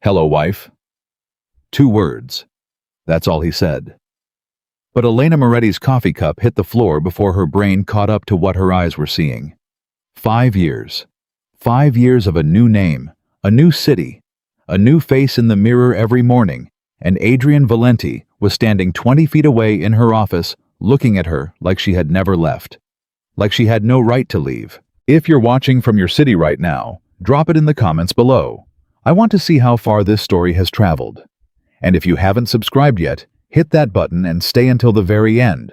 "Hello, wife." 2 words. That's all he said. But Elena Moretti's coffee cup hit the floor before her brain caught up to what her eyes were seeing. 5 years. 5 years of a new name, a new city, a new face in the mirror every morning, and Adrian Valenti was standing 20 feet away in her office, looking at her like she had never left. Like she had no right to leave. If you're watching from your city right now, drop it in the comments below. I want to see how far this story has traveled. And if you haven't subscribed yet, hit that button and stay until the very end,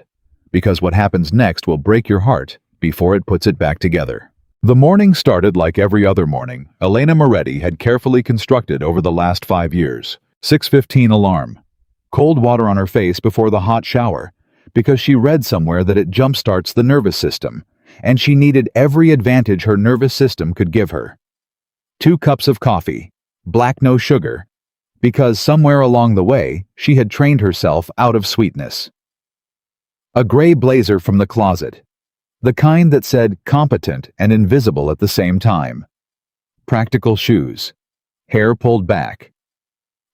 because what happens next will break your heart before it puts it back together. The morning started like every other morning Elena Moretti had carefully constructed over the last 5 years. 6:15 alarm. Cold water on her face before the hot shower, because she read somewhere that it jumpstarts the nervous system, and she needed every advantage her nervous system could give her. 2 cups of coffee, black no sugar, because somewhere along the way, she had trained herself out of sweetness. A gray blazer from the closet, the kind that said competent and invisible at the same time. Practical shoes, hair pulled back.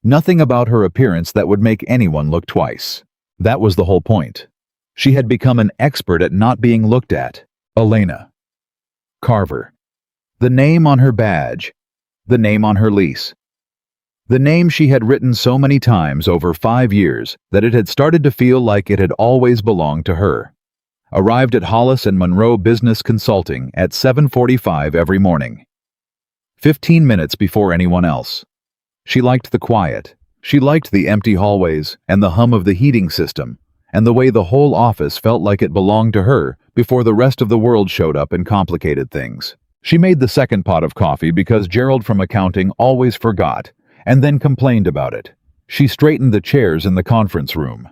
Nothing about her appearance that would make anyone look twice. That was the whole point. She had become an expert at not being looked at. Elena Carver. The name on her badge, the name on her lease. The name she had written so many times over 5 years that it had started to feel like it had always belonged to her. Arrived at Hollis and Monroe Business Consulting at 7:45 every morning. 15 minutes before anyone else. She liked the quiet. She liked the empty hallways and the hum of the heating system and the way the whole office felt like it belonged to her before the rest of the world showed up and complicated things. She made the second pot of coffee because Gerald from accounting always forgot and then complained about it. She straightened the chairs in the conference room.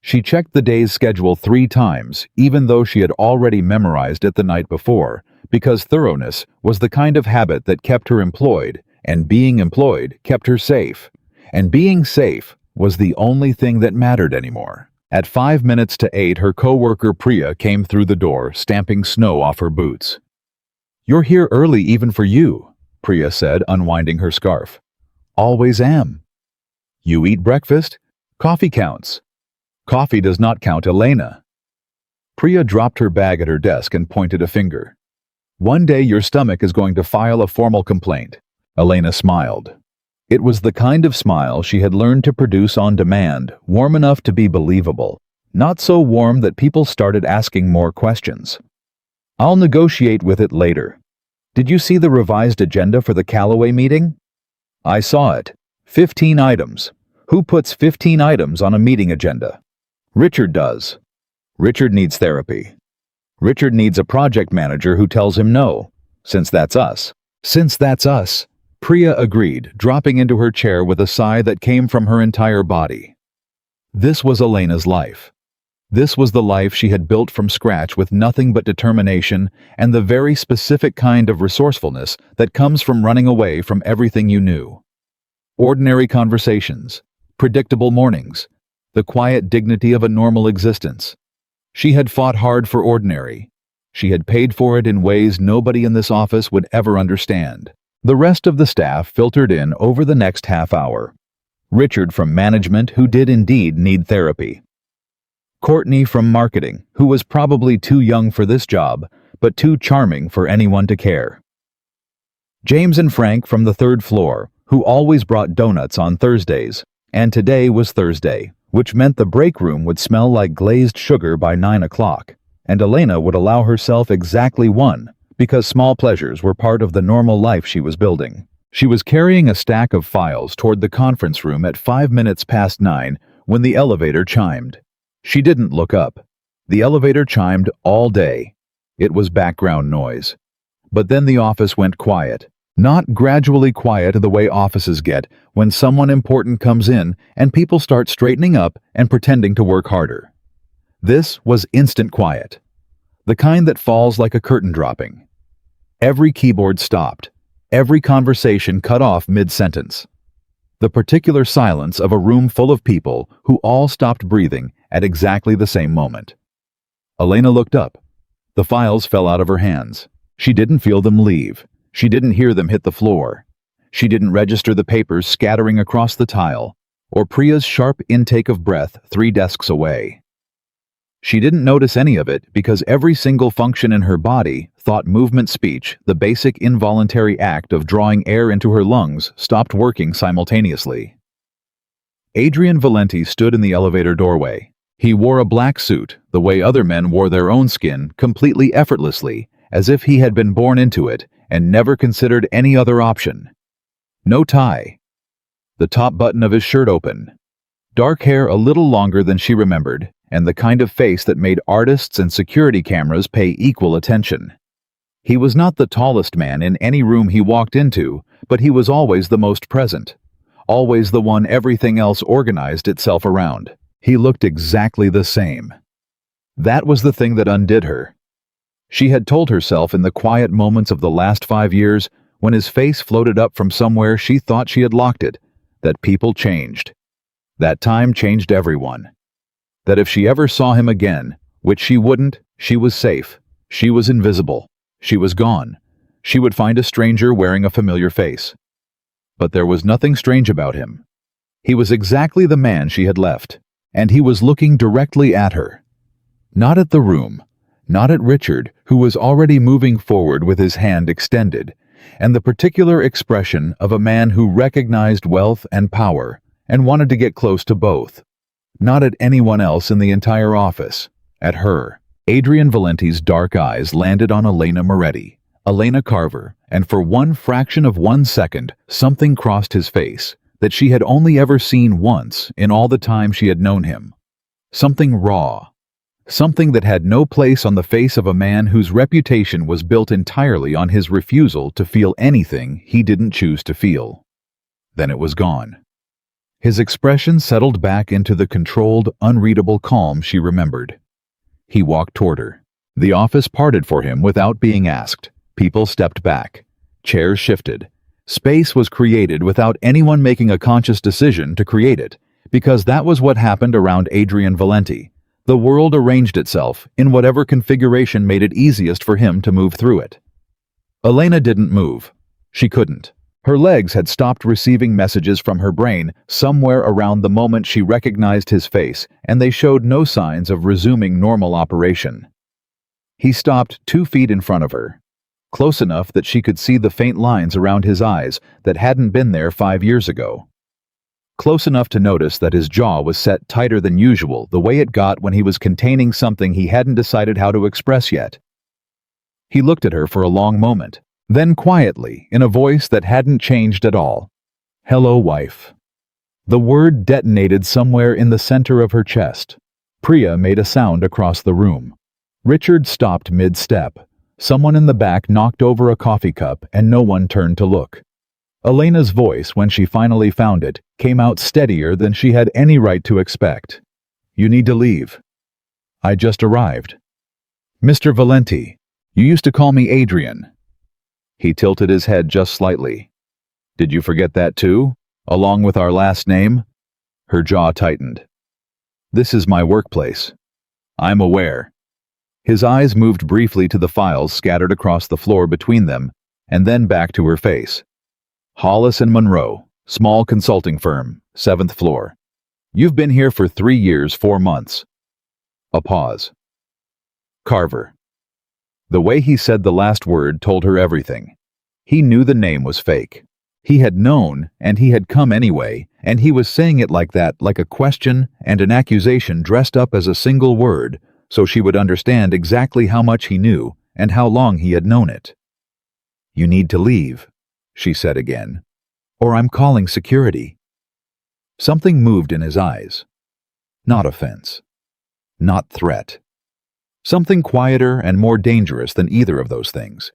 She checked the day's schedule 3 times, even though she had already memorized it the night before, because thoroughness was the kind of habit that kept her employed, and being employed kept her safe. And being safe was the only thing that mattered anymore. At 5 minutes to 8, her coworker Priya came through the door, stamping snow off her boots. "You're here early even for you," Priya said, unwinding her scarf. "Always am." "You eat breakfast? Coffee counts." "Coffee does not count, Elena." Priya dropped her bag at her desk and pointed a finger. "One day your stomach is going to file a formal complaint." Elena smiled. It was the kind of smile she had learned to produce on demand, warm enough to be believable, not so warm that people started asking more questions. "I'll negotiate with it later. Did you see the revised agenda for the Callaway meeting?" "I saw it. 15 items. Who puts 15 items on a meeting agenda?" "Richard does." "Richard needs therapy." "Richard needs a project manager who tells him no, since that's us." "Since that's us," Priya agreed, dropping into her chair with a sigh that came from her entire body. This was Elena's life. This was the life she had built from scratch with nothing but determination and the very specific kind of resourcefulness that comes from running away from everything you knew. Ordinary conversations, predictable mornings, the quiet dignity of a normal existence. She had fought hard for ordinary. She had paid for it in ways nobody in this office would ever understand. The rest of the staff filtered in over the next half hour. Richard from management, who did indeed need therapy. Courtney from marketing, who was probably too young for this job, but too charming for anyone to care. James and Frank from the 3rd floor, who always brought donuts on Thursdays, and today was Thursday, which meant the break room would smell like glazed sugar by 9 o'clock, and Elena would allow herself exactly one, because small pleasures were part of the normal life she was building. She was carrying a stack of files toward the conference room at 5 minutes past 9 when the elevator chimed. She didn't look up. The elevator chimed all day. It was background noise. But then the office went quiet. Not gradually quiet the way offices get when someone important comes in and people start straightening up and pretending to work harder. This was instant quiet. The kind that falls like a curtain dropping. Every keyboard stopped. Every conversation cut off mid-sentence. The particular silence of a room full of people who all stopped breathing at exactly the same moment. Elena looked up. The files fell out of her hands. She didn't feel them leave. She didn't hear them hit the floor. She didn't register the papers scattering across the tile, or Priya's sharp intake of breath 3 desks away. She didn't notice any of it because every single function in her body, thought, movement, speech, the basic involuntary act of drawing air into her lungs, stopped working simultaneously. Adrian Valenti stood in the elevator doorway. He wore a black suit, the way other men wore their own skin, completely effortlessly, as if he had been born into it and never considered any other option. No tie. The top button of his shirt open. Dark hair a little longer than she remembered, and the kind of face that made artists and security cameras pay equal attention. He was not the tallest man in any room he walked into, but he was always the most present, always the one everything else organized itself around. He looked exactly the same. That was the thing that undid her. She had told herself in the quiet moments of the last 5 years, when his face floated up from somewhere she thought she had locked it, that people changed. That time changed everyone. That if she ever saw him again, which she wouldn't, she was safe. She was invisible. She was gone. She would find a stranger wearing a familiar face. But there was nothing strange about him. He was exactly the man she had left, and he was looking directly at her. Not at the room, not at Richard, who was already moving forward with his hand extended, and the particular expression of a man who recognized wealth and power and wanted to get close to both. Not at anyone else in the entire office. At her. Adrian Valenti's dark eyes landed on Elena Moretti, Elena Carver, and for one fraction of 1 second, something crossed his face that she had only ever seen once in all the time she had known him. Something raw. Something that had no place on the face of a man whose reputation was built entirely on his refusal to feel anything he didn't choose to feel. Then it was gone. His expression settled back into the controlled, unreadable calm she remembered. He walked toward her. The office parted for him without being asked. People stepped back. Chairs shifted. Space was created without anyone making a conscious decision to create it, because that was what happened around Adrian Valenti. The world arranged itself in whatever configuration made it easiest for him to move through it. Elena didn't move. She couldn't. Her legs had stopped receiving messages from her brain somewhere around the moment she recognized his face, and they showed no signs of resuming normal operation. He stopped 2 feet in front of her, close enough that she could see the faint lines around his eyes that hadn't been there 5 years ago. Close enough to notice that his jaw was set tighter than usual, the way it got when he was containing something he hadn't decided how to express yet. He looked at her for a long moment. Then quietly, in a voice that hadn't changed at all, "Hello, wife." The word detonated somewhere in the center of her chest. Priya made a sound across the room. Richard stopped mid-step. Someone in the back knocked over a coffee cup and no one turned to look. Elena's voice, when she finally found it, came out steadier than she had any right to expect. "You need to leave. I just arrived. Mr. Valenti, you used to call me Adrian." He tilted his head just slightly. "Did you forget that too, along with our last name?" Her jaw tightened. "This is my workplace. I'm aware." His eyes moved briefly to the files scattered across the floor between them, and then back to her face. "Hollis and Monroe, small consulting firm, 7th floor. You've been here for 3 years, 4 months. A pause. Carver. The way he said the last word told her everything. He knew the name was fake. He had known, and he had come anyway, and he was saying it like that, like a question and an accusation dressed up as a single word, so she would understand exactly how much he knew and how long he had known it. "You need to leave," she said again, "or I'm calling security." Something moved in his eyes. Not offense. Not threat. Something quieter and more dangerous than either of those things.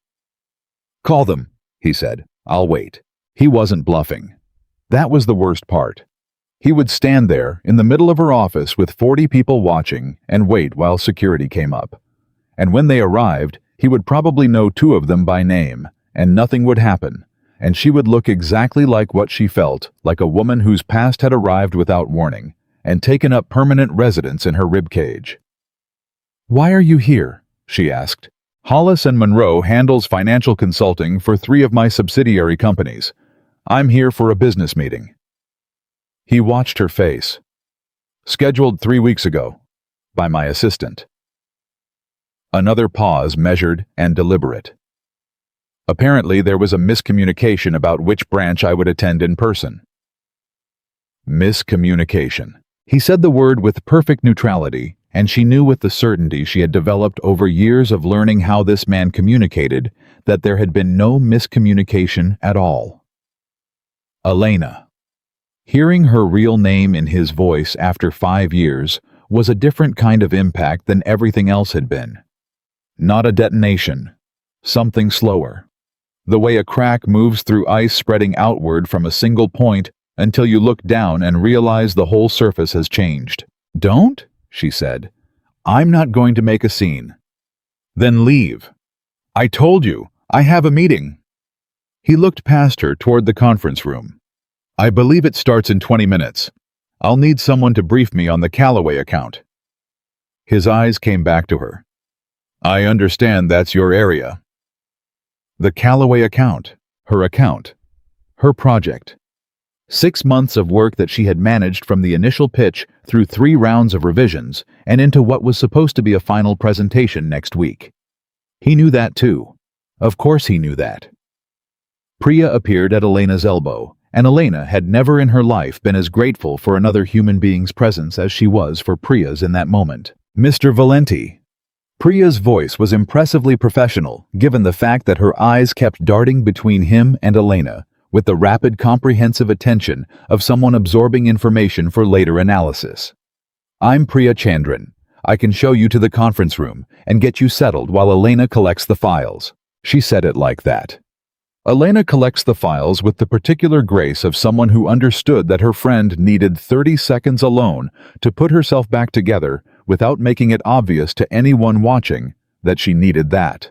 "Call them," he said. "I'll wait." He wasn't bluffing. That was the worst part. He would stand there in the middle of her office with 40 people watching and wait while security came up. And when they arrived, he would probably know 2 of them by name, and nothing would happen, and she would look exactly like what she felt, like a woman whose past had arrived without warning and taken up permanent residence in her ribcage. "Why are you here?" she asked. "Hollis and Monroe handles financial consulting for 3 of my subsidiary companies. I'm here for a business meeting. He watched her face. Scheduled 3 weeks ago, by my assistant. Another pause, measured and deliberate. Apparently, there was a miscommunication about which branch I would attend in person. Miscommunication. He said the word with perfect neutrality, and she knew with the certainty she had developed over years of learning how this man communicated that there had been no miscommunication at all. Elena. Hearing her real name in his voice after 5 years was a different kind of impact than everything else had been. Not a detonation. Something slower. The way a crack moves through ice spreading outward from a single point until you look down and realize the whole surface has changed. Don't, she said. I'm not going to make a scene. Then leave. I told you, I have a meeting. He looked past her toward the conference room. I believe it starts in 20 minutes. I'll need someone to brief me on the Callaway account. His eyes came back to her. I understand that's your area. The Callaway account, her project. 6 months of work that she had managed from the initial pitch through 3 rounds of revisions and into what was supposed to be a final presentation next week. He knew that too. Of course he knew that. Priya appeared at Elena's elbow, and Elena had never in her life been as grateful for another human being's presence as she was for Priya's in that moment. Mr. Valenti. Priya's voice was impressively professional, given the fact that her eyes kept darting between him and Elena, with the rapid, comprehensive attention of someone absorbing information for later analysis. I'm Priya Chandran. I can show you to the conference room and get you settled while Elena collects the files. She said it like that. Elena collects the files with the particular grace of someone who understood that her friend needed 30 seconds alone to put herself back together without making it obvious to anyone watching that she needed that.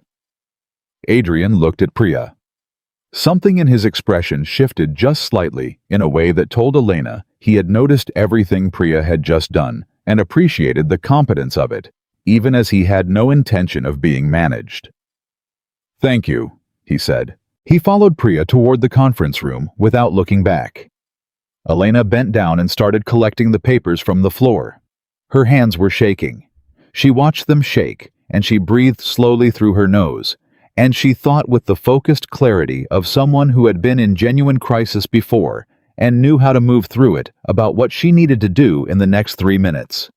Adrian looked at Priya. Something in his expression shifted just slightly in a way that told Elena he had noticed everything Priya had just done and appreciated the competence of it, even as he had no intention of being managed. Thank you, he said. He followed Priya toward the conference room without looking back. Elena bent down and started collecting the papers from the floor. Her hands were shaking. She watched them shake, and she breathed slowly through her nose, and she thought with the focused clarity of someone who had been in genuine crisis before and knew how to move through it about what she needed to do in the next 3 minutes.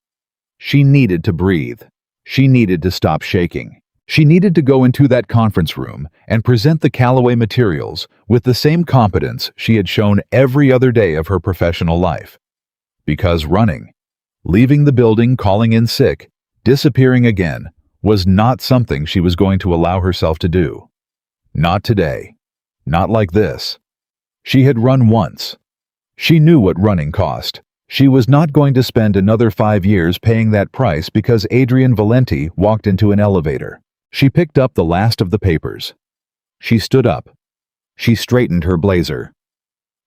She needed to breathe. She needed to stop shaking. She needed to go into that conference room and present the Callaway materials with the same competence she had shown every other day of her professional life. Because running, leaving the building, calling in sick, disappearing again, was not something she was going to allow herself to do. Not today. Not like this. She had run once. She knew what running cost. She was not going to spend another 5 years paying that price because Adrian Valenti walked into an elevator. She picked up the last of the papers. She stood up. She straightened her blazer.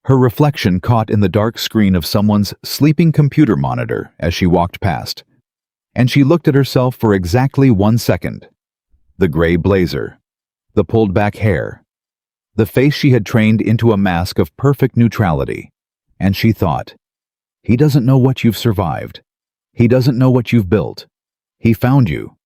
Her reflection caught in the dark screen of someone's sleeping computer monitor as she walked past, and she looked at herself for exactly 1 second. The gray blazer, the pulled-back hair, the face she had trained into a mask of perfect neutrality, and she thought, he doesn't know what you've survived. He doesn't know what you've built. He found you.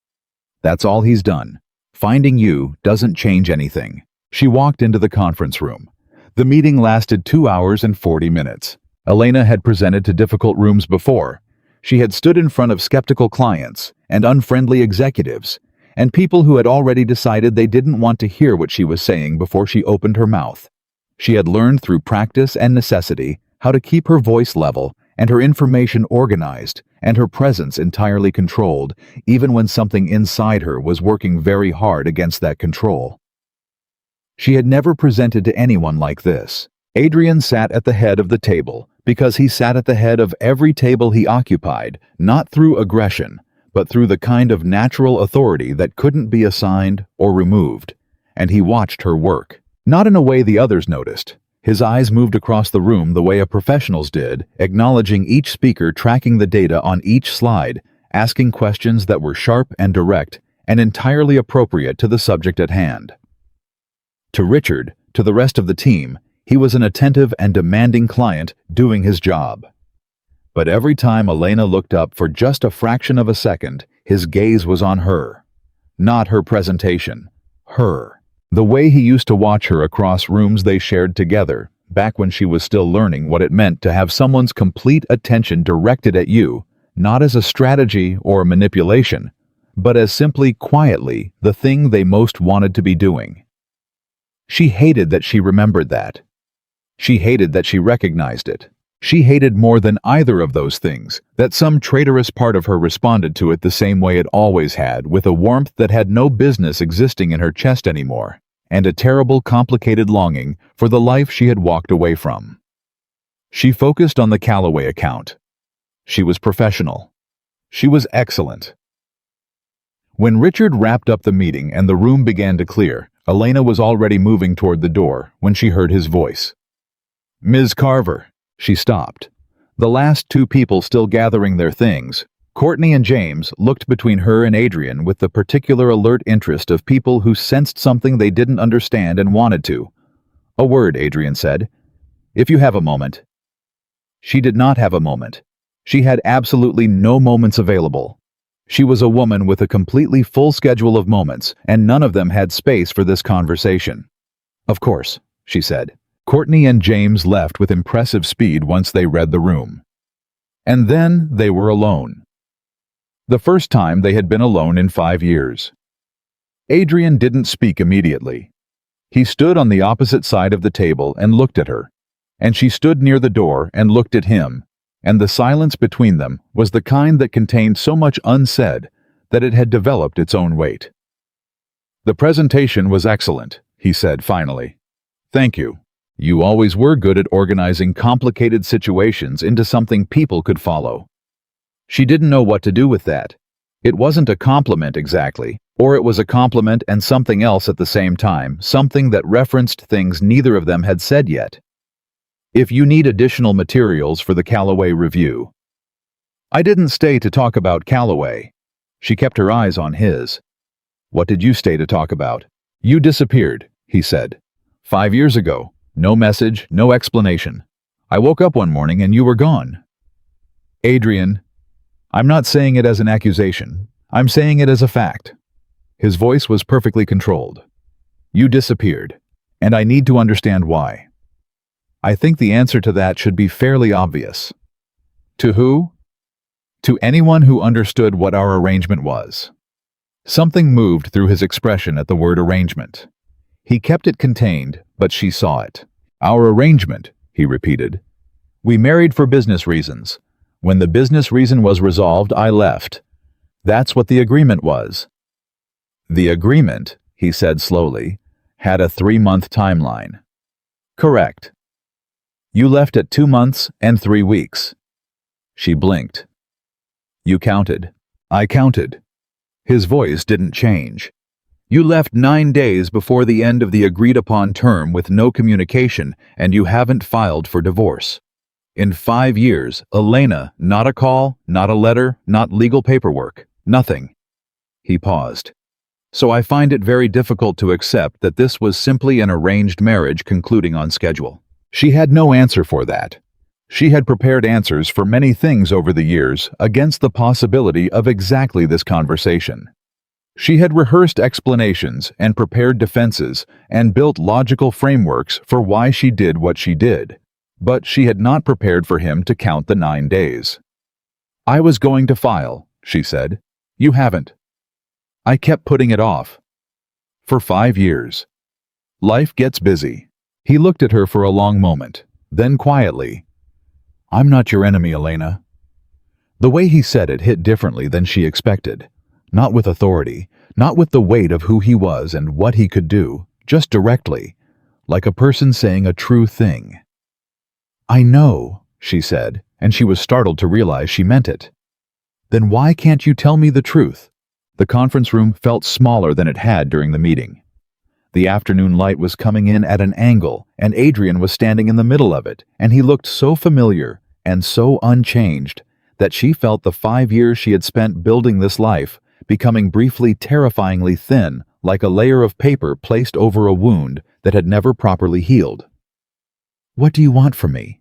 That's all he's done. Finding you doesn't change anything. She walked into the conference room. The meeting lasted 2 hours and 40 minutes. Elena had presented to difficult rooms before. She had stood in front of skeptical clients and unfriendly executives, and people who had already decided they didn't want to hear what she was saying before she opened her mouth. She had learned through practice and necessity how to keep her voice level and her information organized and her presence entirely controlled, even when something inside her was working very hard against that control. She had never presented to anyone like this. Adrian sat at the head of the table because he sat at the head of every table he occupied, not through aggression, but through the kind of natural authority that couldn't be assigned or removed. And he watched her work. Not in a way the others noticed. His eyes moved across the room the way a professional's did, acknowledging each speaker, tracking the data on each slide, asking questions that were sharp and direct and entirely appropriate to the subject at hand. To Richard, to the rest of the team, He was an attentive and demanding client doing his job. But every time Elena looked up for just a fraction of a second, his gaze was on her. Not her presentation. Her. The way he used to watch her across rooms they shared together, back when she was still learning what it meant to have someone's complete attention directed at you, not as a strategy or a manipulation, but as simply quietly the thing they most wanted to be doing. She hated that she remembered that. She hated that she recognized it. She hated more than either of those things that some traitorous part of her responded to it the same way it always had, with a warmth that had no business existing in her chest anymore, and a terrible, complicated longing for the life she had walked away from. She focused on the Calloway account. She was professional. She was excellent. When Richard wrapped up the meeting and the room began to clear, Elena was already moving toward the door when she heard his voice. "Ms. Carver." She stopped. The last two people still gathering their things, Courtney and James, looked between her and Adrian with the particular alert interest of people who sensed something they didn't understand and wanted to. "A word," Adrian said. "If you have a moment." She did not have a moment. She had absolutely no moments available. She was a woman with a completely full schedule of moments, and none of them had space for this conversation. "Of course," she said. Courtney and James left with impressive speed once they read the room. And then they were alone. The first time they had been alone in 5 years. Adrian didn't speak immediately. He stood on the opposite side of the table and looked at her, and she stood near the door and looked at him, and the silence between them was the kind that contained so much unsaid that it had developed its own weight. "The presentation was excellent," he said finally. "Thank you. You always were good at organizing complicated situations into something people could follow." She didn't know what to do with that. It wasn't a compliment exactly, or it was a compliment and something else at the same time, something that referenced things neither of them had said yet. "If you need additional materials for the Calloway review." "I didn't stay to talk about Calloway." She kept her eyes on his. "What did you stay to talk about?" "You disappeared," he said. 5 years ago. No message, no explanation. I woke up one morning and you were gone." "Adrian, I'm not saying it as an accusation. I'm saying it as a fact." His voice was perfectly controlled. "You disappeared, and I need to understand why. I think the answer to that should be fairly obvious." "To who?" "To anyone who understood what our arrangement was." Something moved through his expression at the word arrangement. He kept it contained, but she saw it. "Our arrangement," he repeated. "We married for business reasons. When the business reason was resolved, I left. That's what the agreement was." "The agreement," he said slowly, "had a 3-month timeline." "Correct." "You left at 2 months and 3 weeks." She blinked. "You counted." "I counted." His voice didn't change. "You left 9 days before the end of the agreed-upon term with no communication, and you haven't filed for divorce. In 5 years, Elena, not a call, not a letter, not legal paperwork, nothing." He paused. "So I find it very difficult to accept that this was simply an arranged marriage concluding on schedule." She had no answer for that. She had prepared answers for many things over the years against the possibility of exactly this conversation. She had rehearsed explanations and prepared defenses and built logical frameworks for why she did what she did, but she had not prepared for him to count the 9 days. "I was going to file," she said. "You haven't." "I kept putting it off." "For 5 years. Life gets busy." He looked at her for a long moment, then quietly, "I'm not your enemy, Elena." The way he said it hit differently than she expected. Not with authority, not with the weight of who he was and what he could do, just directly, like a person saying a true thing. "I know," she said, and she was startled to realize she meant it. "Then why can't you tell me the truth?" The conference room felt smaller than it had during the meeting. The afternoon light was coming in at an angle, and Adrian was standing in the middle of it, and he looked so familiar and so unchanged that she felt the 5 years she had spent building this life becoming briefly terrifyingly thin, like a layer of paper placed over a wound that had never properly healed. "What do you want from me?"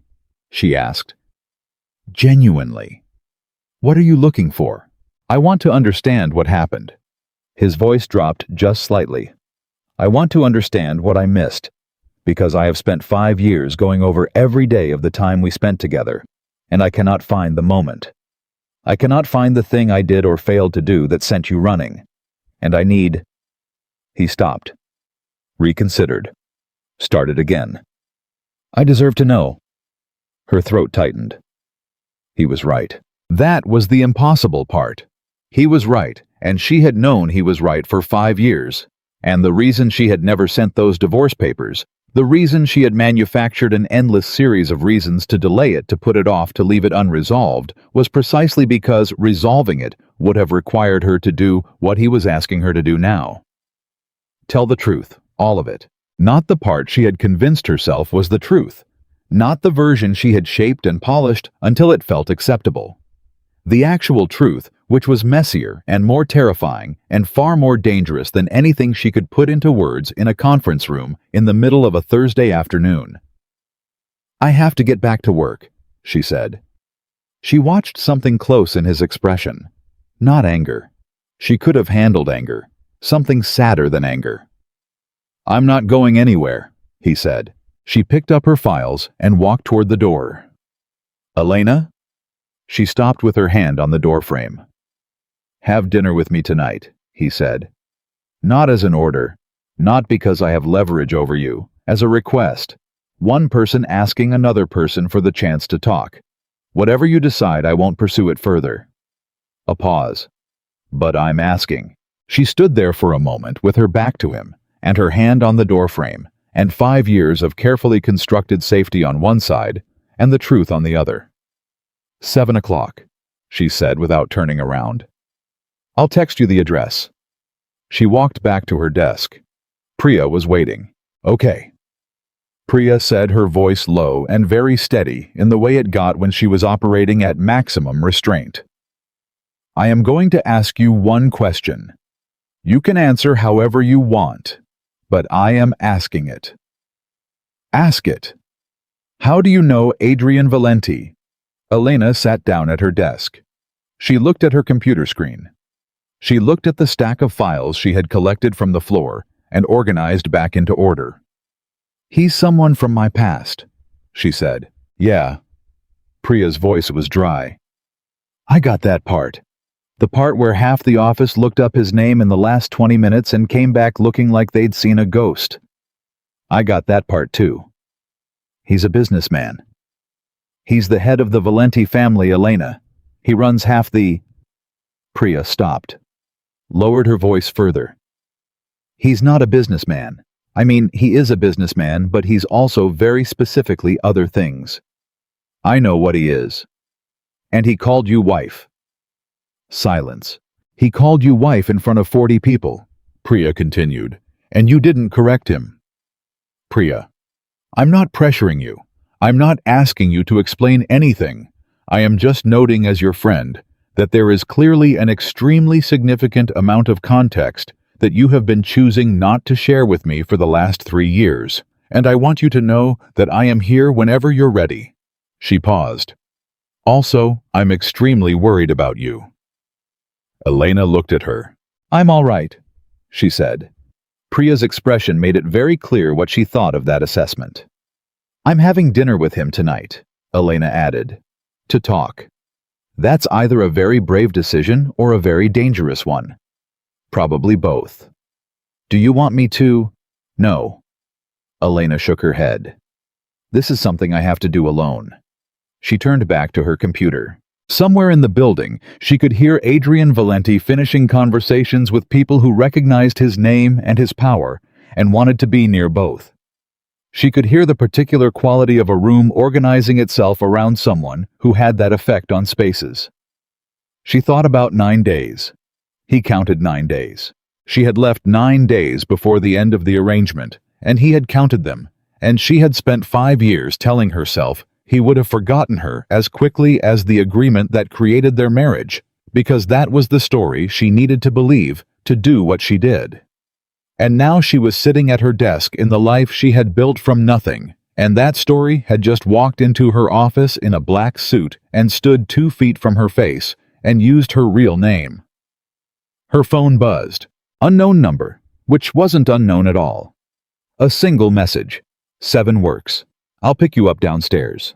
she asked. "Genuinely. What are you looking for?" "I want to understand what happened." His voice dropped just slightly. "I want to understand what I missed, because I have spent 5 years going over every day of the time we spent together, and I cannot find the moment. I cannot find the thing I did or failed to do that sent you running, and I need—" He stopped, reconsidered, started again. "I deserve to know." Her throat tightened. He was right. That was the impossible part. He was right, and she had known he was right for 5 years. And the reason she had never sent those divorce papers, the reason she had manufactured an endless series of reasons to delay it, to put it off, to leave it unresolved, was precisely because resolving it would have required her to do what he was asking her to do now. Tell the truth, all of it. Not the part she had convinced herself was the truth. Not the version she had shaped and polished until it felt acceptable. The actual truth, which was messier and more terrifying and far more dangerous than anything she could put into words in a conference room in the middle of a Thursday afternoon. "I have to get back to work," she said. She watched something close in his expression. Not anger. She could have handled anger. Something sadder than anger. "I'm not going anywhere," he said. She picked up her files and walked toward the door. "Elena?" She stopped with her hand on the doorframe. "Have dinner with me tonight," he said. "Not as an order, not because I have leverage over you, as a request. One person asking another person for the chance to talk. Whatever you decide, I won't pursue it further." A pause. "But I'm asking." She stood there for a moment with her back to him, and her hand on the doorframe, and 5 years of carefully constructed safety on one side, and the truth on the other. 7 o'clock, she said without turning around. "I'll text you the address." She walked back to her desk. Priya was waiting. "Okay." Priya said, her voice low and very steady in the way it got when she was operating at maximum restraint. "I am going to ask you one question. You can answer however you want, but I am asking it. Ask it. How do you know Adrian Valenti?" Elena sat down at her desk. She looked at her computer screen. She looked at the stack of files she had collected from the floor and organized back into order. "He's someone from my past," she said. "Yeah." Priya's voice was dry. "I got that part. The part where half the office looked up his name in the last 20 minutes and came back looking like they'd seen a ghost. I got that part too. He's a businessman. He's the head of the Valenti family, Elena. He runs half the—" Priya stopped, lowered her voice further. "He's not a businessman. I mean, he is a businessman, but he's also very specifically other things. I know what he is. And he called you wife." Silence. "He called you wife in front of 40 people, Priya continued, "and you didn't correct him." Priya: "I'm not pressuring you. I'm not asking you to explain anything. I am just noting as your friend that there is clearly an extremely significant amount of context that you have been choosing not to share with me for the last 3 years, and I want you to know that I am here whenever you're ready." She paused. "Also, I'm extremely worried about you." Elena looked at her. "I'm all right," she said. Priya's expression made it very clear what she thought of that assessment. "I'm having dinner with him tonight," Elena added, "to talk. That's either a very brave decision or a very dangerous one. Probably both. Do you want me to—" "No." Elena shook her head. "This is something I have to do alone." She turned back to her computer. Somewhere in the building, she could hear Adrian Valenti finishing conversations with people who recognized his name and his power and wanted to be near both. She could hear the particular quality of a room organizing itself around someone who had that effect on spaces. She thought about 9 days. He counted 9 days. She had left 9 days before the end of the arrangement, and he had counted them, and she had spent 5 years telling herself he would have forgotten her as quickly as the agreement that created their marriage, because that was the story she needed to believe to do what she did. And now she was sitting at her desk in the life she had built from nothing, And that story had just walked into her office in a black suit and stood 2 feet from her face and used her real name. Her phone buzzed. Unknown number, which wasn't unknown at all. A single message. 7 works. I'll pick you up downstairs.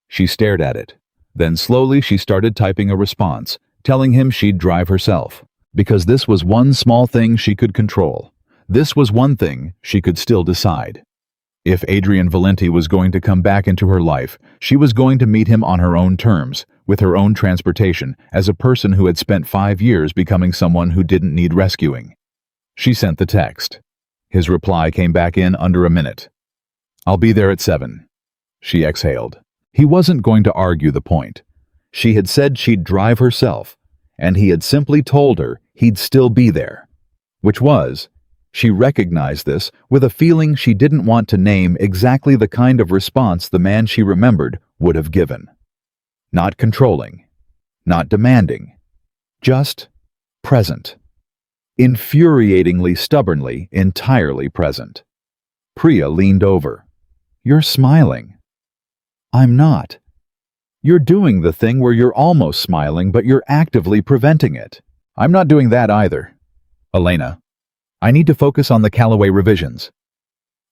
She stared at it. Then slowly she started typing a response, telling him she'd drive herself. Because this was one small thing she could control. This was one thing she could still decide. If Adrian Valenti was going to come back into her life, she was going to meet him on her own terms, with her own transportation, as a person who had spent 5 years becoming someone who didn't need rescuing. She sent the text. His reply came back in under a minute. I'll be there at 7. She exhaled. He wasn't going to argue the point. She had said she'd drive herself, and he had simply told her he'd still be there. Which was, she recognized this with a feeling she didn't want to name exactly the kind of response the man she remembered would have given. Not controlling, not demanding, just present. Infuriatingly stubbornly, entirely present. Priya leaned over. You're smiling. I'm not. You're doing the thing where you're almost smiling, but you're actively preventing it. I'm not doing that either. Elena, I need to focus on the Callaway revisions.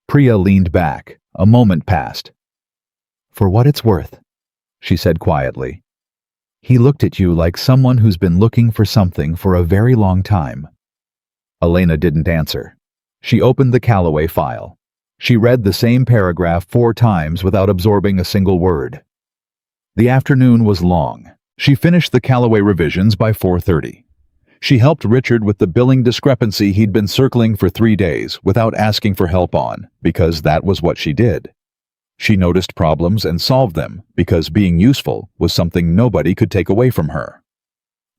Priya leaned back. A moment passed. For what it's worth, she said quietly. He looked at you like someone who's been looking for something for a very long time. Elena didn't answer. She opened the Callaway file. She read the same paragraph 4 times without absorbing a single word. The afternoon was long. She finished the Callaway revisions by 4:30. She helped Richard with the billing discrepancy he'd been circling for 3 days without asking for help on, because that was what she did. She noticed problems and solved them, because being useful was something nobody could take away from her.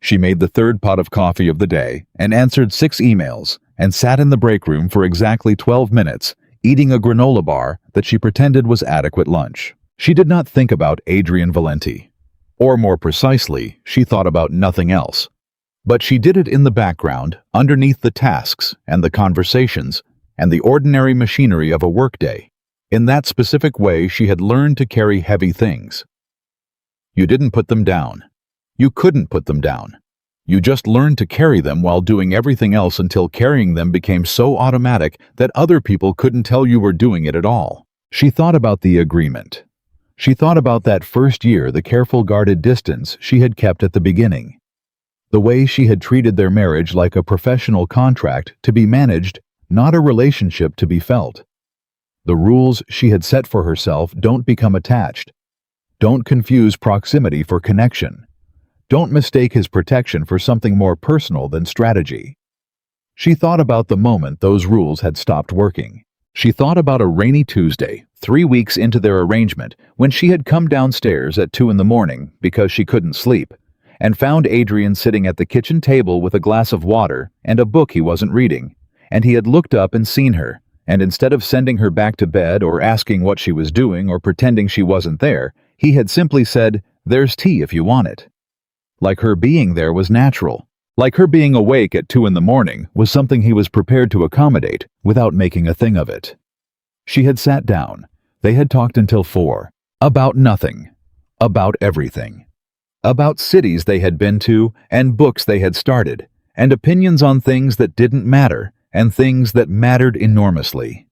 She made the 3rd pot of coffee of the day and answered 6 emails and sat in the break room for exactly 12 minutes, eating a granola bar that she pretended was adequate lunch. She did not think about Adrian Valenti. Or more precisely, she thought about nothing else. But she did it in the background, underneath the tasks and the conversations and the ordinary machinery of a workday. In that specific way, she had learned to carry heavy things. You didn't put them down. You couldn't put them down. You just learned to carry them while doing everything else until carrying them became so automatic that other people couldn't tell you were doing it at all. She thought about the agreement. She thought about that first year, the careful guarded distance she had kept at the beginning. The way she had treated their marriage like a professional contract to be managed, not a relationship to be felt. The rules she had set for herself don't become attached. Don't confuse proximity for connection. Don't mistake his protection for something more personal than strategy. She thought about the moment those rules had stopped working. She thought about a rainy Tuesday, 3 weeks into their arrangement, when she had come downstairs at 2 a.m. because she couldn't sleep, and found Adrian sitting at the kitchen table with a glass of water and a book he wasn't reading, and he had looked up and seen her, and instead of sending her back to bed or asking what she was doing or pretending she wasn't there, he had simply said, "There's tea if you want it." Like her being there was natural. Like her being awake at 2 a.m. was something he was prepared to accommodate without making a thing of it. She had sat down. They had talked until 4. About nothing. About everything. About cities they had been to and books they had started, and opinions on things that didn't matter and things that mattered enormously.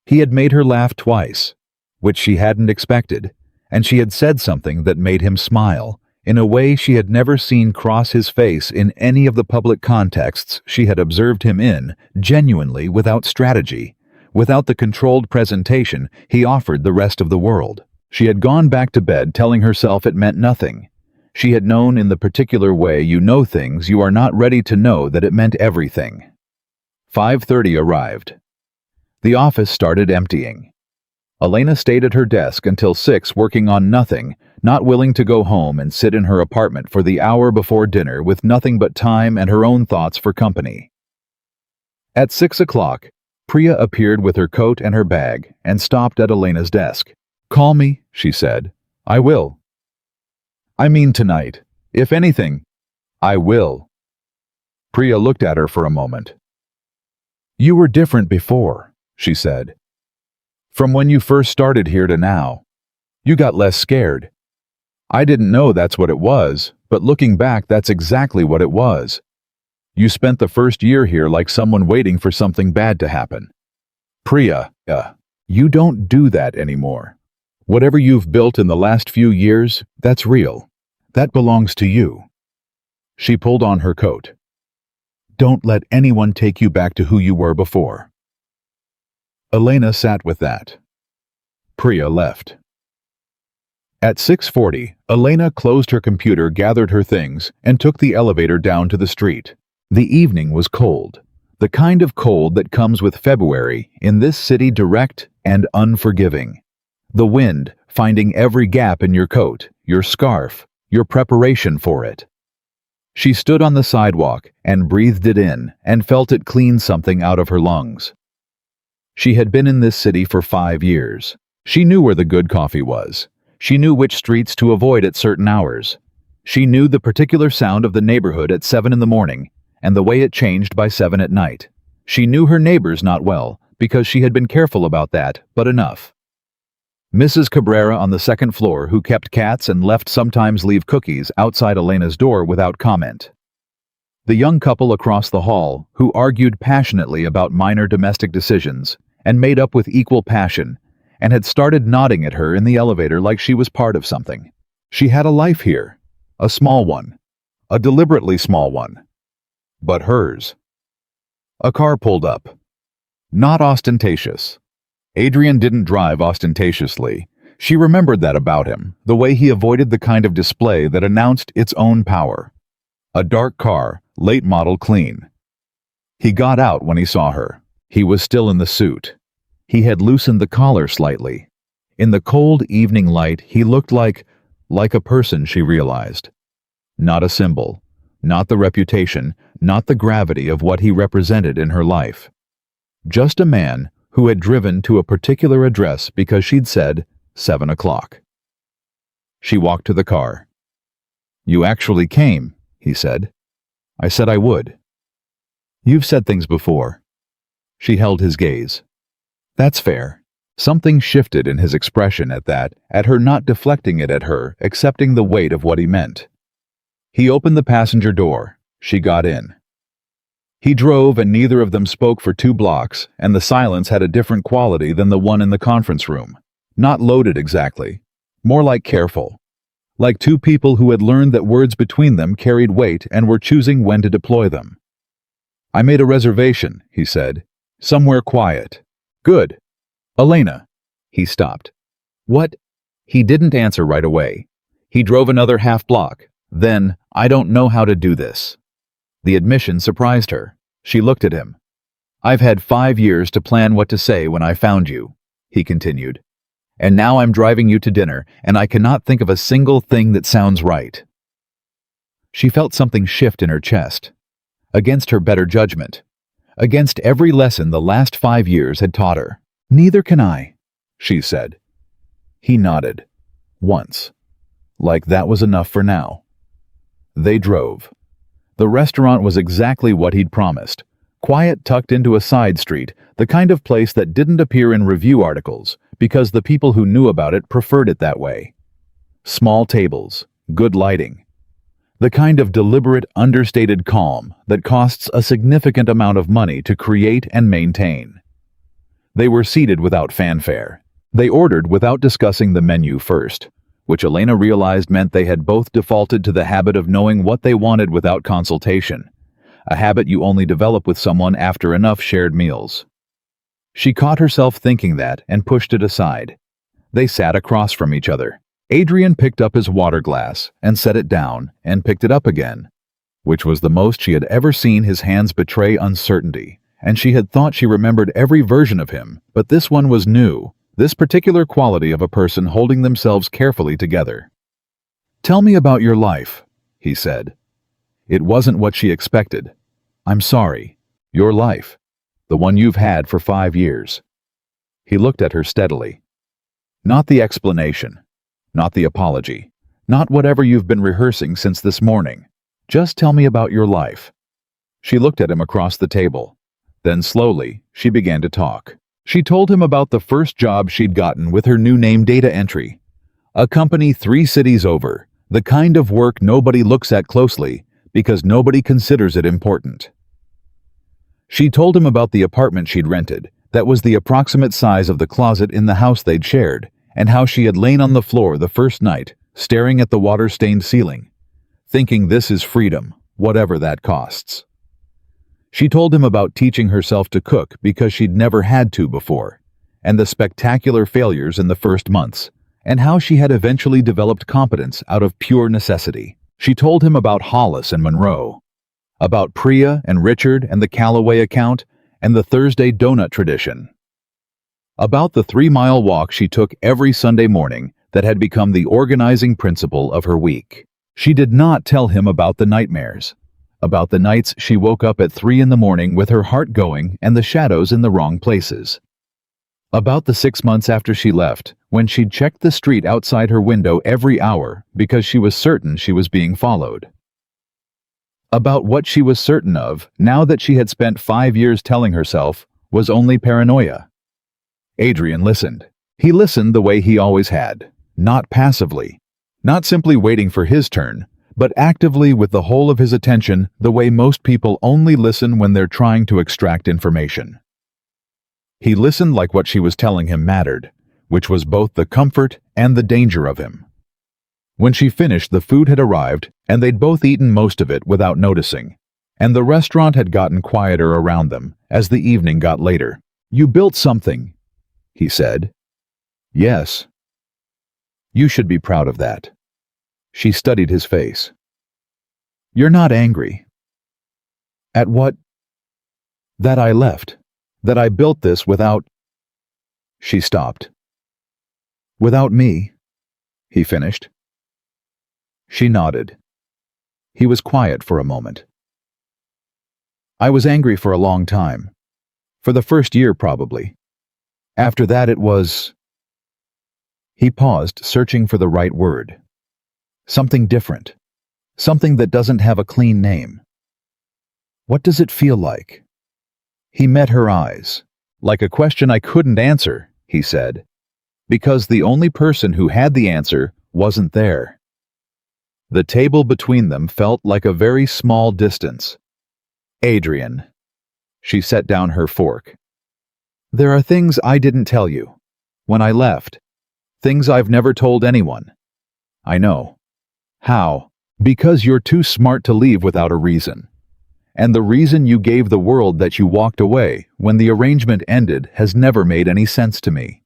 He had made her laugh twice, which she hadn't expected, and she had said something that made him smile, in a way she had never seen cross his face in any of the public contexts she had observed him in, genuinely without strategy, without the controlled presentation he offered the rest of the world. She had gone back to bed telling herself it meant nothing. She had known in the particular way you know things you are not ready to know that it meant everything. 5:30 arrived. The office started emptying. Elena stayed at her desk until 6 working on nothing, not willing to go home and sit in her apartment for the hour before dinner with nothing but time and her own thoughts for company. At 6 o'clock, Priya appeared with her coat and her bag and stopped at Elena's desk. "Call me," she said. "I will." "I mean tonight. If anything, I will." Priya looked at her for a moment. "You were different before," she said. From when you first started here to now. You got less scared. I didn't know that's what it was, but looking back, that's exactly what it was. You spent the first year here like someone waiting for something bad to happen. Priya, you don't do that anymore. Whatever you've built in the last few years, that's real. That belongs to you. She pulled on her coat. Don't let anyone take you back to who you were before. Elena sat with that. Priya left. At 6:40, Elena closed her computer, gathered her things, and took the elevator down to the street. The evening was cold. The kind of cold that comes with February in this city, direct and unforgiving. The wind finding every gap in your coat, your scarf, your preparation for it. She stood on the sidewalk and breathed it in and felt it clean something out of her lungs. She had been in this city for 5 years. She knew where the good coffee was. She knew which streets to avoid at certain hours. She knew the particular sound of the neighborhood at 7 in the morning and the way it changed by 7 at night. She knew her neighbors not well because she had been careful about that, but enough. Mrs. Cabrera on the second floor, who kept cats and left sometimes leave cookies outside Elena's door without comment. The young couple across the hall, who argued passionately about minor domestic decisions and made up with equal passion, and had started nodding at her in the elevator like she was part of something. She had a life here, a small one, a deliberately small one, but hers. A car pulled up. Not ostentatious. Adrian didn't drive ostentatiously. She remembered that about him, the way he avoided the kind of display that announced its own power. A dark car, late model, clean. He got out when he saw her. He was still in the suit. He had loosened the collar slightly. In the cold evening light, he looked like a person, she realized. Not a symbol, not the reputation, not the gravity of what he represented in her life. Just a man who had driven to a particular address because she'd said 7 o'clock. She walked to the car. You actually came, he said. I said I would. You've said things before. She held his gaze. That's fair. Something shifted in his expression at that, at her not deflecting it at her, accepting the weight of what he meant. He opened the passenger door. She got in. He drove and neither of them spoke for 2 blocks, and the silence had a different quality than the one in the conference room. Not loaded exactly. More like careful. Like 2 people who had learned that words between them carried weight and were choosing when to deploy them. I made a reservation, he said. Somewhere quiet. Good. Elena. He stopped. What? He didn't answer right away. He drove another half block. Then, I don't know how to do this. The admission surprised her. She looked at him. I've had 5 years to plan what to say when I found you, he continued. And now I'm driving you to dinner, and I cannot think of a single thing that sounds right. She felt something shift in her chest. Against her better judgment. Against every lesson the last 5 years had taught her. Neither can I, she said. He nodded. Once. Like that was enough for now. They drove. The restaurant was exactly what he'd promised. Quiet, tucked into a side street, the kind of place that didn't appear in review articles, because the people who knew about it preferred it that way. Small tables, good lighting. The kind of deliberate, understated calm that costs a significant amount of money to create and maintain. They were seated without fanfare. They ordered without discussing the menu first, which Elena realized meant they had both defaulted to the habit of knowing what they wanted without consultation, a habit you only develop with someone after enough shared meals. She caught herself thinking that and pushed it aside. They sat across from each other. Adrian picked up his water glass and set it down and picked it up again, which was the most she had ever seen his hands betray uncertainty, and she had thought she remembered every version of him, but this one was new. This particular quality of a person holding themselves carefully together. Tell me about your life, he said. It wasn't what she expected. I'm sorry. Your life. The one you've had for 5 years. He looked at her steadily. Not the explanation. Not the apology. Not whatever you've been rehearsing since this morning. Just tell me about your life. She looked at him across the table. Then slowly, she began to talk. She told him about the first job she'd gotten with her new name data entry. A company 3 cities over, the kind of work nobody looks at closely because nobody considers it important. She told him about the apartment she'd rented, that was the approximate size of the closet in the house they'd shared, and how she had lain on the floor the first night, staring at the water-stained ceiling, thinking this is freedom, whatever that costs. She told him about teaching herself to cook because she'd never had to before, and the spectacular failures in the first months, and how she had eventually developed competence out of pure necessity. She told him about Hollis and Monroe, about Priya and Richard and the Callaway account and the Thursday donut tradition, about the 3-mile walk she took every Sunday morning that had become the organizing principle of her week. She did not tell him about the nightmares, about the nights she woke up at 3 in the morning with her heart going and the shadows in the wrong places, about the 6 months after she left, when she'd checked the street outside her window every hour because she was certain she was being followed, about what she was certain of, now that she had spent 5 years telling herself, was only paranoia. Adrian listened. He listened the way he always had, not passively, not simply waiting for his turn, but actively with the whole of his attention, the way most people only listen when they're trying to extract information. He listened like what she was telling him mattered, which was both the comfort and the danger of him. When she finished, the food had arrived, and they'd both eaten most of it without noticing, and the restaurant had gotten quieter around them as the evening got later. "You built something," he said. "Yes." "You should be proud of that." She studied his face. "You're not angry." "At what?" "That I left. That I built this without—" She stopped. "Without me," he finished. She nodded. He was quiet for a moment. "I was angry for a long time. For the first year, probably. After that it was—" He paused, searching for the right word. "Something different. Something that doesn't have a clean name. What does it feel like?" He met her eyes. "Like a question I couldn't answer," he said, because the only person who had the answer wasn't there. The table between them felt like a very small distance. "Adrian." She set down her fork. "There are things I didn't tell you. When I left. Things I've never told anyone. I know. How? Because you're too smart to leave without a reason. And the reason you gave the world that you walked away when the arrangement ended has never made any sense to me."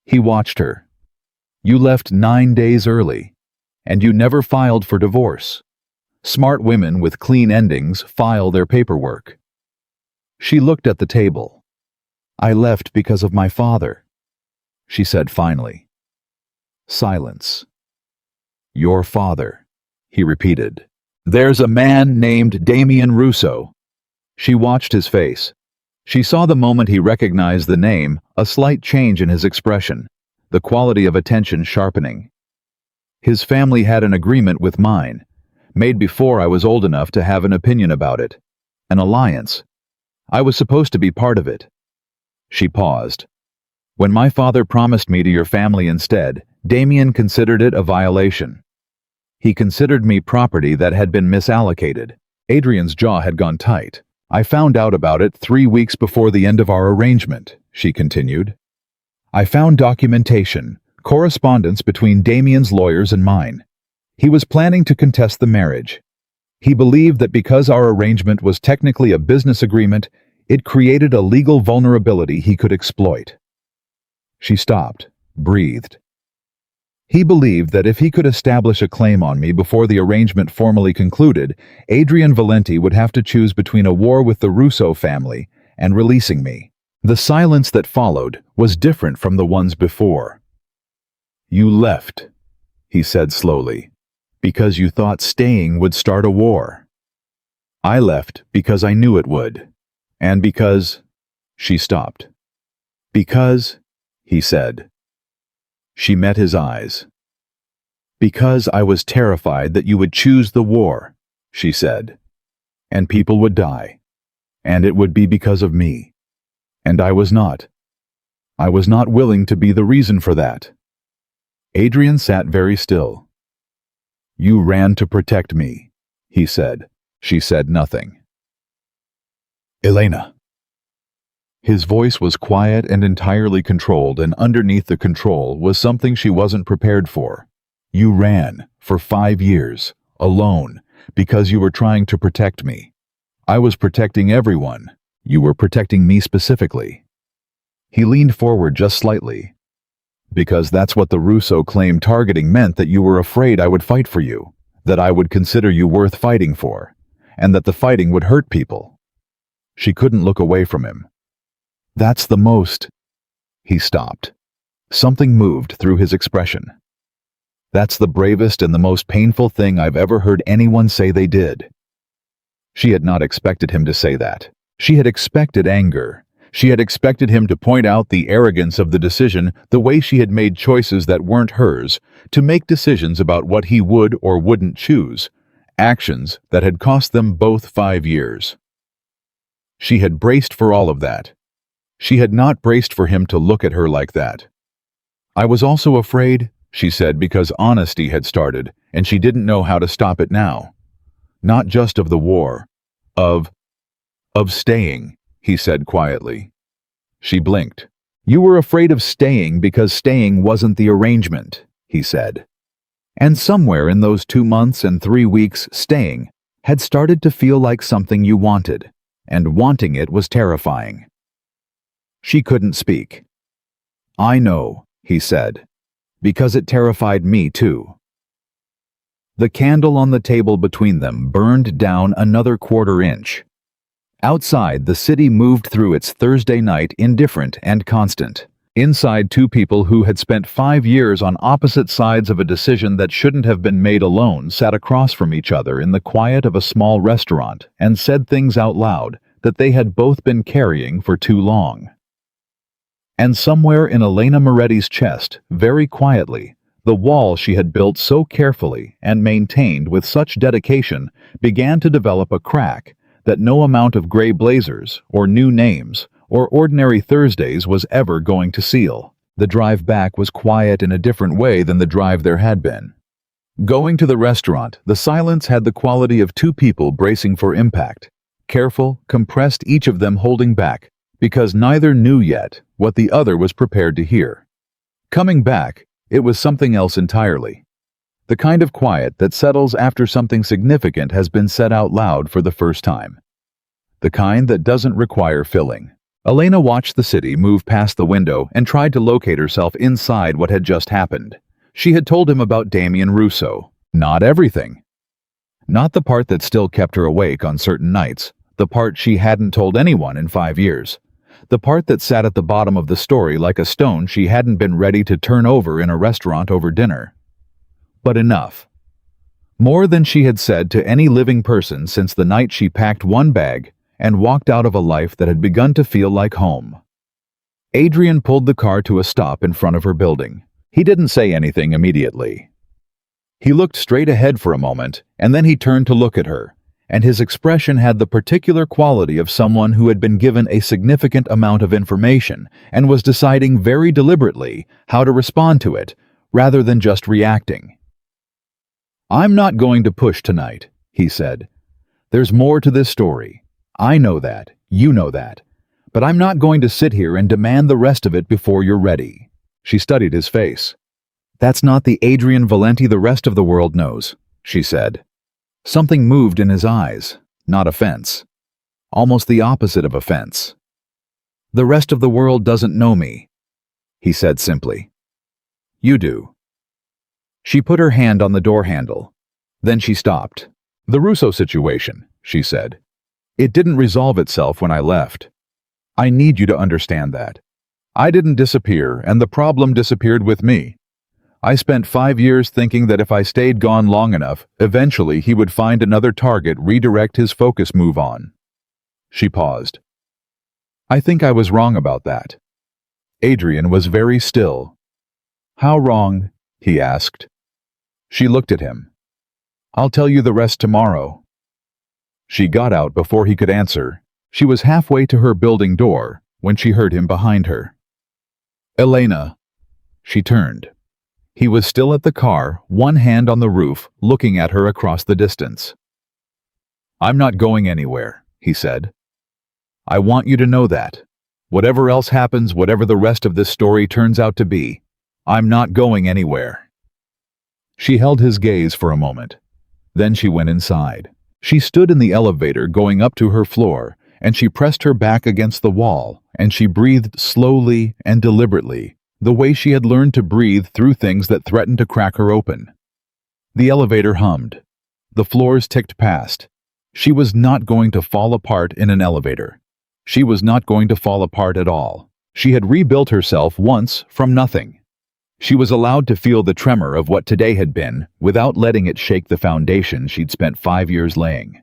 He watched her. "You left 9 days early. And you never filed for divorce. Smart women with clean endings file their paperwork." She looked at the table. "I left because of my father," she said finally. Silence. "Your father," he repeated. "There's a man named Damien Russo." She watched his face. She saw the moment he recognized the name, a slight change in his expression, the quality of attention sharpening. "His family had an agreement with mine, made before I was old enough to have an opinion about it. An alliance. I was supposed to be part of it." She paused. "When my father promised me to your family instead, Damien considered it a violation. He considered me property that had been misallocated." Adrian's jaw had gone tight. "I found out about it 3 weeks before the end of our arrangement," she continued. "I found documentation, correspondence between Damien's lawyers and mine. He was planning to contest the marriage. He believed that because our arrangement was technically a business agreement, it created a legal vulnerability he could exploit." She stopped, breathed. "He believed that if he could establish a claim on me before the arrangement formally concluded, Adrian Valenti would have to choose between a war with the Russo family and releasing me. The silence that followed was different from the ones before. "You left," he said slowly, "because you thought staying would start a war. I left because I knew it would. And because—" She stopped. "Because," he said. She met his eyes. "Because I was terrified that you would choose the war," she said. "And people would die. And it would be because of me. And I was not. I was not willing to be the reason for that. Adrian sat very still. You ran to protect me, he said. She said nothing. Elena. His voice was quiet and entirely controlled, and underneath the control was something she wasn't prepared for. You ran, for 5 years, alone, because you were trying to protect me. I was protecting everyone. You were protecting me specifically. He leaned forward just slightly. Because that's what the Russo claim targeting meant, that you were afraid I would fight for you, that I would consider you worth fighting for, and that the fighting would hurt people. She couldn't look away from him. That's the most... He stopped. Something moved through his expression. That's the bravest and the most painful thing I've ever heard anyone say they did. She had not expected him to say that. She had expected anger. She had expected him to point out the arrogance of the decision, the way she had made choices that weren't hers, to make decisions about what he would or wouldn't choose, actions that had cost them both 5 years. She had braced for all of that. She had not braced for him to look at her like that. I was also afraid, she said, because honesty had started, and she didn't know how to stop it now. Not just of the war. Of staying, he said quietly. She blinked. You were afraid of staying because staying wasn't the arrangement, he said. And somewhere in those 2 months and 3 weeks, staying had started to feel like something you wanted, and wanting it was terrifying. She couldn't speak. I know, he said, because it terrified me too. The candle on the table between them burned down another 1/4 inch. Outside, the city moved through its Thursday night indifferent and constant. Inside, 2 people who had spent 5 years on opposite sides of a decision that shouldn't have been made alone sat across from each other in the quiet of a small restaurant and said things out loud that they had both been carrying for too long. And somewhere in Elena Moretti's chest, very quietly, the wall she had built so carefully and maintained with such dedication began to develop a crack that no amount of gray blazers, or new names, or ordinary Thursdays was ever going to seal. The drive back was quiet in a different way than the drive there had been. Going to the restaurant, the silence had the quality of 2 people bracing for impact, careful, compressed, each of them holding back, because neither knew yet what the other was prepared to hear. Coming back, it was something else entirely. The kind of quiet that settles after something significant has been said out loud for the first time. The kind that doesn't require filling. Elena watched the city move past the window and tried to locate herself inside what had just happened. She had told him about Damien Russo. Not everything. Not the part that still kept her awake on certain nights, the part she hadn't told anyone in 5 years. The part that sat at the bottom of the story like a stone she hadn't been ready to turn over in a restaurant over dinner. But enough. More than she had said to any living person since the night she packed one bag and walked out of a life that had begun to feel like home. Adrian pulled the car to a stop in front of her building. He didn't say anything immediately. He looked straight ahead for a moment, and then he turned to look at her, and his expression had the particular quality of someone who had been given a significant amount of information and was deciding very deliberately how to respond to it, rather than just reacting. I'm not going to push tonight, he said. There's more to this story. I know that, you know that, but I'm not going to sit here and demand the rest of it before you're ready. She studied his face. That's not the Adrian Valenti the rest of the world knows, she said. Something moved in his eyes, not offense. Almost the opposite of offense. The rest of the world doesn't know me, he said simply. You do. She put her hand on the door handle. Then she stopped. The Russo situation, she said. It didn't resolve itself when I left. I need you to understand that. I didn't disappear, and the problem disappeared with me. I spent 5 years thinking that if I stayed gone long enough, eventually he would find another target, redirect his focus, move on. She paused. I think I was wrong about that. Adrian was very still. How wrong? He asked. She looked at him. I'll tell you the rest tomorrow. She got out before he could answer. She was halfway to her building door when she heard him behind her. Elena. She turned. He was still at the car, one hand on the roof, looking at her across the distance. I'm not going anywhere, he said. I want you to know that. Whatever else happens, whatever the rest of this story turns out to be, I'm not going anywhere. She held his gaze for a moment. Then she went inside. She stood in the elevator going up to her floor, and she pressed her back against the wall, and she breathed slowly and deliberately, the way she had learned to breathe through things that threatened to crack her open. The elevator hummed. The floors ticked past. She was not going to fall apart in an elevator. She was not going to fall apart at all. She had rebuilt herself once from nothing. She was allowed to feel the tremor of what today had been without letting it shake the foundation she'd spent 5 years laying.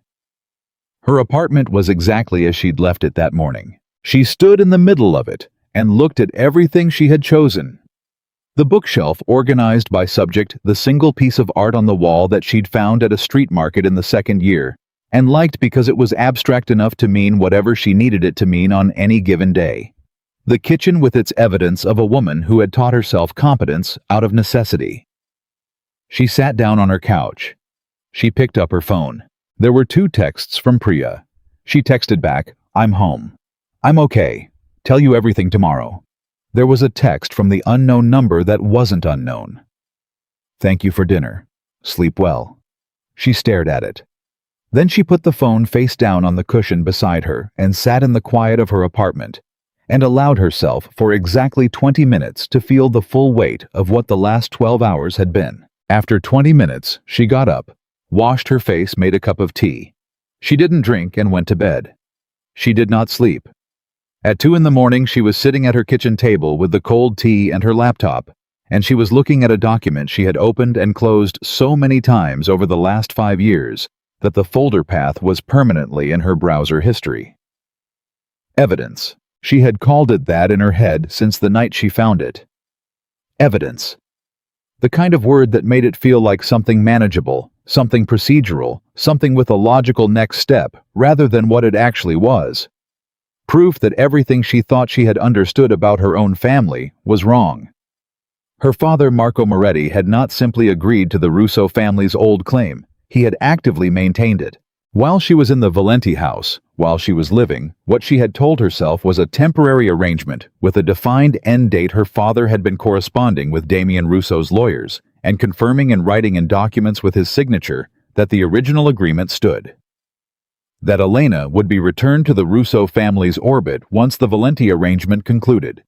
Her apartment was exactly as she'd left it that morning. She stood in the middle of it and looked at everything she had chosen. The bookshelf organized by subject, the single piece of art on the wall that she'd found at a street market in the second year, and liked because it was abstract enough to mean whatever she needed it to mean on any given day. The kitchen with its evidence of a woman who had taught herself competence out of necessity. She sat down on her couch. She picked up her phone. There were 2 texts from Priya. She texted back, I'm home. I'm okay. Tell you everything tomorrow. There was a text from the unknown number that wasn't unknown. Thank you for dinner. Sleep well. She stared at it. Then she put the phone face down on the cushion beside her and sat in the quiet of her apartment, and allowed herself for exactly 20 minutes to feel the full weight of what the last 12 hours had been. After 20 minutes, she got up, washed her face, made a cup of tea. She didn't drink and went to bed. She did not sleep. At 2 in the morning, she was sitting at her kitchen table with the cold tea and her laptop, and she was looking at a document she had opened and closed so many times over the last 5 years that the folder path was permanently in her browser history. Evidence. She had called it that in her head since the night she found it. Evidence. The kind of word that made it feel like something manageable, something procedural, something with a logical next step, rather than what it actually was. Proof that everything she thought she had understood about her own family was wrong. Her father, Marco Moretti, had not simply agreed to the Russo family's old claim. He had actively maintained it. While she was in the Valenti house, while she was living, what she had told herself was a temporary arrangement with a defined end date. Her father had been corresponding with Damien Russo's lawyers and confirming in writing and documents with his signature that the original agreement stood. That Elena would be returned to the Russo family's orbit once the Valenti arrangement concluded.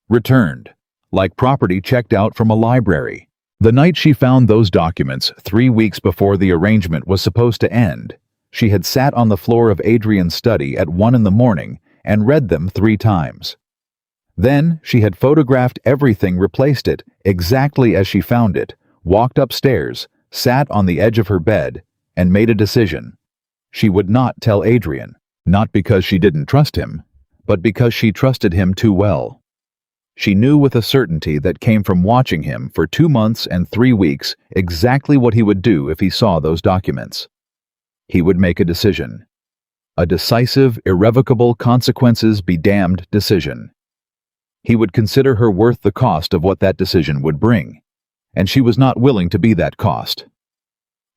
Returned, like property checked out from a library. The night she found those documents, 3 weeks before the arrangement was supposed to end, she had sat on the floor of Adrian's study at 1 in the morning and read them 3 times. Then she had photographed everything, replaced it exactly as she found it, walked upstairs, sat on the edge of her bed, and made a decision. She would not tell Adrian, not because she didn't trust him, but because she trusted him too well. She knew with a certainty that came from watching him for 2 months and 3 weeks exactly what he would do if he saw those documents. He would make a decision. A decisive, irrevocable, consequences be damned decision. He would consider her worth the cost of what that decision would bring, and she was not willing to be that cost.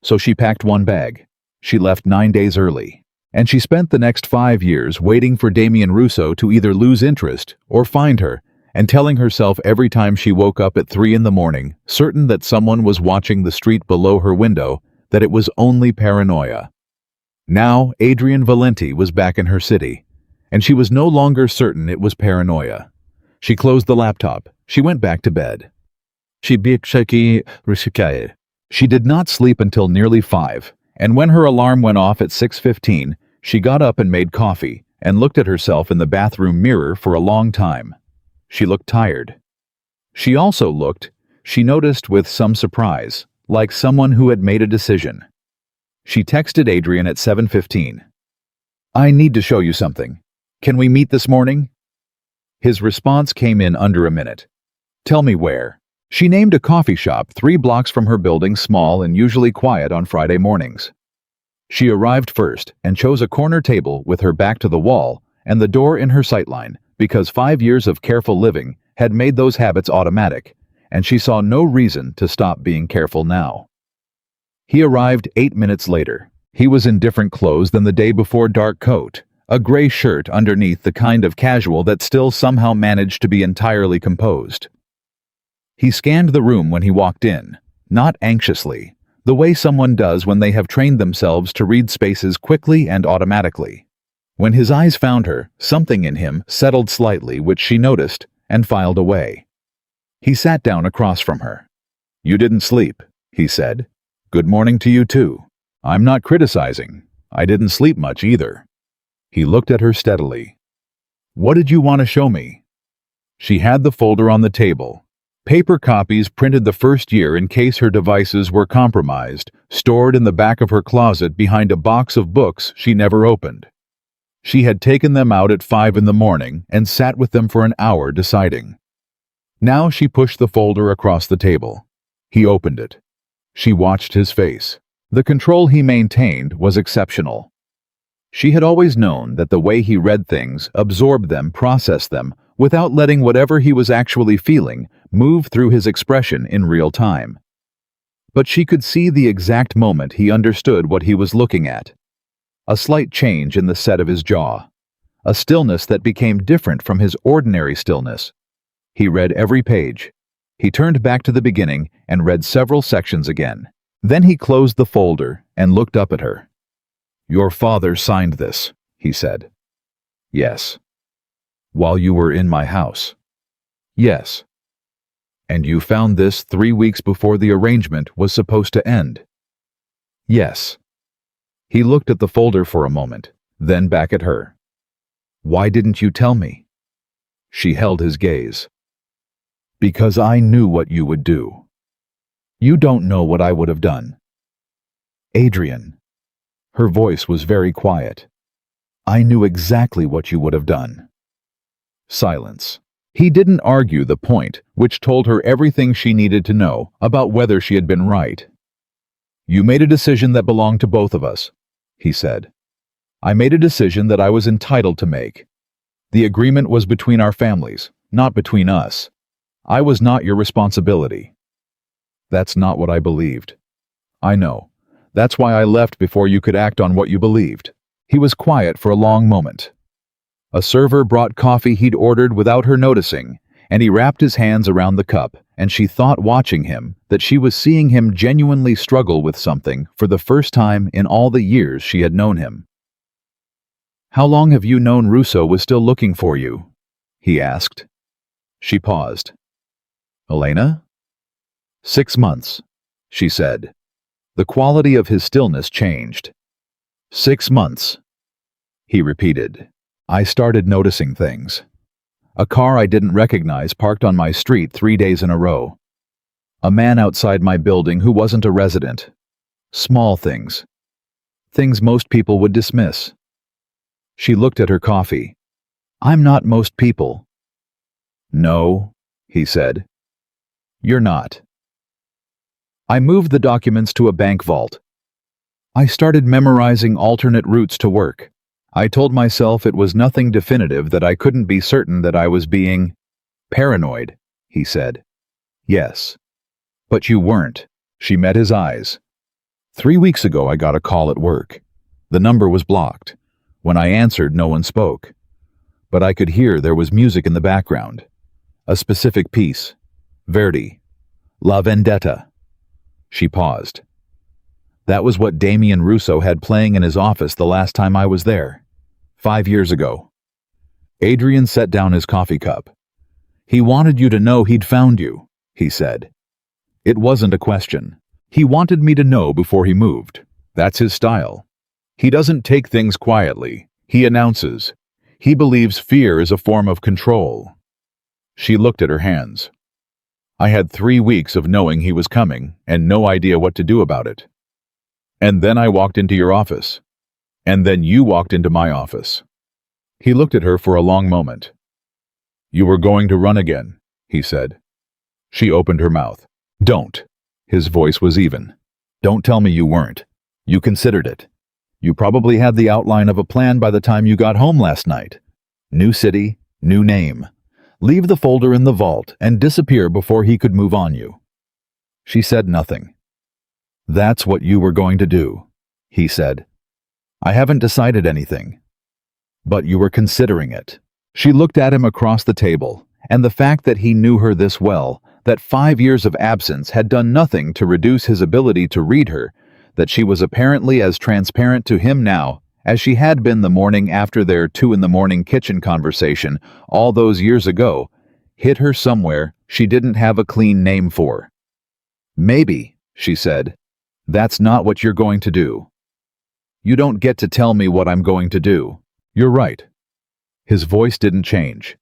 So she packed 1 bag. She left 9 days early, and she spent the next 5 years waiting for Damien Russo to either lose interest or find her, and telling herself every time she woke up at 3 in the morning, certain that someone was watching the street below her window, that it was only paranoia. Now Adrian Valenti was back in her city, and she was no longer certain it was paranoia. She closed the laptop. She went back to bed. She did not sleep until nearly 5, and when her alarm went off at 6:15, she got up and made coffee and looked at herself in the bathroom mirror for a long time. She looked tired. She noticed with some surprise, like someone who had made a decision. She texted Adrian at 7:15. I need to show you something. Can we meet this morning? His response came in under a minute. Tell me where. She named a coffee shop 3 blocks from her building, small and usually quiet on Friday mornings. She arrived first and chose a corner table with her back to the wall and the door in her sightline, because 5 years of careful living had made those habits automatic, and she saw no reason to stop being careful now. He arrived 8 minutes later. He was in different clothes than the day before: dark coat, a gray shirt underneath, the kind of casual that still somehow managed to be entirely composed. He scanned the room when he walked in, not anxiously, the way someone does when they have trained themselves to read spaces quickly and automatically. When his eyes found her, something in him settled slightly, which she noticed and filed away. He sat down across from her. "You didn't sleep," he said. "Good morning to you too. I'm not criticizing. I didn't sleep much either." He looked at her steadily. "What did you want to show me?" She had the folder on the table. Paper copies printed the first year in case her devices were compromised, stored in the back of her closet behind a box of books she never opened. She had taken them out at 5 in the morning and sat with them for an hour deciding. Now she pushed the folder across the table. He opened it. She watched his face. The control he maintained was exceptional. She had always known that the way he read things, absorbed them, processed them, without letting whatever he was actually feeling move through his expression in real time. But she could see the exact moment he understood what he was looking at. A slight change in the set of his jaw. A stillness that became different from his ordinary stillness. He read every page. He turned back to the beginning and read several sections again. Then he closed the folder and looked up at her. "Your father signed this," he said. "Yes." "While you were in my house?" "Yes." "And you found this 3 weeks before the arrangement was supposed to end?" "Yes." He looked at the folder for a moment, then back at her. "Why didn't you tell me?" She held his gaze. "Because I knew what you would do." "You don't know what I would have done." "Adrian." Her voice was very quiet. "I knew exactly what you would have done." Silence. He didn't argue the point, which told her everything she needed to know about whether she had been right. "You made a decision that belonged to both of us," he said. "I made a decision that I was entitled to make. The agreement was between our families, not between us. I was not your responsibility." "That's not what I believed." "I know. That's why I left before you could act on what you believed." He was quiet for a long moment. A server brought coffee he'd ordered without her noticing, and he wrapped his hands around the cup, and she thought, watching him, that she was seeing him genuinely struggle with something for the first time in all the years she had known him. "How long have you known Russo was still looking for you?" he asked. She paused. "Elena?" "6 months," she said. The quality of his stillness changed. "6 months," he repeated. "I started noticing things. A car I didn't recognize parked on my street 3 days in a row. A man outside my building who wasn't a resident. Small things. Things most people would dismiss." She looked at her coffee. "I'm not most people." "No," he said. "You're not." I moved the documents to a bank vault. I started memorizing alternate routes to work. I told myself it was nothing definitive, that I couldn't be certain that I was being paranoid, he said. "Yes. But you weren't." She met his eyes. 3 weeks ago I got a call at work. The number was blocked. When I answered, no one spoke. But I could hear there was music in the background. A specific piece. Verdi. La Vendetta. She paused. That was what Damien Russo had playing in his office the last time I was there. 5 years ago. Adrian set down his coffee cup. "He wanted you to know he'd found you," he said. It wasn't a question. He wanted me to know before he moved. That's his style. He doesn't take things quietly. He announces. He believes fear is a form of control. She looked at her hands. "I had 3 weeks of knowing he was coming and no idea what to do about it. And then I walked into your office. And then you walked into my office." He looked at her for a long moment. "You were going to run again," he said. She opened her mouth. "Don't." His voice was even. "Don't tell me you weren't. You considered it. You probably had the outline of a plan by the time you got home last night. New city, new name. Leave the folder in the vault and disappear before he could move on you." She said nothing. "That's what you were going to do," he said. "I haven't decided anything. But you were considering it." She looked at him across the table, and the fact that he knew her this well, that 5 years of absence had done nothing to reduce his ability to read her, that she was apparently as transparent to him now as she had been the morning after their 2 a.m. kitchen conversation all those years ago, hit her somewhere she didn't have a clean name for. "Maybe," she said, "that's not what you're going to do." "You don't get to tell me what I'm going to do." "You're right." His voice didn't change.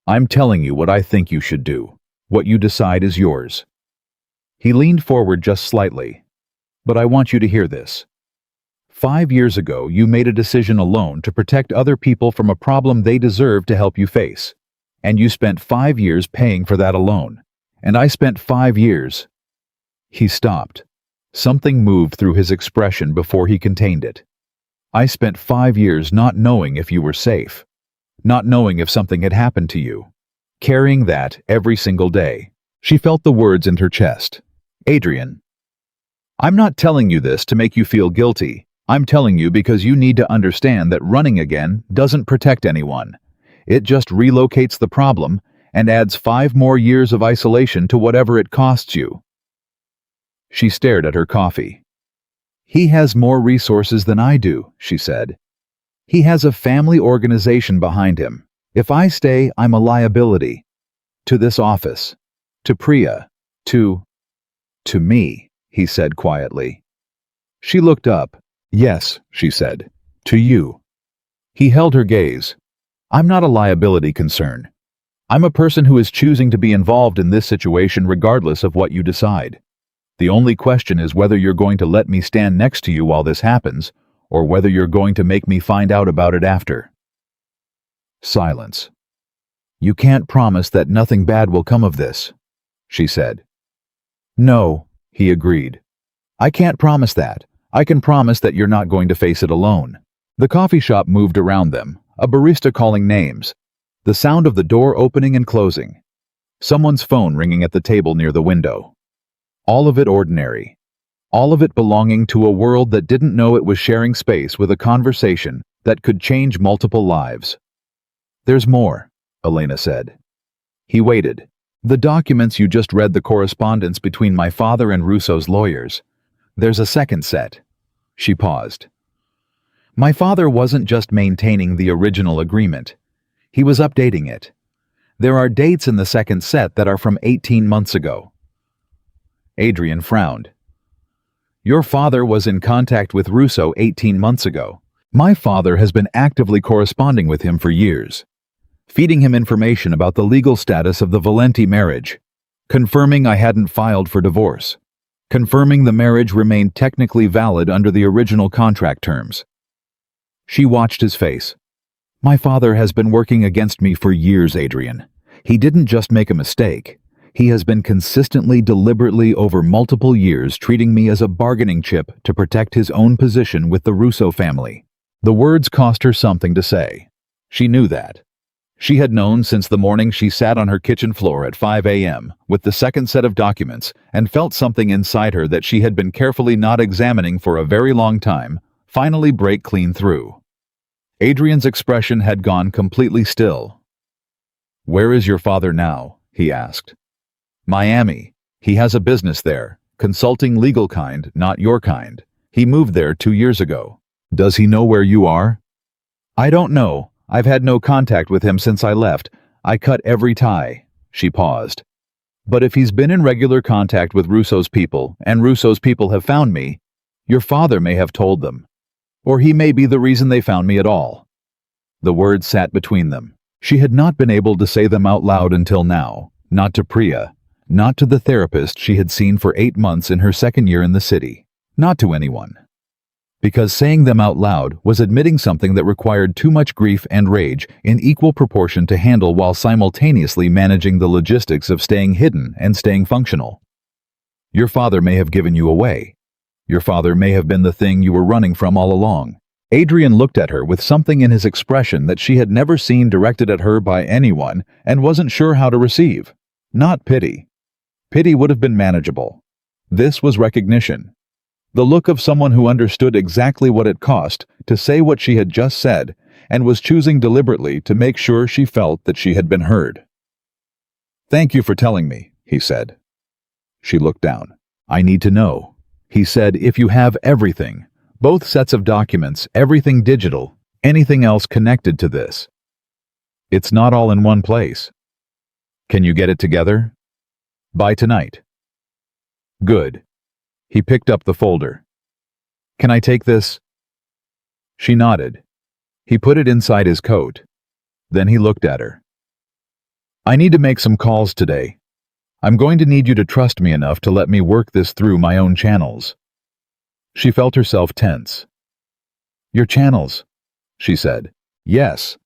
"I'm telling you what I think you should do. What you decide is yours." He leaned forward just slightly. "But I want you to hear this. 5 years ago, you made a decision alone to protect other people from a problem they deserve to help you face. And you spent 5 years paying for that alone. And I spent 5 years." He stopped. Something moved through his expression before he contained it. "I spent 5 years not knowing if you were safe. Not knowing if something had happened to you. Carrying that every single day." She felt the words in her chest. "Adrian, I'm not telling you this to make you feel guilty. I'm telling you because you need to understand that running again doesn't protect anyone. It just relocates the problem and adds 5 more years of isolation to whatever it costs you." She stared at her coffee. "He has more resources than I do," she said. "He has a family organization behind him. If I stay, I'm a liability. To this office. To Priya. To me," he said quietly. She looked up. "Yes," she said. "To you." He held her gaze. "I'm not a liability concern. I'm a person who is choosing to be involved in this situation regardless of what you decide. The only question is whether you're going to let me stand next to you while this happens, or whether you're going to make me find out about it after." Silence. "You can't promise that nothing bad will come of this," she said. "No," he agreed. "I can't promise that. I can promise that you're not going to face it alone." The coffee shop moved around them, a barista calling names, the sound of the door opening and closing, someone's phone ringing at the table near the window. All of it ordinary. All of it belonging to a world that didn't know it was sharing space with a conversation that could change multiple lives. "There's more," Elena said. He waited. "The documents you just read, the correspondence between my father and Russo's lawyers. There's a second set." She paused. "My father wasn't just maintaining the original agreement. He was updating it. There are dates in the second set that are from 18 months ago." Adrian frowned. "Your father was in contact with Russo 18 months ago. My father has been actively corresponding with him for years, feeding him information about the legal status of the Valenti marriage, confirming I hadn't filed for divorce, confirming the marriage remained technically valid under the original contract terms." She watched his face. "My father has been working against me for years, Adrian. He didn't just make a mistake. He has been consistently, deliberately over multiple years treating me as a bargaining chip to protect his own position with the Russo family." The words cost her something to say. She knew that. She had known since the morning she sat on her kitchen floor at 5 a.m. with the second set of documents and felt something inside her that she had been carefully not examining for a very long time finally break clean through. Adrian's expression had gone completely still. "Where is your father now?" he asked. "Miami. He has a business there, consulting legal kind, not your kind. He moved there 2 years ago." "Does he know where you are?" "I don't know. I've had no contact with him since I left. I cut every tie." She paused. "But if he's been in regular contact with Russo's people, and Russo's people have found me, your father may have told them. Or he may be the reason they found me at all." The words sat between them. She had not been able to say them out loud until now, not to Priya, not to the therapist she had seen for 8 months in her second year in the city, not to anyone. Because saying them out loud was admitting something that required too much grief and rage in equal proportion to handle while simultaneously managing the logistics of staying hidden and staying functional. Your father may have given you away. Your father may have been the thing you were running from all along. Adrian looked at her with something in his expression that she had never seen directed at her by anyone and wasn't sure how to receive. Not pity. Pity would have been manageable. This was recognition. The look of someone who understood exactly what it cost to say what she had just said and was choosing deliberately to make sure she felt that she had been heard. "Thank you for telling me," he said. She looked down. "I need to know," he said, "if you have everything, both sets of documents, everything digital, anything else connected to this." "It's not all in one place." "Can you get it together?" "By tonight." "Good." He picked up the folder. "Can I take this?" She nodded. He put it inside his coat. Then he looked at her. "I need to make some calls today. I'm going to need you to trust me enough to let me work this through my own channels." She felt herself tense. "Your channels," she said. "Yes.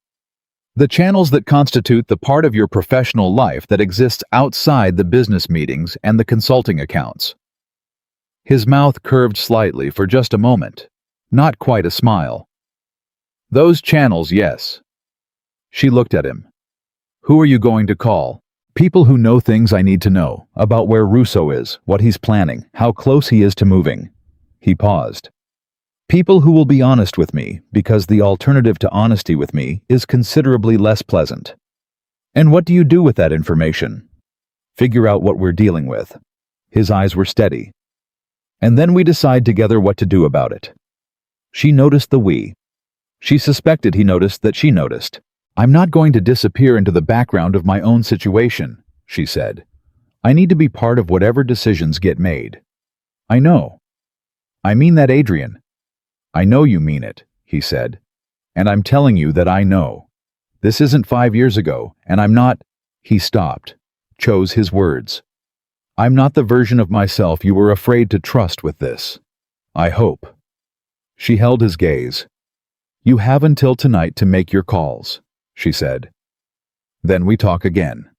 The channels that constitute the part of your professional life that exists outside the business meetings and the consulting accounts." His mouth curved slightly for just a moment, not quite a smile. "Those channels, yes." She looked at him. "Who are you going to call?" "People who know things I need to know, about where Russo is, what he's planning, how close he is to moving." He paused. "People who will be honest with me, because the alternative to honesty with me is considerably less pleasant." "And what do you do with that information?" "Figure out what we're dealing with." His eyes were steady. "And then we decide together what to do about it." She noticed the we. She suspected he noticed that she noticed. "I'm not going to disappear into the background of my own situation," she said. "I need to be part of whatever decisions get made." "I know." "I mean that, Adrian." "I know you mean it," he said. "And I'm telling you that I know. This isn't 5 years ago, and I'm not—" He stopped, chose his words. "I'm not the version of myself you were afraid to trust with this. I hope." She held his gaze. "You have until tonight to make your calls," she said. "Then we talk again."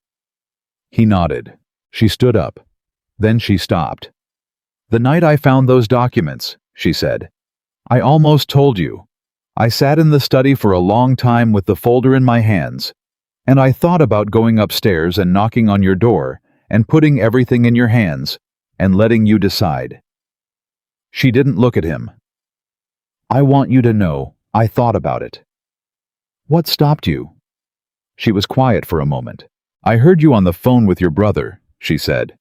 He nodded. She stood up. Then she stopped. "The night I found those documents," she said, "I almost told you. I sat in the study for a long time with the folder in my hands, and I thought about going upstairs and knocking on your door and putting everything in your hands and letting you decide." She didn't look at him. "I want you to know, I thought about it." "What stopped you?" She was quiet for a moment. "I heard you on the phone with your brother," she said.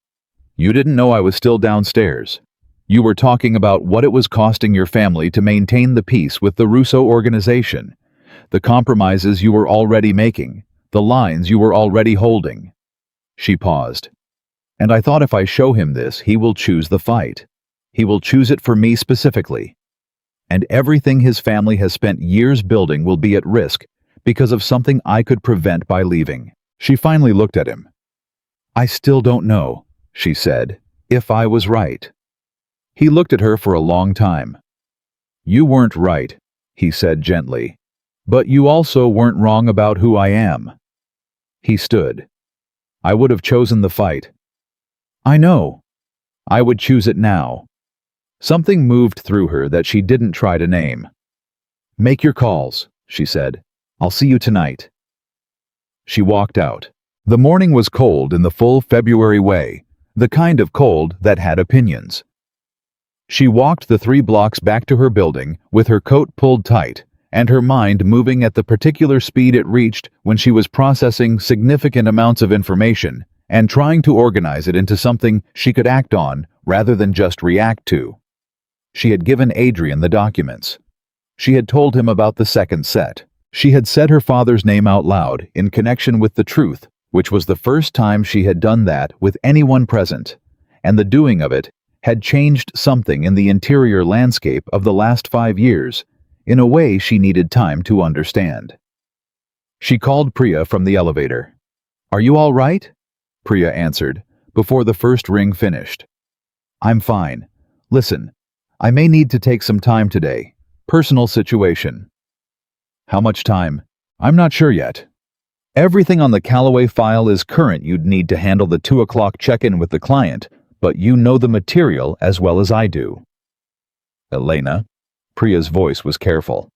"You didn't know I was still downstairs. You were talking about what it was costing your family to maintain the peace with the Russo organization, the compromises you were already making, the lines you were already holding." She paused. "And I thought if I show him this, he will choose the fight. He will choose it for me specifically. And everything his family has spent years building will be at risk because of something I could prevent by leaving." She finally looked at him. "I still don't know," she said, "if I was right." He looked at her for a long time. "You weren't right," he said gently, "but you also weren't wrong about who I am." He stood. "I would have chosen the fight." "I know. I would choose it now." Something moved through her that she didn't try to name. "Make your calls," she said. "I'll see you tonight." She walked out. The morning was cold in the full February way, the kind of cold that had opinions. She walked the 3 blocks back to her building with her coat pulled tight and her mind moving at the particular speed it reached when she was processing significant amounts of information and trying to organize it into something she could act on rather than just react to. She had given Adrian the documents. She had told him about the second set. She had said her father's name out loud in connection with the truth, which was the first time she had done that with anyone present, and the doing of it had changed something in the interior landscape of the last 5 years, in a way she needed time to understand. She called Priya from the elevator. "Are you all right?" Priya answered, before the first ring finished. "I'm fine. Listen, I may need to take some time today. Personal situation." "How much time?" "I'm not sure yet. Everything on the Callaway file is current. You'd need to handle the 2 o'clock check-in with the client, but you know the material as well as I do." "Elena," Priya's voice was careful.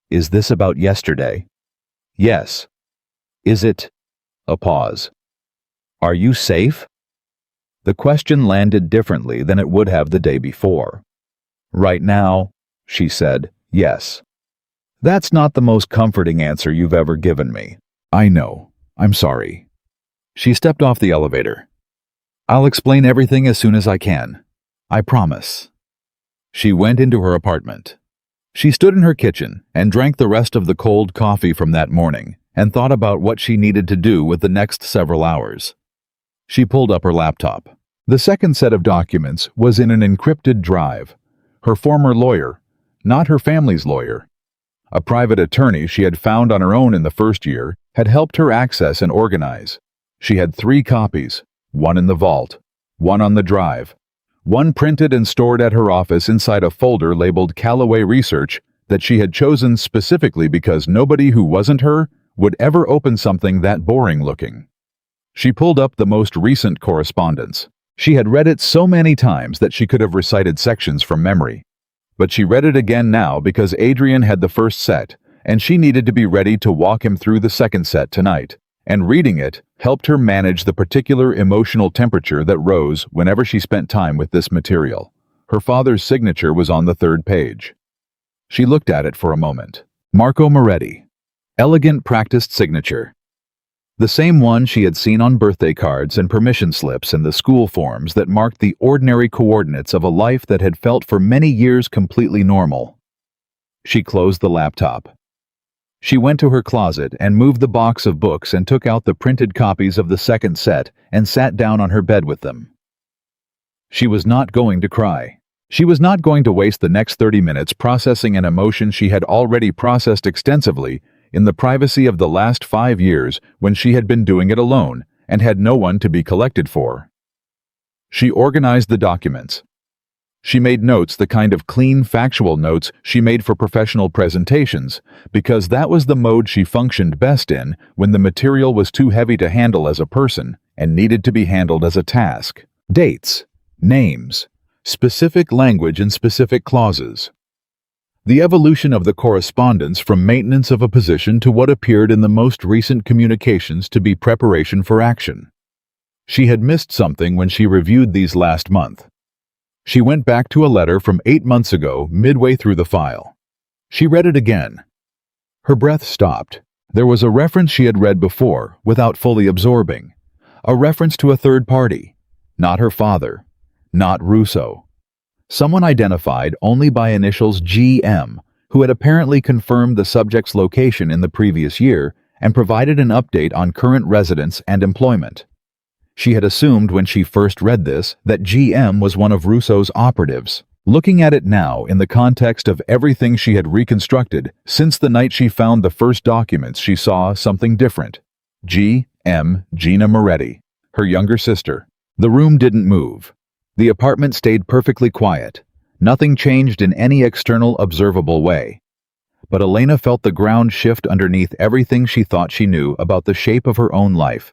Is this about yesterday? Yes. Is it? A pause. Are you safe? The question landed differently than it would have the day before. Right now, she said, yes. That's not the most comforting answer you've ever given me. I know. I'm sorry. She stepped off the elevator. I'll explain everything as soon as I can. I promise. She went into her apartment. She stood in her kitchen and drank the rest of the cold coffee from that morning and thought about what she needed to do with the next several hours. She pulled up her laptop. The second set of documents was in an encrypted drive. Her former lawyer, not her family's lawyer. A private attorney she had found on her own in the first year had helped her access and organize. She had 3 copies, one in the vault, one on the drive, one printed and stored at her office inside a folder labeled Callaway Research that she had chosen specifically because nobody who wasn't her would ever open something that boring looking. She pulled up the most recent correspondence. She had read it so many times that she could have recited sections from memory. But she read it again now because Adrian had the first set, and she needed to be ready to walk him through the second set tonight. And reading it helped her manage the particular emotional temperature that rose whenever she spent time with this material. Her father's signature was on the 3rd page. She looked at it for a moment. Marco Moretti. Elegant practiced signature. The same one she had seen on birthday cards and permission slips and the school forms that marked the ordinary coordinates of a life that had felt for many years completely normal. She closed the laptop. She went to her closet and moved the box of books and took out the printed copies of the second set and sat down on her bed with them. She was not going to cry. She was not going to waste the next 30 minutes processing an emotion she had already processed extensively in the privacy of the last 5 years when she had been doing it alone and had no one to be collected for. She organized the documents. She made notes, the kind of clean, factual notes she made for professional presentations, because that was the mode she functioned best in when the material was too heavy to handle as a person and needed to be handled as a task. Dates, names, specific language and specific clauses. The evolution of the correspondence from maintenance of a position to what appeared in the most recent communications to be preparation for action. She had missed something when she reviewed these last month. She went back to a letter from 8 months ago midway through the file. She read it again. Her breath stopped. There was a reference she had read before without fully absorbing. A reference to a third party. Not her father. Not Russo. Someone identified only by initials GM, who had apparently confirmed the subject's location in the previous year and provided an update on current residence and employment. She had assumed when she first read this that GM was one of Russo's operatives. Looking at it now in the context of everything she had reconstructed since the night she found the first documents, she saw something different. GM Gina Moretti, her younger sister. The room didn't move. The apartment stayed perfectly quiet. Nothing changed in any external observable way. But Elena felt the ground shift underneath everything she thought she knew about the shape of her own life.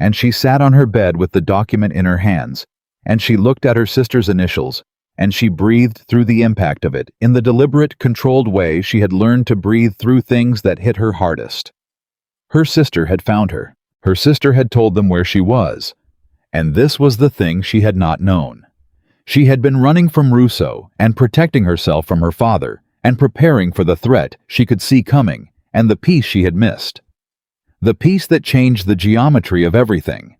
And she sat on her bed with the document in her hands, and she looked at her sister's initials, and she breathed through the impact of it in the deliberate, controlled way she had learned to breathe through things that hit her hardest. Her sister had found her. Her sister had told them where she was. And this was the thing she had not known. She had been running from Russo and protecting herself from her father and preparing for the threat she could see coming and the piece she had missed. The piece that changed the geometry of everything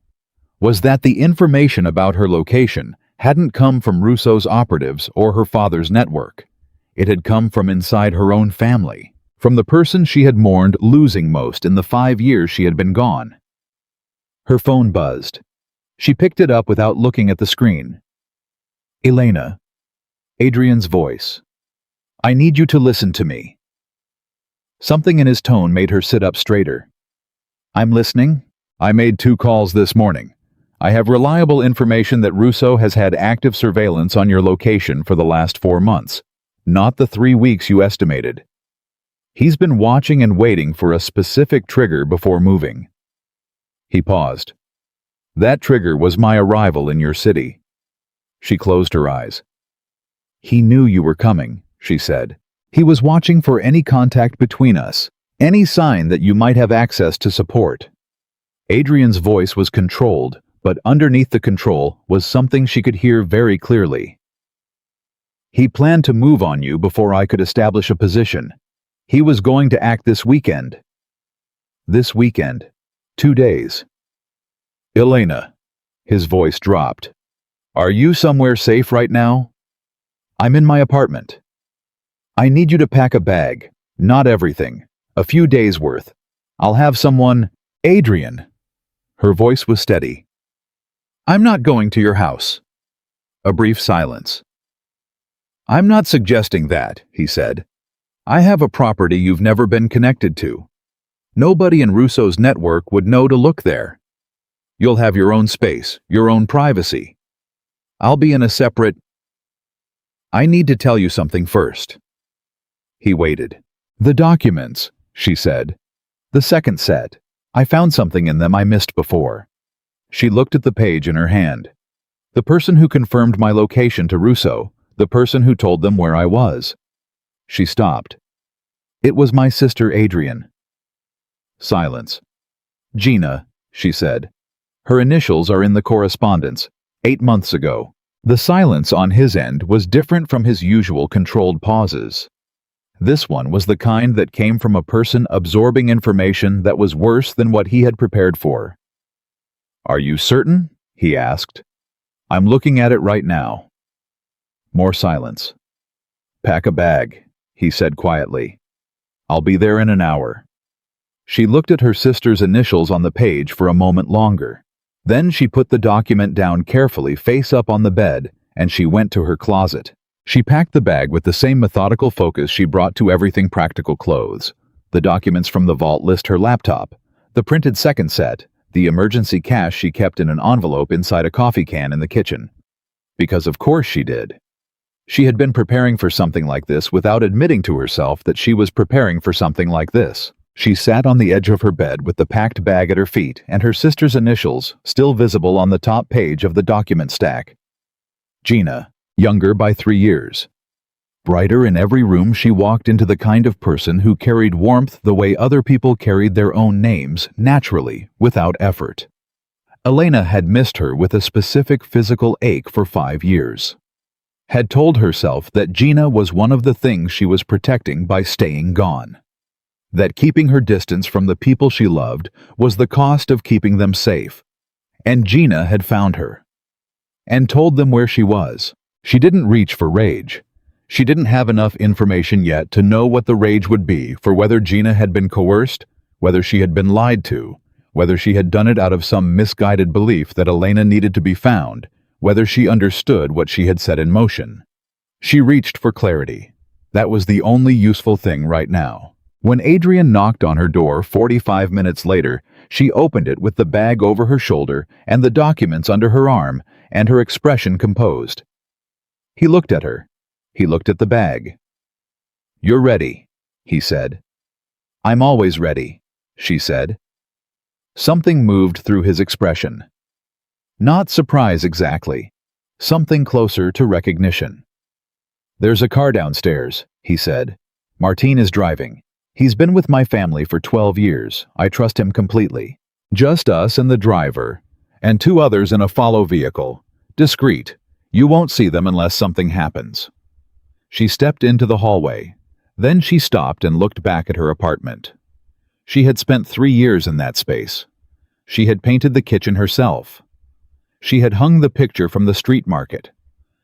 was that the information about her location hadn't come from Russo's operatives or her father's network. It had come from inside her own family, from the person she had mourned losing most in the 5 years she had been gone. Her phone buzzed. She picked it up without looking at the screen. Elena. Adrian's voice. I need you to listen to me. Something in his tone made her sit up straighter. I'm listening. I made 2 calls this morning. I have reliable information that Russo has had active surveillance on your location for the last 4 months, not the 3 weeks you estimated. He's been watching and waiting for a specific trigger before moving. He paused. That trigger was my arrival in your city. She closed her eyes. He knew you were coming, she said. He was watching for any contact between us, any sign that you might have access to support. Adrian's voice was controlled, but underneath the control was something she could hear very clearly. He planned to move on you before I could establish a position. He was going to act this weekend. This weekend. 2 days. Elena. His voice dropped. Are you somewhere safe right now? I'm in my apartment. I need you to pack a bag. Not everything. A few days' worth. I'll have someone... Adrian. Her voice was steady. I'm not going to your house. A brief silence. I'm not suggesting that, he said. I have a property you've never been connected to. Nobody in Russo's network would know to look there. You'll have your own space, your own privacy. I'll be in a separate... I need to tell you something first. He waited. The documents, she said. The second set. I found something in them I missed before. She looked at the page in her hand. The person who confirmed my location to Russo, the person who told them where I was. She stopped. It was my sister Adrian. Silence. Gina, she said. Her initials are in the correspondence, 8 months ago. The silence on his end was different from his usual controlled pauses. This one was the kind that came from a person absorbing information that was worse than what he had prepared for. Are you certain? He asked. I'm looking at it right now. More silence. Pack a bag, he said quietly. I'll be there in an hour. She looked at her sister's initials on the page for a moment longer. Then she put the document down carefully face up on the bed, and she went to her closet. She packed the bag with the same methodical focus she brought to everything practical clothes. The documents from the vault list her laptop, the printed second set, the emergency cash she kept in an envelope inside a coffee can in the kitchen. Because of course she did. She had been preparing for something like this without admitting to herself that she was preparing for something like this. She sat on the edge of her bed with the packed bag at her feet and her sister's initials still visible on the top page of the document stack. Gina, younger by 3 years. Brighter in every room she walked into the kind of person who carried warmth the way other people carried their own names, naturally, without effort. Elena had missed her with a specific physical ache for 5 years. Had told herself that Gina was one of the things she was protecting by staying gone. That keeping her distance from the people she loved was the cost of keeping them safe. And Gina had found her. And told them where she was. She didn't reach for rage. She didn't have enough information yet to know what the rage would be for whether Gina had been coerced, whether she had been lied to, whether she had done it out of some misguided belief that Elena needed to be found, whether she understood what she had set in motion. She reached for clarity. That was the only useful thing right now. When Adrian knocked on her door 45 minutes later, she opened it with the bag over her shoulder and the documents under her arm, and her expression composed. He looked at her. He looked at the bag. You're ready, he said. I'm always ready, she said. Something moved through his expression. Not surprise exactly. Something closer to recognition. There's a car downstairs, he said. Martin is driving. He's been with my family for 12 years. I trust him completely. Just us and the driver, and 2 others in a follow vehicle. Discreet. You won't see them unless something happens. She stepped into the hallway. Then she stopped and looked back at her apartment. She had spent 3 years in that space. She had painted the kitchen herself. She had hung the picture from the street market.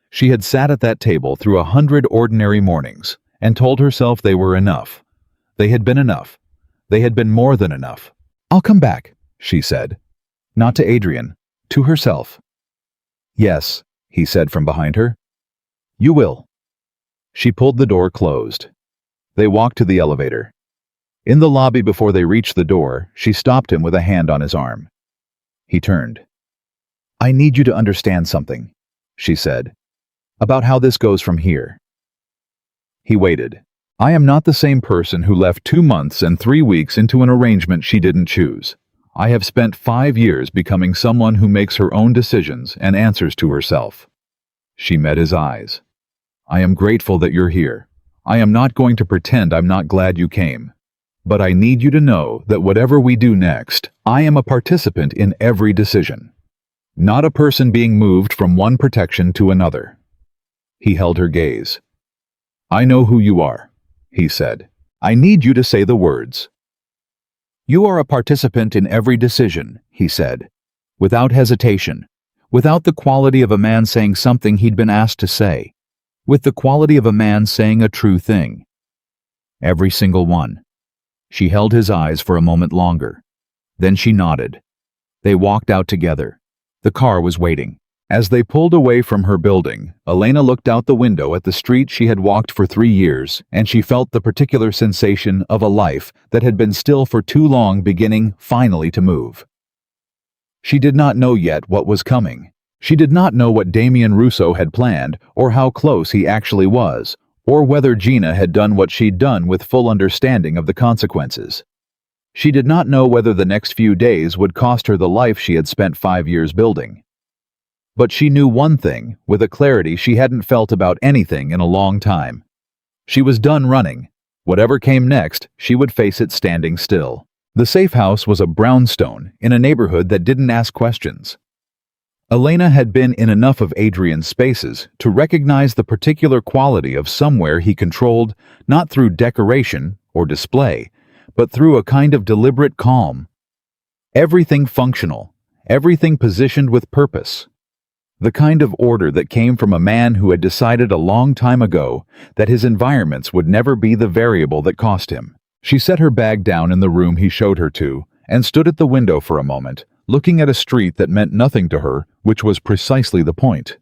She had sat at that table through 100 ordinary mornings and told herself they were enough. They had been enough. They had been more than enough. I'll come back, she said. Not to Adrian, to herself. Yes, he said from behind her. You will. She pulled the door closed. They walked to the elevator. In the lobby before they reached the door, she stopped him with a hand on his arm. He turned. I need you to understand something, she said, about how this goes from here. He waited. I am not the same person who left 2 months and 3 weeks into an arrangement she didn't choose. I have spent 5 years becoming someone who makes her own decisions and answers to herself. She met his eyes. I am grateful that you're here. I am not going to pretend I'm not glad you came. But I need you to know that whatever we do next, I am a participant in every decision. Not a person being moved from one protection to another." He held her gaze. "I know who you are," he said. "I need you to say the words." "You are a participant in every decision," he said, without hesitation, without the quality of a man saying something he'd been asked to say, with the quality of a man saying a true thing. "Every single one." She held his eyes for a moment longer. Then she nodded. They walked out together. The car was waiting. As they pulled away from her building, Elena looked out the window at the street she had walked for 3 years, and she felt the particular sensation of a life that had been still for too long beginning finally to move. She did not know yet what was coming. She did not know what Damien Russo had planned, or how close he actually was, or whether Gina had done what she'd done with full understanding of the consequences. She did not know whether the next few days would cost her the life she had spent 5 years building. But she knew one thing, with a clarity she hadn't felt about anything in a long time. She was done running. Whatever came next, she would face it standing still. The safe house was a brownstone in a neighborhood that didn't ask questions. Elena had been in enough of Adrian's spaces to recognize the particular quality of somewhere he controlled, not through decoration or display, but through a kind of deliberate calm. Everything functional, everything positioned with purpose. The kind of order that came from a man who had decided a long time ago that his environments would never be the variable that cost him. She set her bag down in the room he showed her to and stood at the window for a moment, looking at a street that meant nothing to her, which was precisely the point.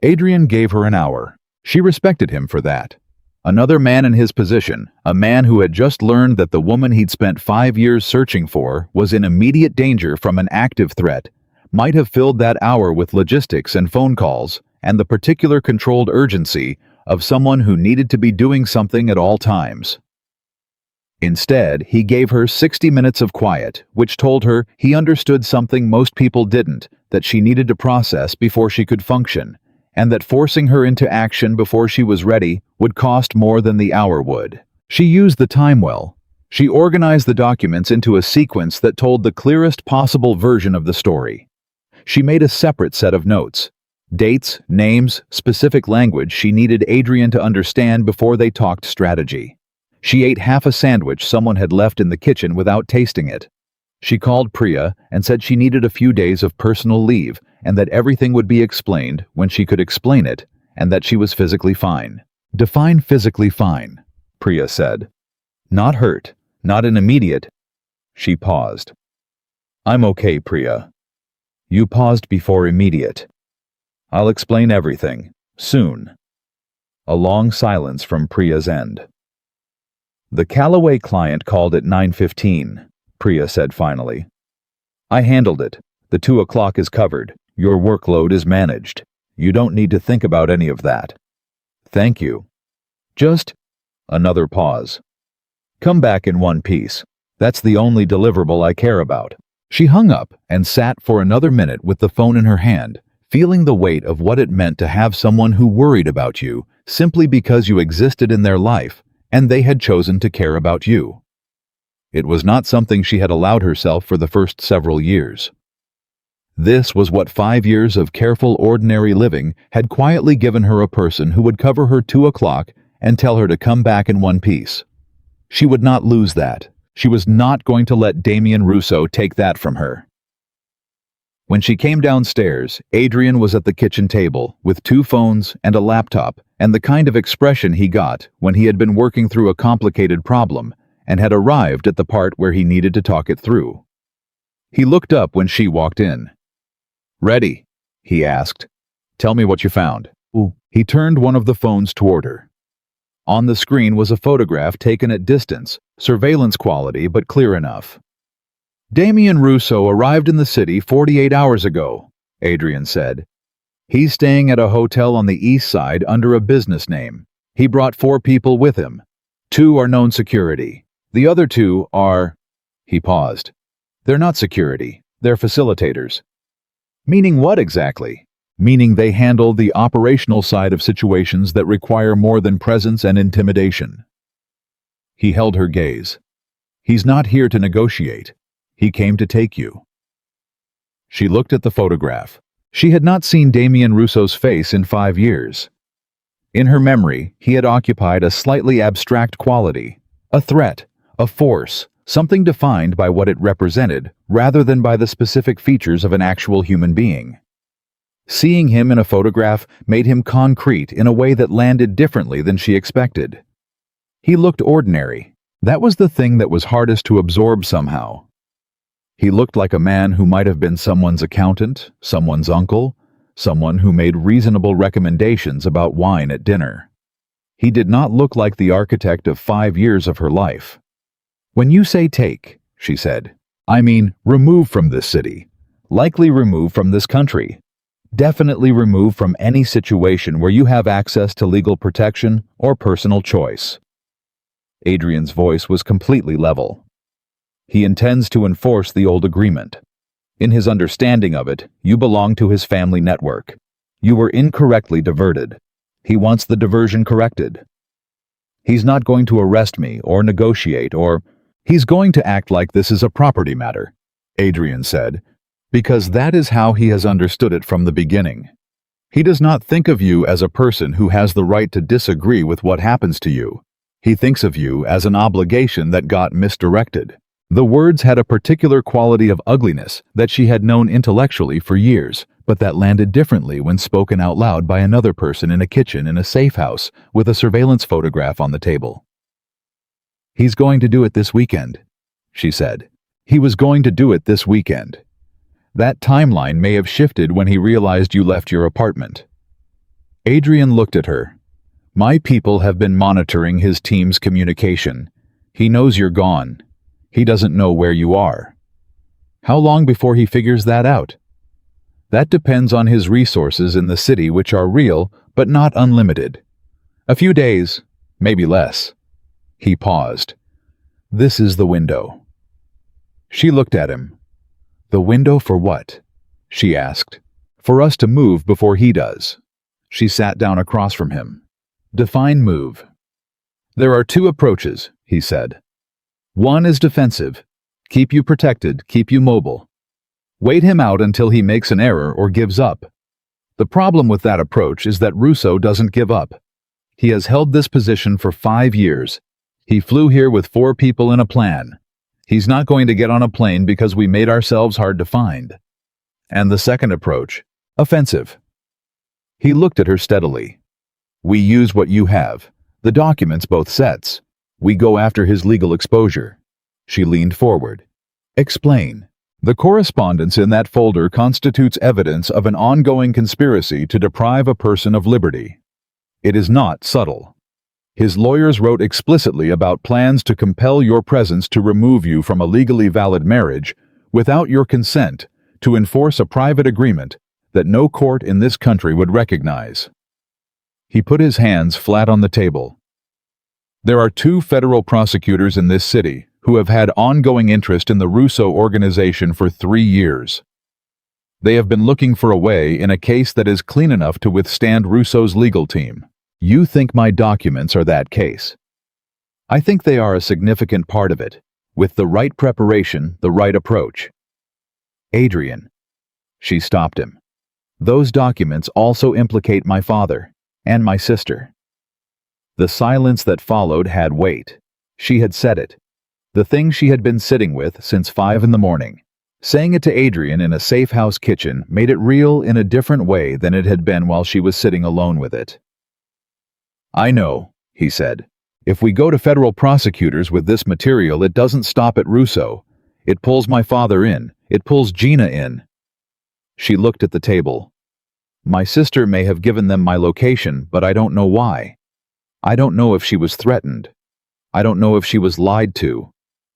Adrian gave her an hour. She respected him for that. Another man in his position, a man who had just learned that the woman he'd spent 5 years searching for was in immediate danger from an active threat, might have filled that hour with logistics and phone calls and the particular controlled urgency of someone who needed to be doing something at all times. Instead, he gave her 60 minutes of quiet, which told her he understood something most people didn't, that she needed to process before she could function, and that forcing her into action before she was ready would cost more than the hour would. She used the time well. She organized the documents into a sequence that told the clearest possible version of the story. She made a separate set of notes. Dates, names, specific language she needed Adrian to understand before they talked strategy. She ate half a sandwich someone had left in the kitchen without tasting it. She called Priya and said she needed a few days of personal leave and that everything would be explained when she could explain it, and that she was physically fine. "Define physically fine," Priya said. "Not hurt, not an immediate." She paused. "I'm okay, Priya." "You paused before immediate." "I'll explain everything, soon." A long silence from Priya's end. "The Callaway client called at 9:15, Priya said finally. "I handled it. The 2 o'clock is covered. Your workload is managed. You don't need to think about any of that." "Thank you." "Just..." Another pause. "Come back in one piece. That's the only deliverable I care about." She hung up and sat for another minute with the phone in her hand, feeling the weight of what it meant to have someone who worried about you simply because you existed in their life and they had chosen to care about you. It was not something she had allowed herself for the first several years. This was what 5 years of careful, ordinary living had quietly given her, a person who would cover her 2 o'clock and tell her to come back in one piece. She would not lose that. She was not going to let Damien Russo take that from her. When she came downstairs, Adrian was at the kitchen table with 2 phones and a laptop, and the kind of expression he got when he had been working through a complicated problem and had arrived at the part where he needed to talk it through. He looked up when she walked in. "Ready?" he asked. "Tell me what you found." Ooh. He turned one of the phones toward her. On the screen was a photograph taken at distance, surveillance quality but clear enough. "Damien Russo arrived in the city 48 hours ago, Adrian said. "He's staying at a hotel on the east side under a business name. He brought 4 people with him. 2 are known security. The other 2 are..." He paused. "They're not security. They're facilitators." "Meaning what exactly?" meaning they handle the operational side of situations that require more than presence and intimidation. He held her gaze. He's not here to negotiate. He came to take you. She looked at the photograph. She had not seen Damien Russo's face in 5 years. In her memory, he had occupied a slightly abstract quality, a threat, a force, something defined by what it represented rather than by the specific features of an actual human being. Seeing him in a photograph made him concrete in a way that landed differently than she expected. He looked ordinary. That was the thing that was hardest to absorb somehow. He looked like a man who might have been someone's accountant, someone's uncle, someone who made reasonable recommendations about wine at dinner. He did not look like the architect of 5 years of her life. "When you say take," she said, "I mean remove from this city, likely remove from this country, definitely remove from any situation where you have access to legal protection or personal choice." Adrian's voice was completely level. He intends to enforce the old agreement. In his understanding of it, you belong to his family network. You were incorrectly diverted. He wants the diversion corrected. He's not going to arrest me or negotiate or... He's going to act like this is a property matter, Adrian said, because that is how he has understood it from the beginning. He does not think of you as a person who has the right to disagree with what happens to you. He thinks of you as an obligation that got misdirected. The words had a particular quality of ugliness that she had known intellectually for years, but that landed differently when spoken out loud by another person in a kitchen in a safe house with a surveillance photograph on the table. "He's going to do it this weekend," she said. "He was going to do it this weekend. That timeline may have shifted when he realized you left your apartment." Adrian looked at her. "My people have been monitoring his team's communication. He knows you're gone. He doesn't know where you are. How long before he figures that out? That depends on his resources in the city, which are real, but not unlimited. A few days, maybe less." He paused. "This is the window." She looked at him. "The window for what?" she asked. "For us to move before he does." She sat down across from him. "Define move." "There are 2 approaches," he said. "One is defensive. Keep you protected, keep you mobile. Wait him out until he makes an error or gives up. The problem with that approach is that Russo doesn't give up. He has held this position for 5 years. He flew here with 4 people in a plan. He's not going to get on a plane because we made ourselves hard to find." And the second approach, offensive. He looked at her steadily. "We use what you have, the documents, both sets. We go after his legal exposure." She leaned forward. "Explain." "The correspondence in that folder constitutes evidence of an ongoing conspiracy to deprive a person of liberty. It is not subtle. His lawyers wrote explicitly about plans to compel your presence to remove you from a legally valid marriage without your consent, to enforce a private agreement that no court in this country would recognize." He put his hands flat on the table. "There are 2 federal prosecutors in this city who have had ongoing interest in the Russo organization for 3 years. They have been looking for a way in a case that is clean enough to withstand Russo's legal team. You think my documents are that case. I think they are a significant part of it, with the right preparation, the right approach." "Adrian." She stopped him. "Those documents also implicate my father and my sister." The silence that followed had weight. She had said it. The thing she had been sitting with since 5 in the morning. Saying it to Adrian in a safe house kitchen made it real in a different way than it had been while she was sitting alone with it. "I know," he said. "If we go to federal prosecutors with this material, it doesn't stop at Russo. It pulls my father in. It pulls Gina in." She looked at the table. "My sister may have given them my location, but I don't know why. I don't know if she was threatened. I don't know if she was lied to.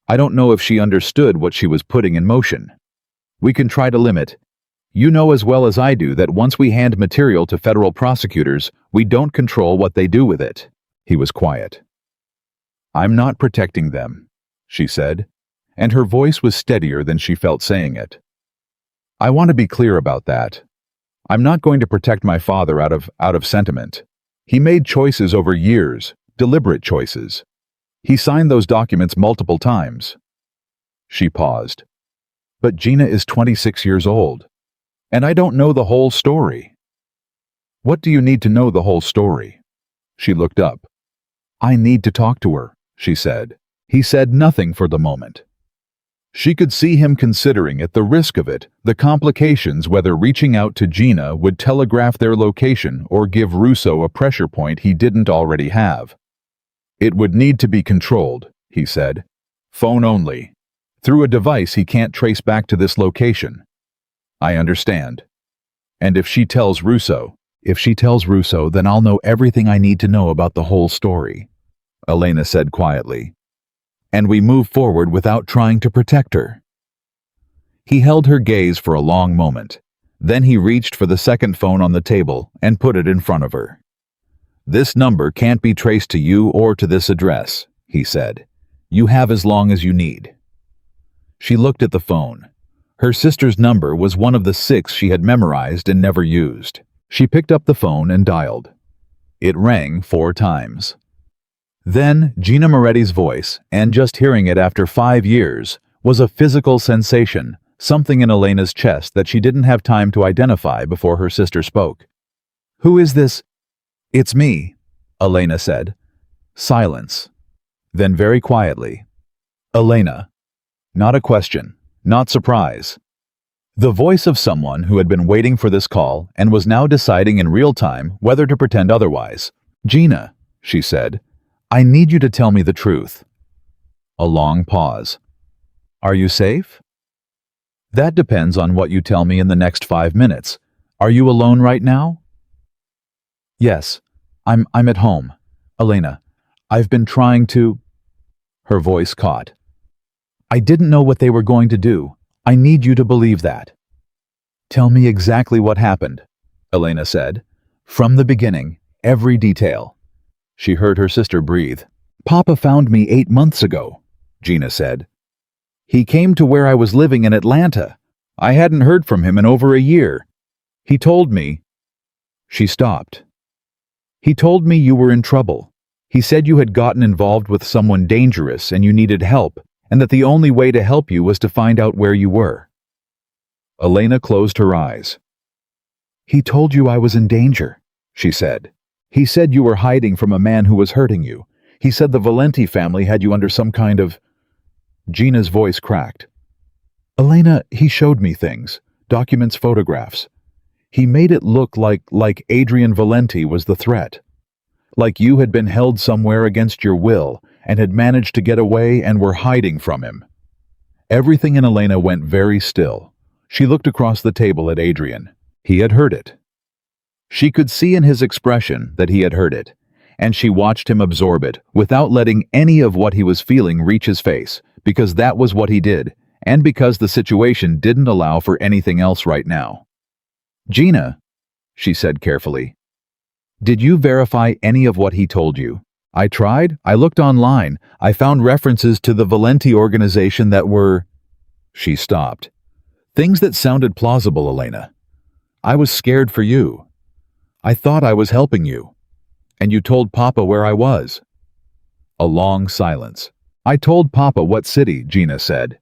I don't know if she understood what she was putting in motion. We can try to limit. You know as well as I do that once we hand material to federal prosecutors, we don't control what they do with it." He was quiet. "I'm not protecting them," she said, and her voice was steadier than she felt saying it. "I want to be clear about that. I'm not going to protect my father out of sentiment. He made choices over years, deliberate choices. He signed those documents multiple times. She paused. But Gina is 26 years old, and I don't know the whole story. What do you need to know the whole story? She looked up. I need to talk to her, she said. He said nothing for the moment. She could see him considering it, the risk of it, the complications, whether reaching out to Gina would telegraph their location or give Russo a pressure point he didn't already have. It would need to be controlled, he said. Phone only. Through a device he can't trace back to this location. I understand. And if she tells Russo, then I'll know everything I need to know about the whole story, Elena said quietly. And we move forward without trying to protect her. He held her gaze for a long moment. Then he reached for the second phone on the table and put it in front of her. This number can't be traced to you or to this address, he said. You have as long as you need. She looked at the phone. Her sister's number was one of the 6 she had memorized and never used. She picked up the phone and dialed. It rang 4 times. Then Gina Moretti's voice, and just hearing it after 5 years, was a physical sensation, something in Elena's chest that she didn't have time to identify before her sister spoke. Who is this? It's me, Elena said. Silence. Then very quietly. Elena. Not a question, not surprise. The voice of someone who had been waiting for this call and was now deciding in real time whether to pretend otherwise. Gina, she said, I need you to tell me the truth. A long pause. Are you safe? That depends on what you tell me in the next 5 minutes. Are you alone right now? Yes, I'm at home. Elena, I've been trying to... Her voice caught. I didn't know what they were going to do. I need you to believe that. Tell me exactly what happened, Elena said. From the beginning, every detail. She heard her sister breathe. Papa found me 8 months ago, Gina said. He came to where I was living in Atlanta. I hadn't heard from him in over a year. He told me... She stopped. He told me you were in trouble. He said you had gotten involved with someone dangerous and you needed help, and that the only way to help you was to find out where you were. Elena closed her eyes. He told you I was in danger, she said. He said you were hiding from a man who was hurting you. He said the Valenti family had you under some kind of... Gina's voice cracked. Elena, he showed me things, documents, photographs. He made it look like Adrian Valenti was the threat. Like you had been held somewhere against your will and had managed to get away and were hiding from him. Everything in Elena went very still. She looked across the table at Adrian. He had heard it. She could see in his expression that he had heard it, and she watched him absorb it without letting any of what he was feeling reach his face, because that was what he did, and because the situation didn't allow for anything else right now. Gina, she said carefully, did you verify any of what he told you? I tried. I looked online. I found references to the Valenti organization that were... She stopped. Things that sounded plausible, Elena. I was scared for you. I thought I was helping you. And you told Papa where I was. A long silence. I told Papa what city, Gina said.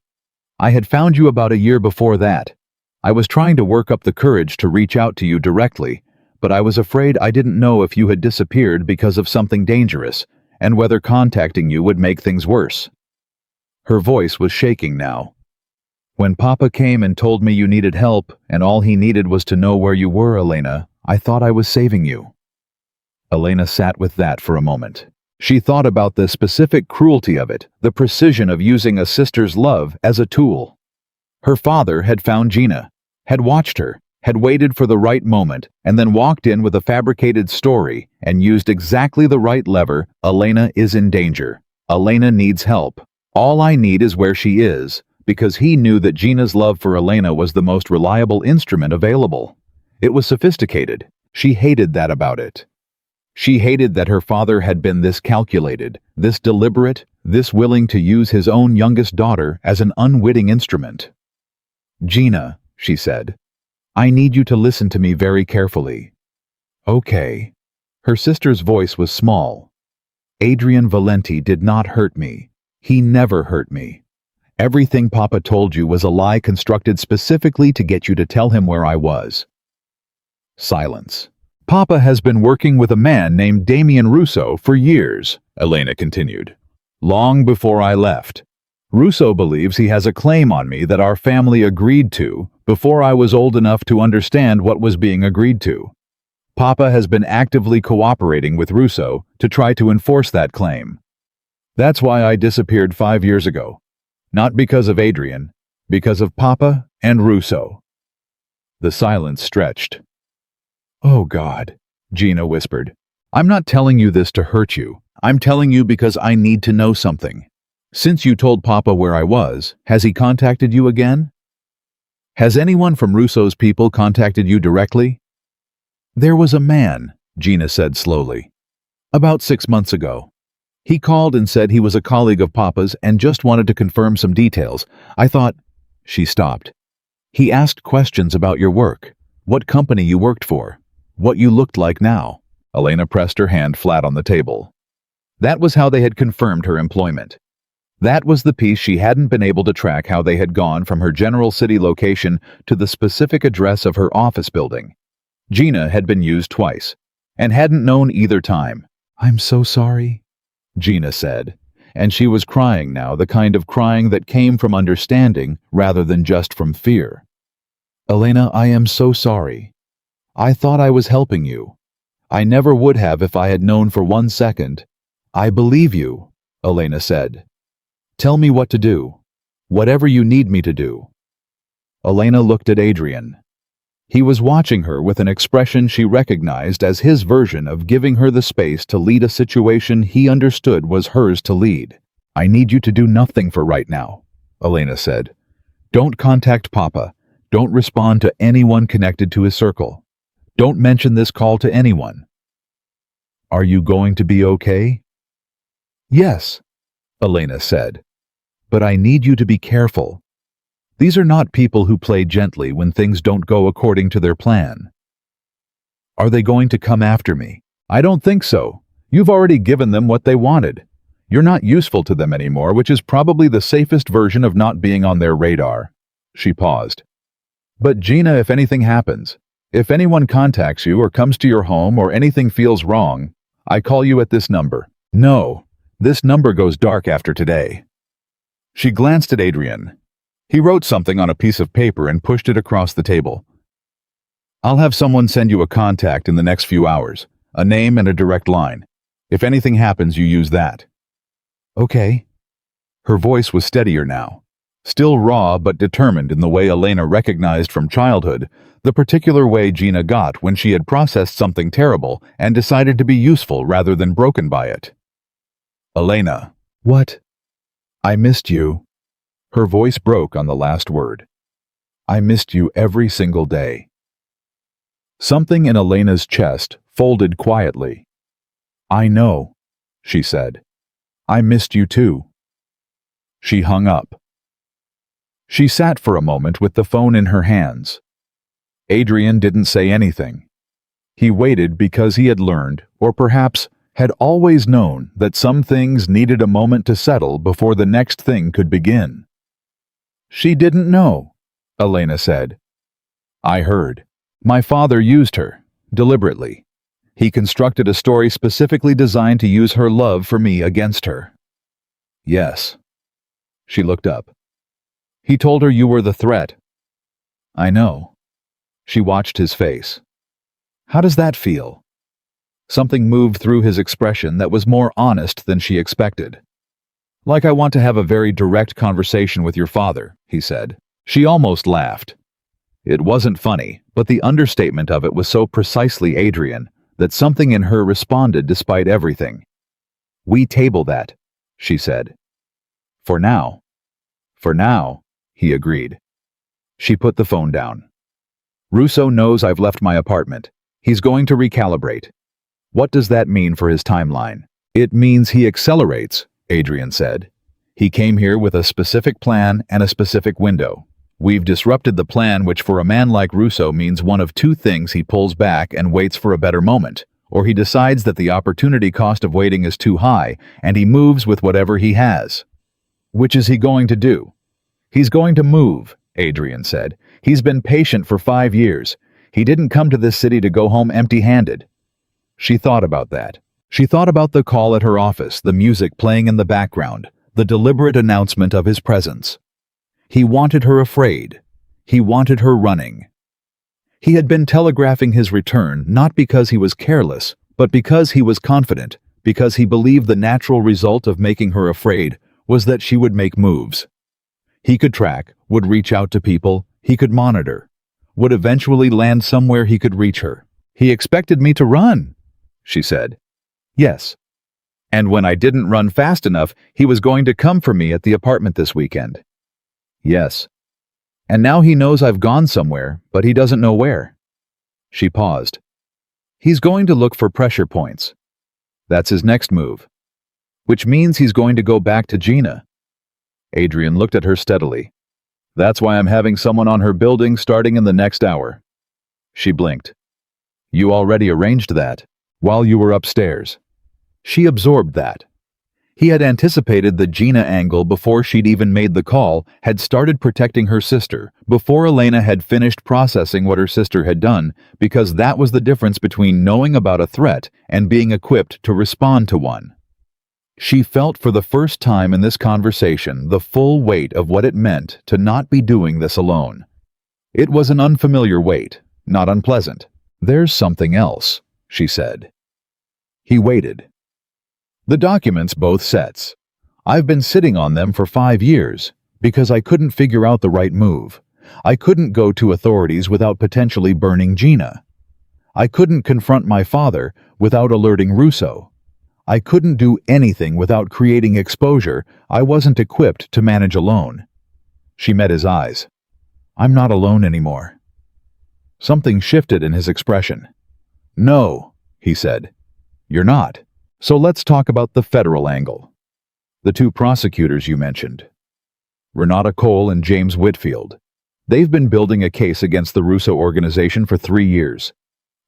I had found you about a year before that. I was trying to work up the courage to reach out to you directly, but I was afraid I didn't know if you had disappeared because of something dangerous, and whether contacting you would make things worse. Her voice was shaking now. When Papa came and told me you needed help, and all he needed was to know where you were, Elena, I thought I was saving you. Elena sat with that for a moment. She thought about the specific cruelty of it, the precision of using a sister's love as a tool. Her father had found Gina, had watched her, had waited for the right moment, and then walked in with a fabricated story and used exactly the right lever. Elena is in danger. Elena needs help. All I need is where she is, because he knew that Gina's love for Elena was the most reliable instrument available. It was sophisticated. She hated that about it. She hated that her father had been this calculated, this deliberate, this willing to use his own youngest daughter as an unwitting instrument. Gina, she said, I need you to listen to me very carefully. Okay. Her sister's voice was small. Adrian Valenti did not hurt me. He never hurt me. Everything Papa told you was a lie constructed specifically to get you to tell him where I was. Silence. Papa has been working with a man named Damien Russo for years, Elena continued. Long before I left. Russo believes he has a claim on me that our family agreed to before I was old enough to understand what was being agreed to. Papa has been actively cooperating with Russo to try to enforce that claim. That's why I disappeared 5 years ago. Not because of Adrian, because of Papa and Russo. The silence stretched. Oh God, Gina whispered. I'm not telling you this to hurt you. I'm telling you because I need to know something. Since you told Papa where I was, has he contacted you again? Has anyone from Russo's people contacted you directly? There was a man, Gina said slowly. About 6 months ago. He called and said he was a colleague of Papa's and just wanted to confirm some details. I thought... She stopped. He asked questions about your work, what company you worked for, what you looked like now. Elena pressed her hand flat on the table. That was how they had confirmed her employment. That was the piece she hadn't been able to track, how they had gone from her general city location to the specific address of her office building. Gina had been used twice, and hadn't known either time. I'm so sorry, Gina said, and she was crying now, the kind of crying that came from understanding rather than just from fear. Elena, I am so sorry. I thought I was helping you. I never would have if I had known for 1 second. I believe you, Elena said. Tell me what to do. Whatever you need me to do. Elena looked at Adrian. He was watching her with an expression she recognized as his version of giving her the space to lead a situation he understood was hers to lead. I need you to do nothing for right now, Elena said. Don't contact Papa. Don't respond to anyone connected to his circle. Don't mention this call to anyone. Are you going to be okay? Yes, Elena said. But I need you to be careful. These are not people who play gently when things don't go according to their plan. Are they going to come after me? I don't think so. You've already given them what they wanted. You're not useful to them anymore, which is probably the safest version of not being on their radar. She paused. But Gina, if anything happens, if anyone contacts you or comes to your home or anything feels wrong, I call you at this number. No, this number goes dark after today. She glanced at Adrian. He wrote something on a piece of paper and pushed it across the table. I'll have someone send you a contact in the next few hours, a name and a direct line. If anything happens, you use that. Okay. Her voice was steadier now, still raw but determined in the way Elena recognized from childhood, the particular way Gina got when she had processed something terrible and decided to be useful rather than broken by it. Elena. What? I missed you. Her voice broke on the last word. I missed you every single day. Something in Elena's chest folded quietly. I know, she said. I missed you too. She hung up. She sat for a moment with the phone in her hands. Adrian didn't say anything. He waited because he had learned, or perhaps had always known, that some things needed a moment to settle before the next thing could begin. She didn't know, Elena said. I heard. My father used her, deliberately. He constructed a story specifically designed to use her love for me against her. Yes. She looked up. He told her you were the threat. I know. She watched his face. How does that feel? Something moved through his expression that was more honest than she expected. Like I want to have a very direct conversation with your father, he said. She almost laughed. It wasn't funny, but the understatement of it was so precisely Adrian that something in her responded despite everything. We table that, she said. For now. For now, he agreed. She put the phone down. Russo knows I've left my apartment. He's going to recalibrate. What does that mean for his timeline? It means he accelerates, Adrian said. He came here with a specific plan and a specific window. We've disrupted the plan, which for a man like Russo means one of two things: he pulls back and waits for a better moment, or he decides that the opportunity cost of waiting is too high and he moves with whatever he has. Which is he going to do? He's going to move, Adrian said. He's been patient for 5 years. He didn't come to this city to go home empty-handed. She thought about that. She thought about the call at her office, the music playing in the background, the deliberate announcement of his presence. He wanted her afraid. He wanted her running. He had been telegraphing his return not because he was careless, but because he was confident, because he believed the natural result of making her afraid was that she would make moves. He could track, would reach out to people, he could monitor, would eventually land somewhere he could reach her. He expected me to run, she said. Yes. And when I didn't run fast enough, he was going to come for me at the apartment this weekend. Yes. And now he knows I've gone somewhere, but he doesn't know where. She paused. He's going to look for pressure points. That's his next move. Which means he's going to go back to Gina. Adrian looked at her steadily. That's why I'm having someone on her building starting in the next hour. She blinked. You already arranged that, while you were upstairs. She absorbed that. He had anticipated the Gina angle before she'd even made the call, had started protecting her sister, before Elena had finished processing what her sister had done, because that was the difference between knowing about a threat and being equipped to respond to one. She felt for the first time in this conversation the full weight of what it meant to not be doing this alone. It was an unfamiliar weight, not unpleasant. There's something else, she said. He waited. The documents, both sets. I've been sitting on them for 5 years, because I couldn't figure out the right move. I couldn't go to authorities without potentially burning Gina. I couldn't confront my father without alerting Russo. I couldn't do anything without creating exposure I wasn't equipped to manage alone. She met his eyes. I'm not alone anymore. Something shifted in his expression. No, he said. You're not. So let's talk about the federal angle. The two prosecutors you mentioned. Renata Cole and James Whitfield. They've been building a case against the Russo organization for 3 years.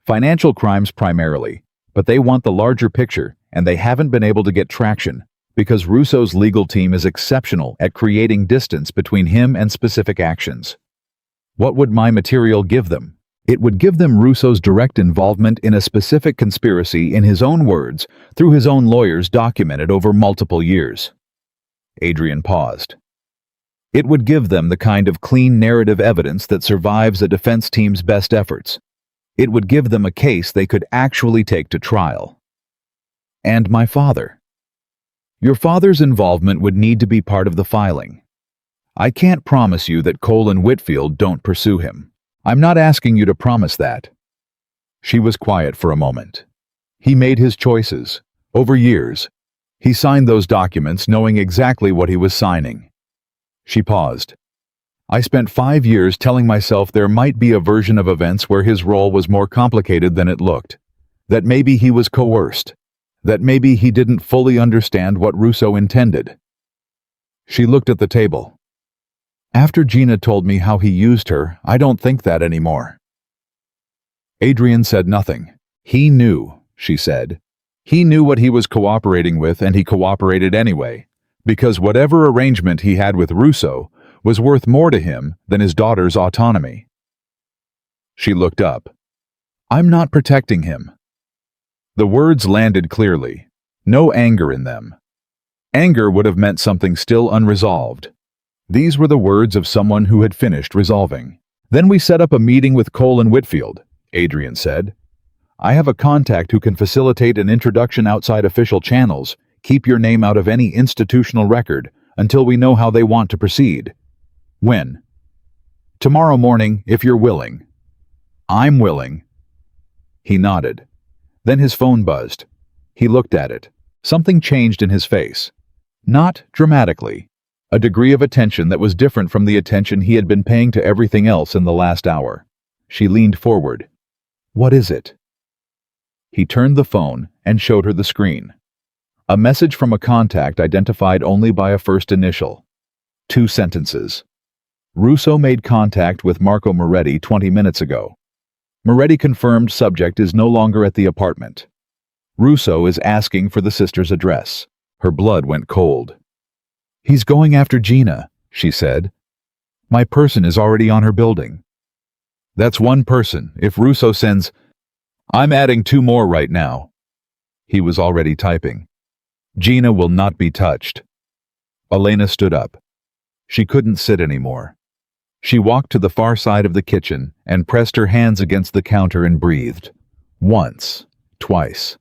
Financial crimes primarily, but they want the larger picture, and they haven't been able to get traction because Russo's legal team is exceptional at creating distance between him and specific actions. What would my material give them? It would give them Russo's direct involvement in a specific conspiracy in his own words, through his own lawyers documented over multiple years. Adrian paused. It would give them the kind of clean narrative evidence that survives a defense team's best efforts. It would give them a case they could actually take to trial. And my father. Your father's involvement would need to be part of the filing. I can't promise you that Cole and Whitfield don't pursue him. I'm not asking you to promise that. She was quiet for a moment. He made his choices. Over years. He signed those documents knowing exactly what he was signing. She paused. I spent 5 years telling myself there might be a version of events where his role was more complicated than it looked. That maybe he was coerced. That maybe he didn't fully understand what Russo intended. She looked at the table. After Gina told me how he used her, I don't think that anymore. Adrian said nothing. He knew, she said. He knew what he was cooperating with, and he cooperated anyway, because whatever arrangement he had with Russo was worth more to him than his daughter's autonomy. She looked up. I'm not protecting him. The words landed clearly. No anger in them. Anger would have meant something still unresolved. These were the words of someone who had finished resolving. Then we set up a meeting with Cole and Whitfield, Adrian said. I have a contact who can facilitate an introduction outside official channels, keep your name out of any institutional record, until we know how they want to proceed. When? Tomorrow morning, if you're willing. I'm willing. He nodded. Then his phone buzzed. He looked at it. Something changed in his face. Not dramatically. A degree of attention that was different from the attention he had been paying to everything else in the last hour. She leaned forward. What is it? He turned the phone and showed her the screen. A message from a contact identified only by a first initial. 2 sentences. Russo made contact with Marco Moretti 20 minutes ago. Moretti confirmed subject is no longer at the apartment. Russo is asking for the sister's address. Her blood went cold. He's going after Gina, she said. My person is already on her building. That's one person. If Russo sends... I'm adding 2 more right now. He was already typing. Gina will not be touched. Elena stood up. She couldn't sit anymore. She walked to the far side of the kitchen and pressed her hands against the counter and breathed. Once. Twice.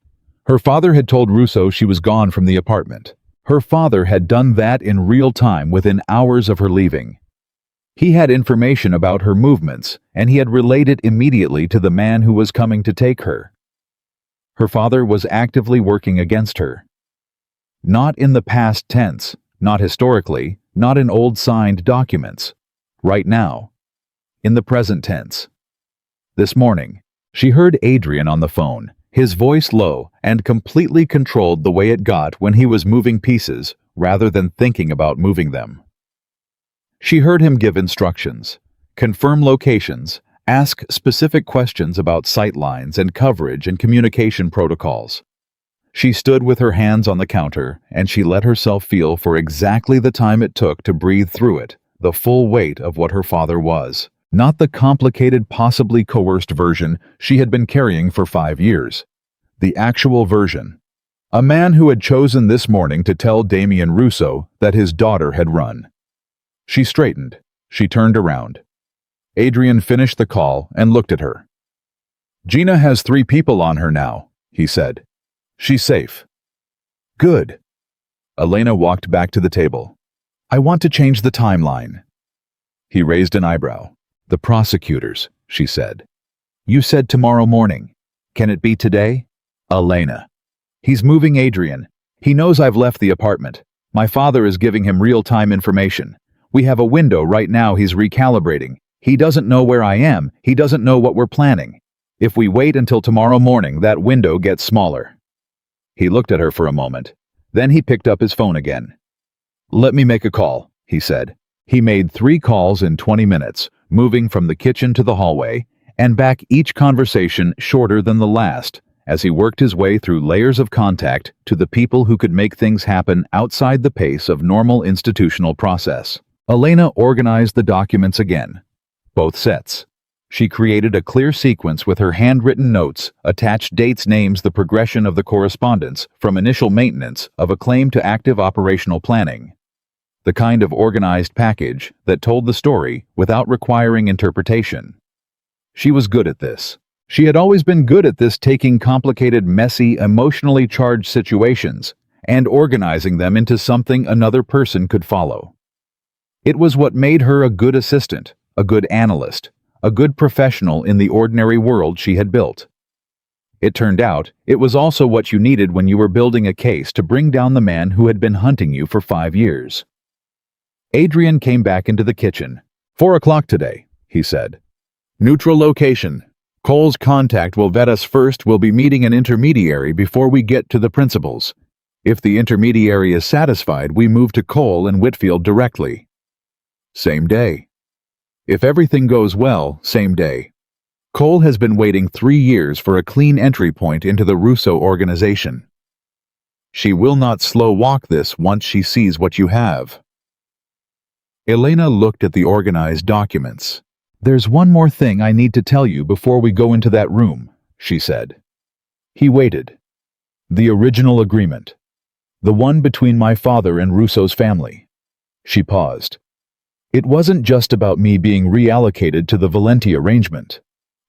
Her father had told Russo she was gone from the apartment. Her father had done that in real time within hours of her leaving. He had information about her movements, and he had relayed it immediately to the man who was coming to take her. Her father was actively working against her. Not in the past tense, not historically, not in old signed documents. Right now. In the present tense. This morning, she heard Adrian on the phone, his voice low and completely controlled the way it got when he was moving pieces rather than thinking about moving them. She heard him give instructions, confirm locations, ask specific questions about sight lines and coverage and communication protocols. She stood with her hands on the counter and she let herself feel for exactly the time it took to breathe through it, the full weight of what her father was, not the complicated, possibly coerced version she had been carrying for 5 years. The actual version. A man who had chosen this morning to tell Damien Russo that his daughter had run. She straightened. She turned around. Adrian finished the call and looked at her. Gina has 3 people on her now, he said. She's safe. Good. Elena walked back to the table. I want to change the timeline. He raised an eyebrow. The prosecutors, she said. You said tomorrow morning. Can it be today? Elena. He's moving Adrian. He knows I've left the apartment. My father is giving him real-time information. We have a window right now he's recalibrating. He doesn't know where I am. He doesn't know what we're planning. If we wait until tomorrow morning, that window gets smaller. He looked at her for a moment. Then he picked up his phone again. Let me make a call, he said. He made 3 calls in 20 minutes, moving from the kitchen to the hallway, and back, each conversation shorter than the last, as he worked his way through layers of contact to the people who could make things happen outside the pace of normal institutional process. Elena organized the documents again. Both sets. She created a clear sequence with her handwritten notes, attached dates, names, the progression of the correspondence from initial maintenance of a claim to active operational planning. The kind of organized package that told the story without requiring interpretation. She was good at this. She had always been good at this, taking complicated, messy, emotionally charged situations and organizing them into something another person could follow. It was what made her a good assistant, a good analyst, a good professional in the ordinary world she had built. It turned out it was also what you needed when you were building a case to bring down the man who had been hunting you for 5 years. Adrian came back into the kitchen. 4 o'clock today, he said. Neutral location. Cole's contact will vet us first. We'll be meeting an intermediary before we get to the principals. If the intermediary is satisfied, we move to Cole and Whitfield directly. Same day. If everything goes well, same day. Cole has been waiting 3 years for a clean entry point into the Russo organization. She will not slow walk this once she sees what you have. Elena looked at the organized documents. There's one more thing I need to tell you before we go into that room, she said. He waited. The original agreement. The one between my father and Russo's family. She paused. It wasn't just about me being reallocated to the Valenti arrangement.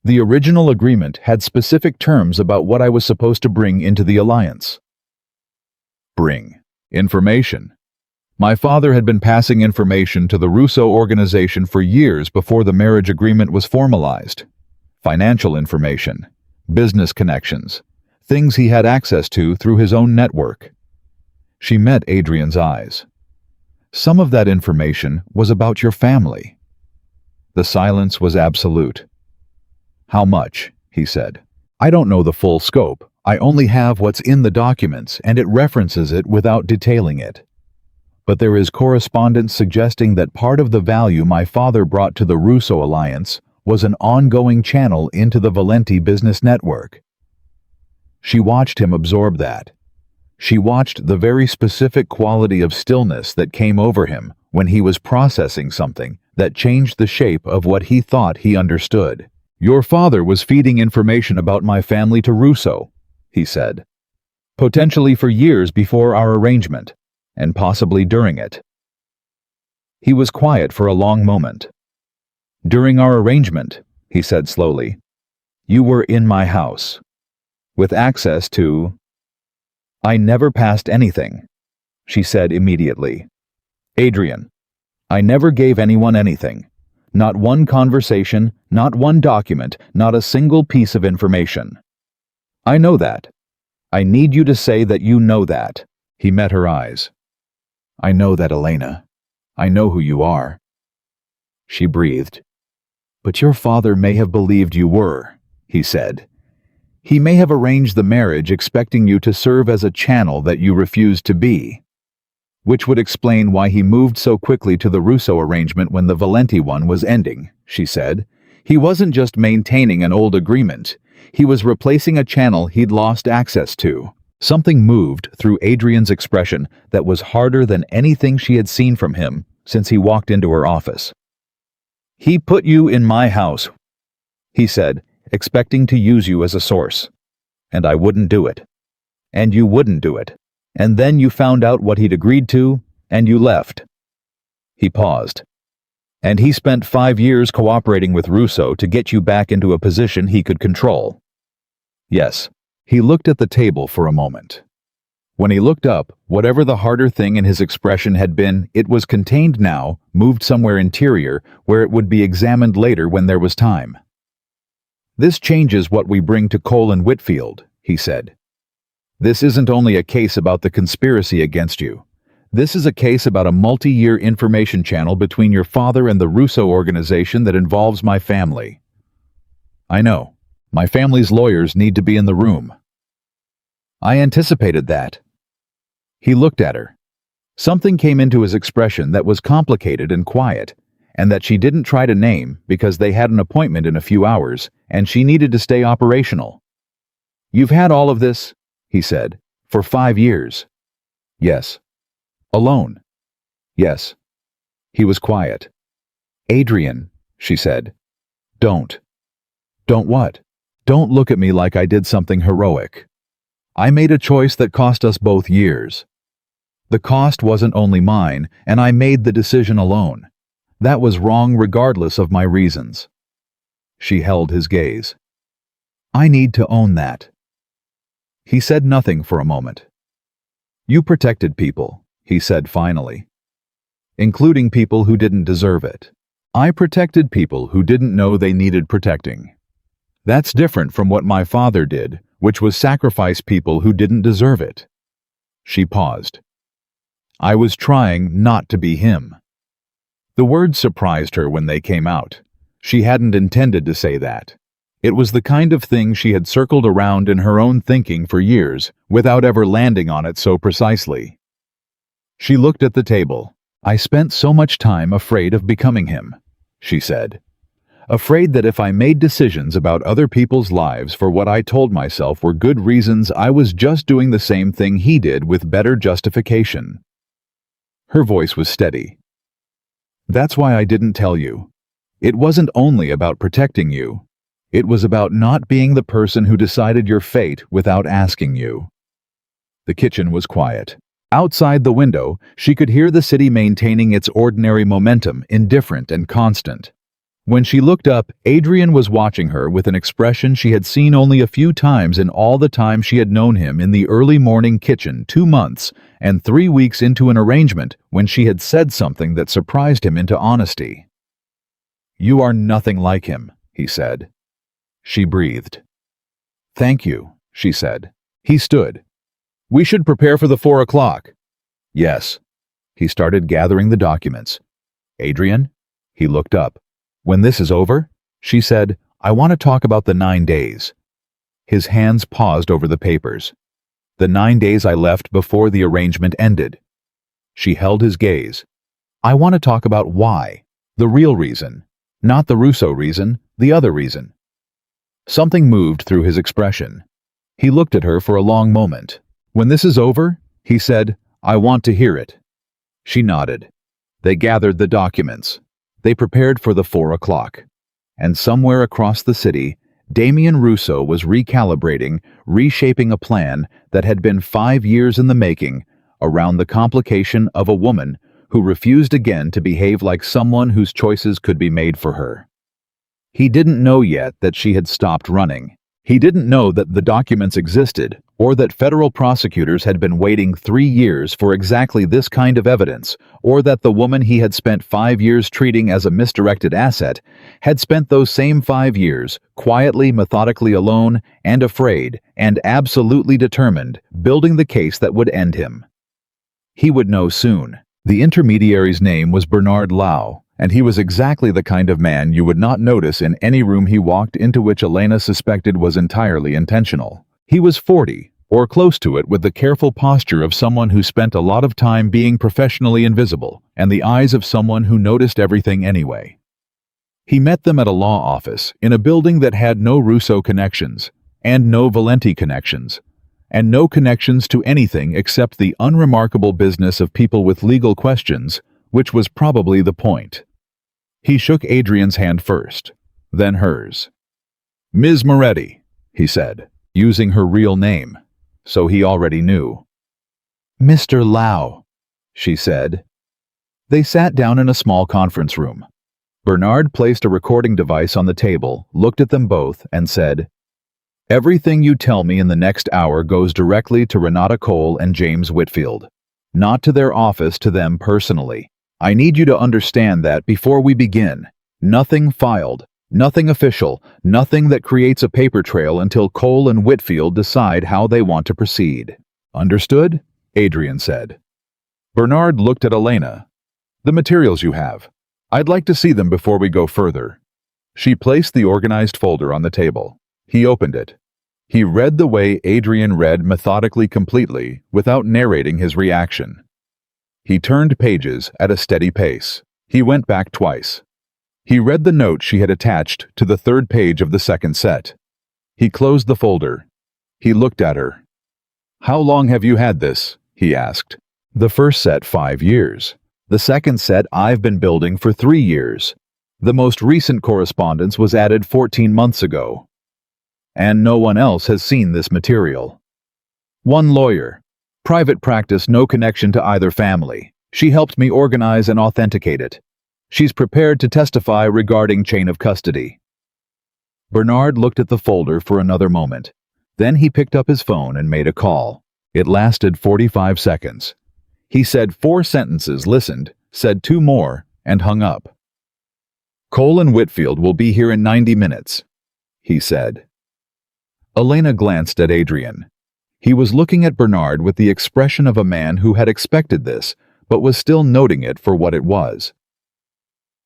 The original agreement had specific terms about what I was supposed to bring into the alliance. Bring. Information. My father had been passing information to the Russo organization for years before the marriage agreement was formalized. Financial information, business connections, things he had access to through his own network. She met Adrian's eyes. Some of that information was about your family. The silence was absolute. How much? He said. I don't know the full scope. I only have what's in the documents, and it references it without detailing it. but there is correspondence suggesting that part of the value my father brought to the Russo alliance was an ongoing channel into the Valenti business network. She watched him absorb that. She watched the very specific quality of stillness that came over him when he was processing something that changed the shape of what he thought he understood. "Your father was feeding information about my family to Russo," he said, "potentially for years before our arrangement, and possibly during it." He was quiet for a long moment. "During our arrangement," he said slowly, "you were in my house, with access to—" "I never passed anything," she said immediately. "Adrian, I never gave anyone anything. Not one conversation, not one document, not a single piece of information. I know that. I need you to say that you know that." He met her eyes. "I know that, Elena. I know who you are." She breathed. "But your father may have believed you were," he said. "He may have arranged the marriage expecting you to serve as a channel that you refused to be. Which would explain why he moved so quickly to the Russo arrangement when the Valenti one was ending," she said. "He wasn't just maintaining an old agreement. He was replacing a channel he'd lost access to." Something moved through Adrian's expression that was harder than anything she had seen from him since he walked into her office. "He put you in my house," he said, "expecting to use you as a source. And I wouldn't do it. And you wouldn't do it. And then you found out what he'd agreed to, and you left." He paused. "And he spent 5 years cooperating with Russo to get you back into a position he could control." "Yes." He looked at the table for a moment. When he looked up, whatever the harder thing in his expression had been, it was contained now, moved somewhere interior, where it would be examined later when there was time. "This changes what we bring to Cole and Whitfield," he said. "This isn't only a case about the conspiracy against you. This is a case about a multi-year information channel between your father and the Russo organization that involves my family. I know. My family's lawyers need to be in the room." "I anticipated that." He looked at her. Something came into his expression that was complicated and quiet, and that she didn't try to name because they had an appointment in a few hours, and she needed to stay operational. "You've had all of this," he said, "for 5 years." "Yes." "Alone?" "Yes." He was quiet. "Adrian," she said, "don't." "Don't what?" "Don't look at me like I did something heroic. I made a choice that cost us both years. The cost wasn't only mine, and I made the decision alone. That was wrong regardless of my reasons." She held his gaze. "I need to own that." He said nothing for a moment. "You protected people," he said finally. "Including people who didn't deserve it. I protected people who didn't know they needed protecting. That's different from what my father did, which was sacrifice people who didn't deserve it." She paused. "I was trying not to be him." The words surprised her when they came out. She hadn't intended to say that. It was the kind of thing she had circled around in her own thinking for years, without ever landing on it so precisely. She looked at the table. "I spent so much time afraid of becoming him," she said. "Afraid that if I made decisions about other people's lives for what I told myself were good reasons, I was just doing the same thing he did with better justification." Her voice was steady. "That's why I didn't tell you. It wasn't only about protecting you. It was about not being the person who decided your fate without asking you." The kitchen was quiet. Outside the window, she could hear the city maintaining its ordinary momentum, indifferent and constant. When she looked up, Adrian was watching her with an expression she had seen only a few times in all the time she had known him in the early morning kitchen 2 months and 3 weeks into an arrangement when she had said something that surprised him into honesty. "You are nothing like him," he said. She breathed. "Thank you," she said. He stood. "We should prepare for the 4 o'clock." "Yes." He started gathering the documents. "Adrian?" He looked up. "When this is over," she said, "I want to talk about the 9 days." His hands paused over the papers. "The 9 days I left before the arrangement ended." She held his gaze. "I want to talk about why. The real reason. Not the Russo reason, the other reason." Something moved through his expression. He looked at her for a long moment. "When this is over," he said, "I want to hear it." She nodded. They gathered the documents. They prepared for the 4 o'clock. And somewhere across the city, Damien Russo was recalibrating, reshaping a plan that had been 5 years in the making around the complication of a woman who refused again to behave like someone whose choices could be made for her. He didn't know yet that she had stopped running. He didn't know that the documents existed, or that federal prosecutors had been waiting 3 years for exactly this kind of evidence, or that the woman he had spent 5 years treating as a misdirected asset had spent those same 5 years quietly, methodically alone, and afraid, and absolutely determined, building the case that would end him. He would know soon. The intermediary's name was Bernard Lau, and he was exactly the kind of man you would not notice in any room he walked into which Elena suspected was entirely intentional. He was 40, or close to it, with the careful posture of someone who spent a lot of time being professionally invisible, and the eyes of someone who noticed everything anyway. He met them at a law office, in a building that had no Russo connections, and no Valenti connections, and no connections to anything except the unremarkable business of people with legal questions, which was probably the point. He shook Adrian's hand first, then hers. "Ms. Moretti," he said, using her real name, so he already knew. "Mr. Lau," she said. They sat down in a small conference room. Bernard placed a recording device on the table, looked at them both, and said, "Everything you tell me in the next hour goes directly to Renata Cole and James Whitfield. Not to their office, to them personally. I need you to understand that before we begin. Nothing filed, nothing official, nothing that creates a paper trail until Cole and Whitfield decide how they want to proceed." "Understood?" Adrian said. Bernard looked at Elena. "The materials you have. I'd like to see them before we go further." She placed the organized folder on the table. He opened it. He read the way Adrian read, methodically, completely, without narrating his reaction. He turned pages at a steady pace. He went back twice. He read the note she had attached to the 3rd page of the 2nd set. He closed the folder. He looked at her. "How long have you had this?" he asked. "The first set 5 years. The second set I've been building for 3 years. The most recent correspondence was added 14 months ago. And no one else has seen this material. One lawyer. Private practice, no connection to either family. She helped me organize and authenticate it. She's prepared to testify regarding chain of custody." Bernard looked at the folder for another moment. Then he picked up his phone and made a call. It lasted 45 seconds. He said 4 sentences, listened, said 2 more, and hung up. "Cole and Whitfield will be here in 90 minutes, he said. Elena glanced at Adrian. He was looking at Bernard with the expression of a man who had expected this, but was still noting it for what it was.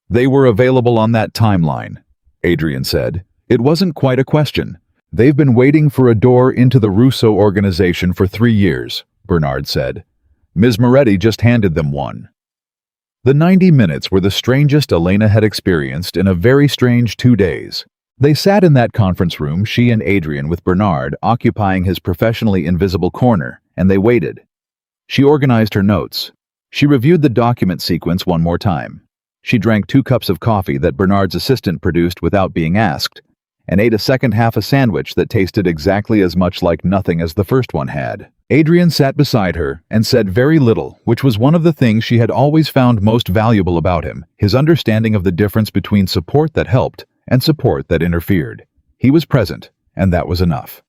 "They were available on that timeline," Adrian said. "It wasn't quite a question. They've been waiting for a door into the Russo organization for 3 years, Bernard said. Ms. Moretti just handed them one." The 90 minutes were the strangest Elena had experienced in a very strange 2 days. They sat in that conference room, she and Adrian, with Bernard occupying his professionally invisible corner, and they waited. She organized her notes. She reviewed the document sequence one more time. She drank 2 cups of coffee that Bernard's assistant produced without being asked, and ate a second half a sandwich that tasted exactly as much like nothing as the first one had. Adrian sat beside her and said very little, which was one of the things she had always found most valuable about him, his understanding of the difference between support that helped and support that interfered. He was present, and that was enough.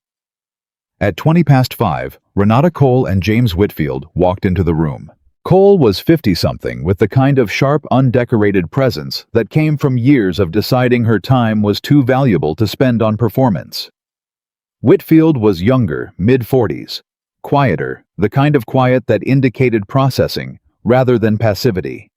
At 5:20, Renata Cole and James Whitfield walked into the room. Cole was 50-something with the kind of sharp, undecorated presence that came from years of deciding her time was too valuable to spend on performance. Whitfield was younger, mid-40s, quieter, the kind of quiet that indicated processing rather than passivity.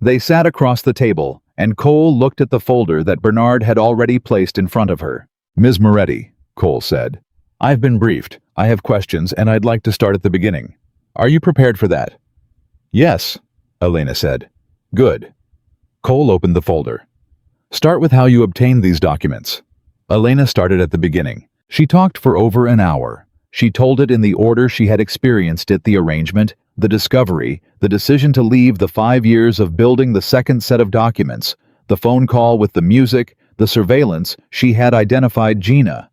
They sat across the table, and Cole looked at the folder that Bernard had already placed in front of her. "Ms. Moretti," Cole said, "I've been briefed. I have questions, and I'd like to start at the beginning. Are you prepared for that?" Yes, Elena said. Good. Cole opened the folder. Start with how you obtained these documents. Elena started at the beginning. She talked for over an hour. She told it in the order she had experienced it: the arrangement, the discovery, the decision to leave, the 5 years of building the second set of documents, the phone call with the music, the surveillance. She had identified Gina.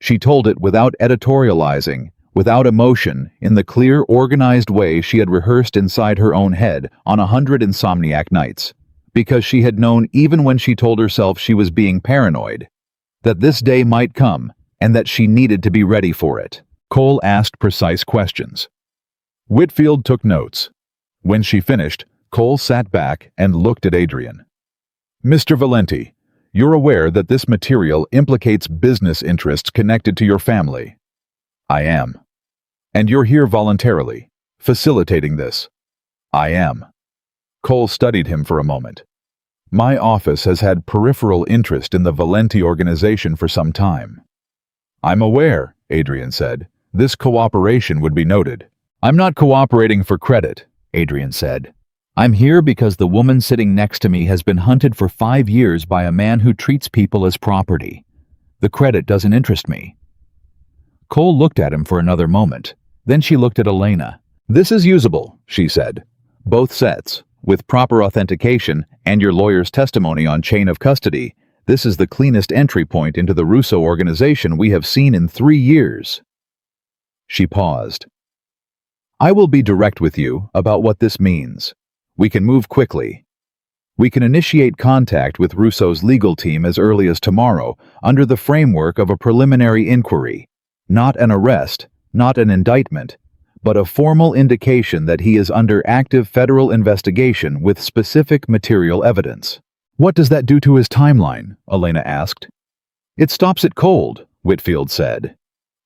She told it without editorializing, without emotion, in the clear, organized way she had rehearsed inside her own head on 100 insomniac nights, because she had known, even when she told herself she was being paranoid, that this day might come and that she needed to be ready for it. Cole asked precise questions. Whitfield took notes. When she finished, Cole sat back and looked at Adrian. Mr. Valenti, you're aware that this material implicates business interests connected to your family. I am. And you're here voluntarily, facilitating this. I am. Cole studied him for a moment. My office has had peripheral interest in the Valenti organization for some time. I'm aware, Adrian said. This cooperation would be noted. I'm not cooperating for credit, Adrian said. I'm here because the woman sitting next to me has been hunted for 5 years by a man who treats people as property. The credit doesn't interest me. Cole looked at him for another moment. Then she looked at Elena. This is usable, she said. Both sets, with proper authentication and your lawyer's testimony on chain of custody. This is the cleanest entry point into the Russo organization we have seen in 3 years. She paused. I will be direct with you about what this means. We can move quickly. We can initiate contact with Russo's legal team as early as tomorrow under the framework of a preliminary inquiry. Not an arrest, not an indictment, but a formal indication that he is under active federal investigation with specific material evidence. What does that do to his timeline? Elena asked. It stops it cold, Whitfield said.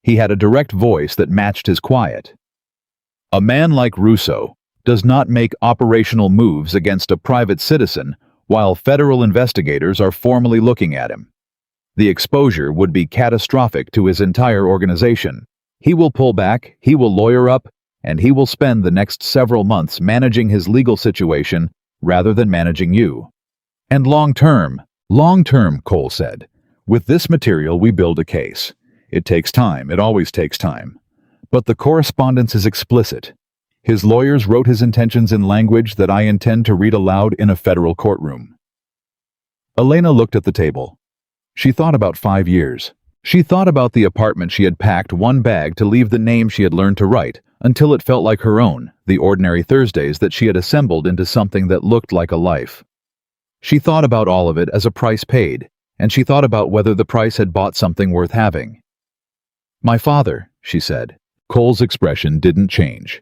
He had a direct voice that matched his quiet. A man like Russo does not make operational moves against a private citizen while federal investigators are formally looking at him. The exposure would be catastrophic to his entire organization. He will pull back, he will lawyer up, and he will spend the next several months managing his legal situation rather than managing you. And long term, Cole said. With this material we build a case. It takes time, it always takes time. But the correspondence is explicit. His lawyers wrote his intentions in language that I intend to read aloud in a federal courtroom. Elena looked at the table. She thought about 5 years. She thought about the apartment she had packed one bag to leave the name she had learned to write, until it felt like her own, the ordinary Thursdays that she had assembled into something that looked like a life. She thought about all of it as a price paid, and she thought about whether the price had bought something worth having. My father, she said. Cole's expression didn't change.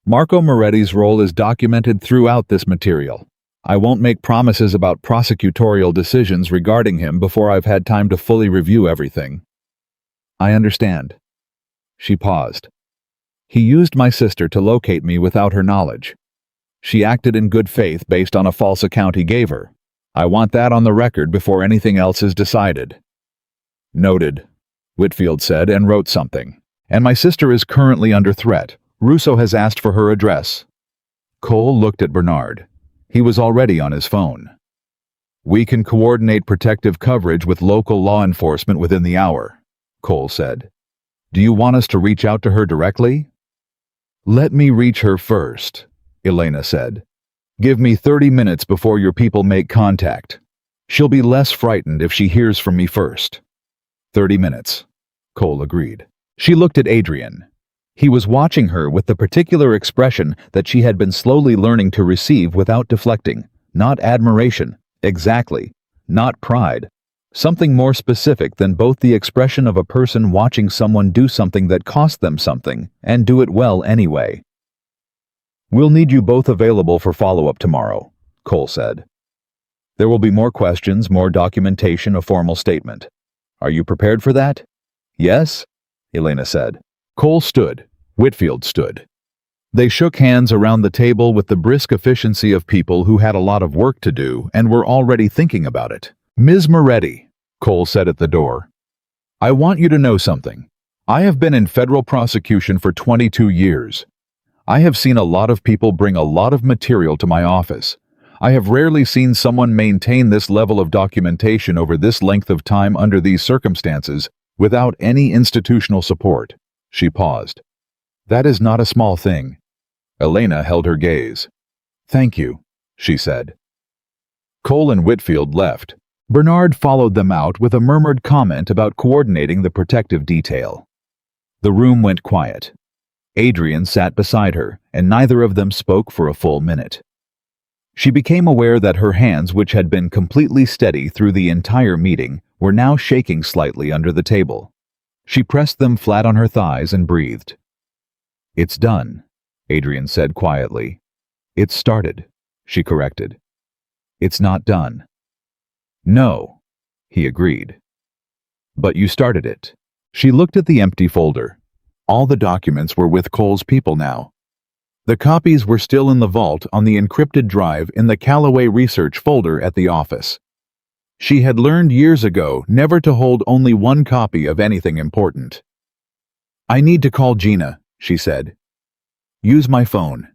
Marco Moretti's role is documented throughout this material. I won't make promises about prosecutorial decisions regarding him before I've had time to fully review everything. I understand. She paused. He used my sister to locate me without her knowledge. She acted in good faith based on a false account he gave her. I want that on the record before anything else is decided. Noted, Whitfield said and wrote something. And my sister is currently under threat. Russo has asked for her address. Cole looked at Bernard. He was already on his phone. We can coordinate protective coverage with local law enforcement within the hour, Cole said. Do you want us to reach out to her directly? Let me reach her first, Elena said. Give me 30 minutes before your people make contact. She'll be less frightened if she hears from me first. 30 minutes, Cole agreed. She looked at Adrian. He was watching her with the particular expression that she had been slowly learning to receive without deflecting. Not admiration, exactly. Not pride. Something more specific than both the expression of a person watching someone do something that cost them something, and do it well anyway. We'll need you both available for follow-up tomorrow, Cole said. There will be more questions, more documentation, a formal statement. Are you prepared for that? Yes, Elena said. Cole stood. Whitfield stood. They shook hands around the table with the brisk efficiency of people who had a lot of work to do and were already thinking about it. Ms. Moretti, Cole said at the door. I want you to know something. I have been in federal prosecution for 22 years. I have seen a lot of people bring a lot of material to my office. I have rarely seen someone maintain this level of documentation over this length of time under these circumstances without any institutional support." She paused. "That is not a small thing." Elena held her gaze. "Thank you," she said. Cole and Whitfield left. Bernard followed them out with a murmured comment about coordinating the protective detail. The room went quiet. Adrian sat beside her, and neither of them spoke for a full minute. She became aware that her hands, which had been completely steady through the entire meeting, were now shaking slightly under the table. She pressed them flat on her thighs and breathed. "It's done," Adrian said quietly. "It's started," she corrected. "It's not done." "No," he agreed. "But you started it." She looked at the empty folder. All the documents were with Cole's people now. The copies were still in the vault on the encrypted drive in the Callaway Research folder at the office. She had learned years ago never to hold only one copy of anything important. "I need to call Gina," she said. "Use my phone."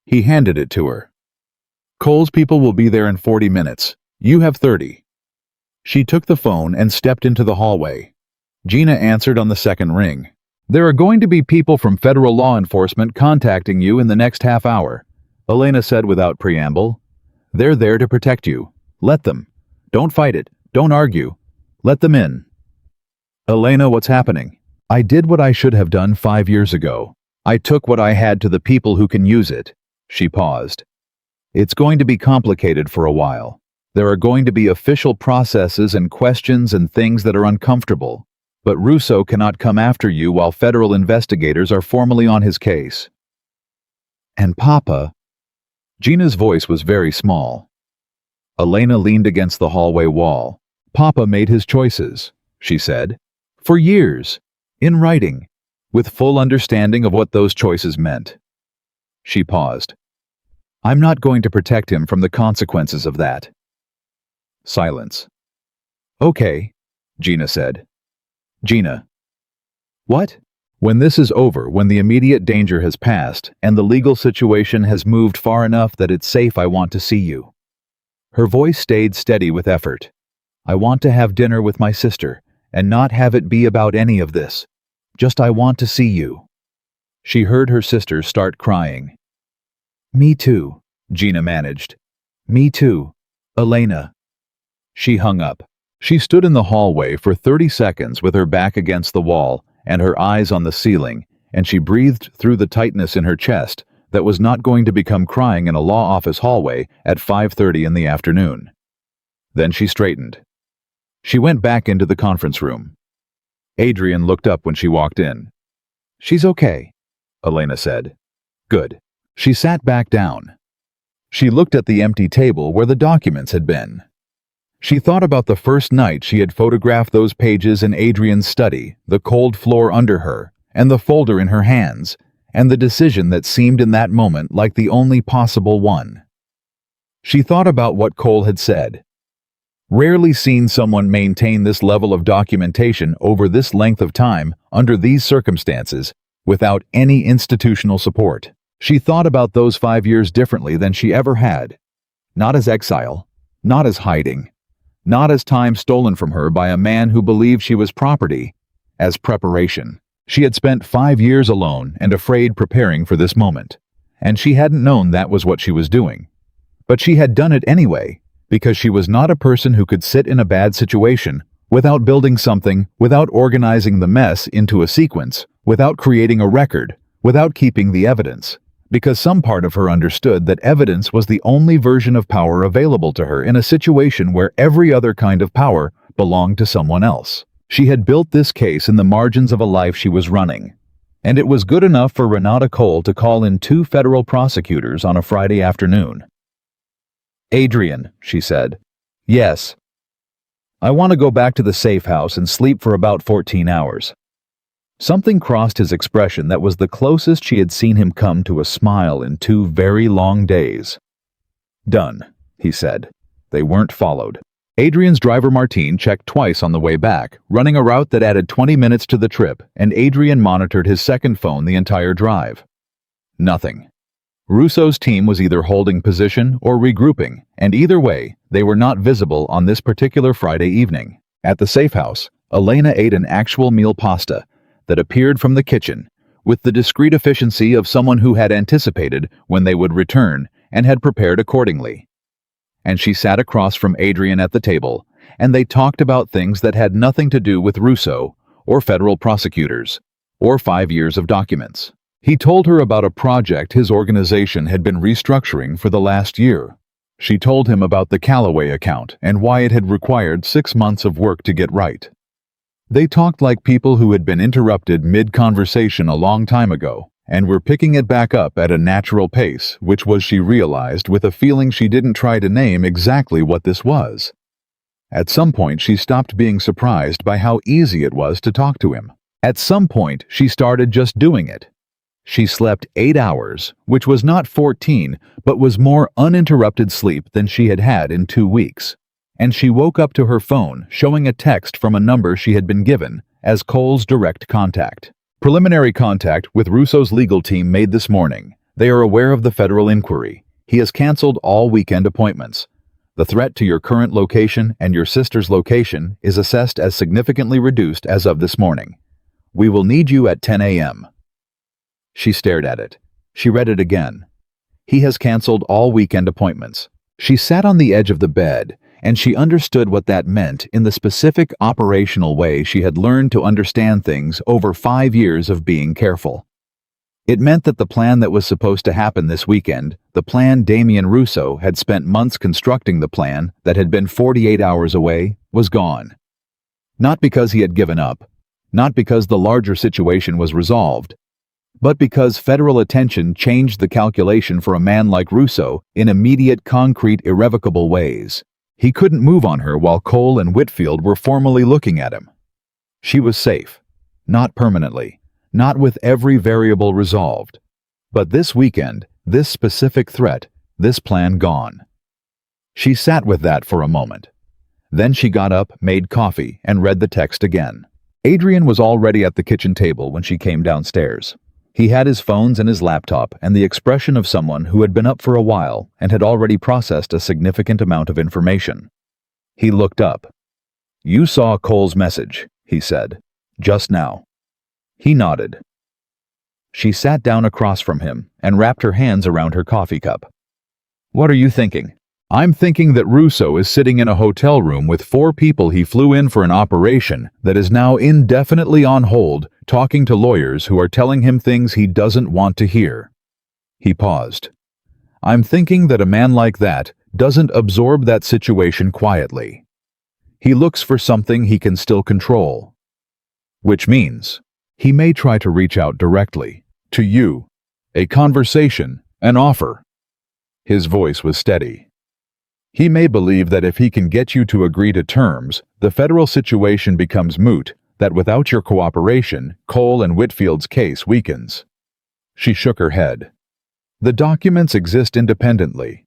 He handed it to her. "Cole's people will be there in 40 minutes. You have 30. She took the phone and stepped into the hallway. Gina answered on the second ring. "There are going to be people from federal law enforcement contacting you in the next half hour," Elena said without preamble. "They're there to protect you. Let them. Don't fight it. Don't argue. Let them in." "Elena, what's happening?" "I did what I should have done 5 years ago. I took what I had to the people who can use it." She paused. "It's going to be complicated for a while. There are going to be official processes and questions and things that are uncomfortable. But Russo cannot come after you while federal investigators are formally on his case." "And Papa..." Gina's voice was very small. Elena leaned against the hallway wall. "Papa made his choices," she said. "For years. In writing. With full understanding of what those choices meant." She paused. "I'm not going to protect him from the consequences of that." Silence. "Okay," Gina said. "Gina." "What?" "When this is over, when the immediate danger has passed, and the legal situation has moved far enough that it's safe, I want to see you." Her voice stayed steady with effort. "I want to have dinner with my sister, and not have it be about any of this. Just I want to see you." She heard her sister start crying. "Me too," Gina managed. "Me too, Elena." She hung up. She stood in the hallway for 30 seconds with her back against the wall and her eyes on the ceiling, and she breathed through the tightness in her chest that was not going to become crying in a law office hallway at 5:30 in the afternoon. Then she straightened. She went back into the conference room. Adrian looked up when she walked in. "She's okay," Elena said. "Good." She sat back down. She looked at the empty table where the documents had been. She thought about the first night she had photographed those pages in Adrian's study, the cold floor under her, and the folder in her hands, and the decision that seemed in that moment like the only possible one. She thought about what Cole had said. Rarely seen someone maintain this level of documentation over this length of time, under these circumstances, without any institutional support. She thought about those 5 years differently than she ever had. Not as exile, not as hiding, not as time stolen from her by a man who believed she was property, as preparation. She had spent 5 years alone and afraid preparing for this moment, and she hadn't known that was what she was doing. But she had done it anyway, because she was not a person who could sit in a bad situation without building something, without organizing the mess into a sequence, without creating a record, without keeping the evidence. Because some part of her understood that evidence was the only version of power available to her in a situation where every other kind of power belonged to someone else. She had built this case in the margins of a life she was running, and it was good enough for Renata Cole to call in 2 federal prosecutors on a Friday afternoon. "Adrian," she said. "Yes. I want to go back to the safe house and sleep for about 14 hours. Something crossed his expression that was the closest she had seen him come to a smile in 2 very long days. "Done," he said. They weren't followed. Adrian's driver Martine checked twice on the way back, running a route that added 20 minutes to the trip, and Adrian monitored his second phone the entire drive. Nothing. Russo's team was either holding position or regrouping, and either way, they were not visible on this particular Friday evening. At the safe house, Elena ate an actual meal pasta that appeared from the kitchen, with the discreet efficiency of someone who had anticipated when they would return and had prepared accordingly. And she sat across from Adrian at the table, and they talked about things that had nothing to do with Russo, or federal prosecutors, or 5 years of documents. He told her about a project his organization had been restructuring for the last year. She told him about the Callaway account and why it had required 6 months of work to get right. They talked like people who had been interrupted mid-conversation a long time ago, and were picking it back up at a natural pace, which was, she realized, with a feeling she didn't try to name exactly what this was. At some point, she stopped being surprised by how easy it was to talk to him. At some point, she started just doing it. She slept 8 hours, which was not 14, but was more uninterrupted sleep than she had had in 2 weeks. And she woke up to her phone showing a text from a number she had been given as Cole's direct contact. Preliminary contact with Russo's legal team made this morning. They are aware of the federal inquiry. He has canceled all weekend appointments. The threat to your current location and your sister's location is assessed as significantly reduced as of this morning. We will need you at 10 a.m. She stared at it. She read it again. He has canceled all weekend appointments. She sat on the edge of the bed, and she understood what that meant in the specific operational way she had learned to understand things over 5 years of being careful. It meant that the plan that was supposed to happen this weekend, the plan Damian Russo had spent months constructing, the plan that had been 48 hours away, was gone. Not because he had given up, not because the larger situation was resolved, but because federal attention changed the calculation for a man like Russo in immediate, concrete, irrevocable ways. He couldn't move on her while Cole and Whitfield were formally looking at him. She was safe. Not permanently. Not with every variable resolved. But this weekend, this specific threat, this plan gone. She sat with that for a moment. Then she got up, made coffee, and read the text again. Adrian was already at the kitchen table when she came downstairs. He had his phones and his laptop and the expression of someone who had been up for a while and had already processed a significant amount of information. He looked up. "You saw Cole's message," he said, "just now." He nodded. She sat down across from him and wrapped her hands around her coffee cup. "What are you thinking?" "I'm thinking that Russo is sitting in a hotel room with 4 people he flew in for an operation that is now indefinitely on hold, talking to lawyers who are telling him things he doesn't want to hear." He paused. "I'm thinking that a man like that doesn't absorb that situation quietly. He looks for something he can still control. Which means he may try to reach out directly, to you, a conversation, an offer." His voice was steady. "He may believe that if he can get you to agree to terms, the federal situation becomes moot, that without your cooperation, Cole and Whitfield's case weakens." She shook her head. "The documents exist independently.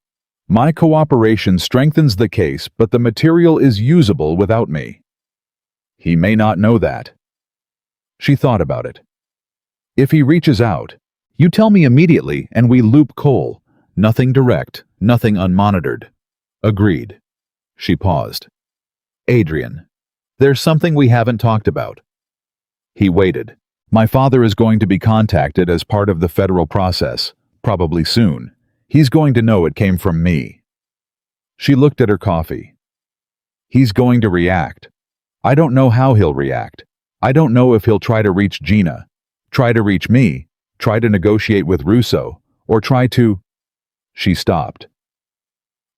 My cooperation strengthens the case, but the material is usable without me. He may not know that." She thought about it. "If he reaches out, you tell me immediately and we loop Cole. Nothing direct, nothing unmonitored." "Agreed." She paused. "Adrian, there's something we haven't talked about." He waited. "My father is going to be contacted as part of the federal process, probably soon. He's going to know it came from me." She looked at her coffee. "He's going to react. I don't know how he'll react. I don't know if he'll try to reach Gina, try to reach me, try to negotiate with Russo, or try to—" She stopped.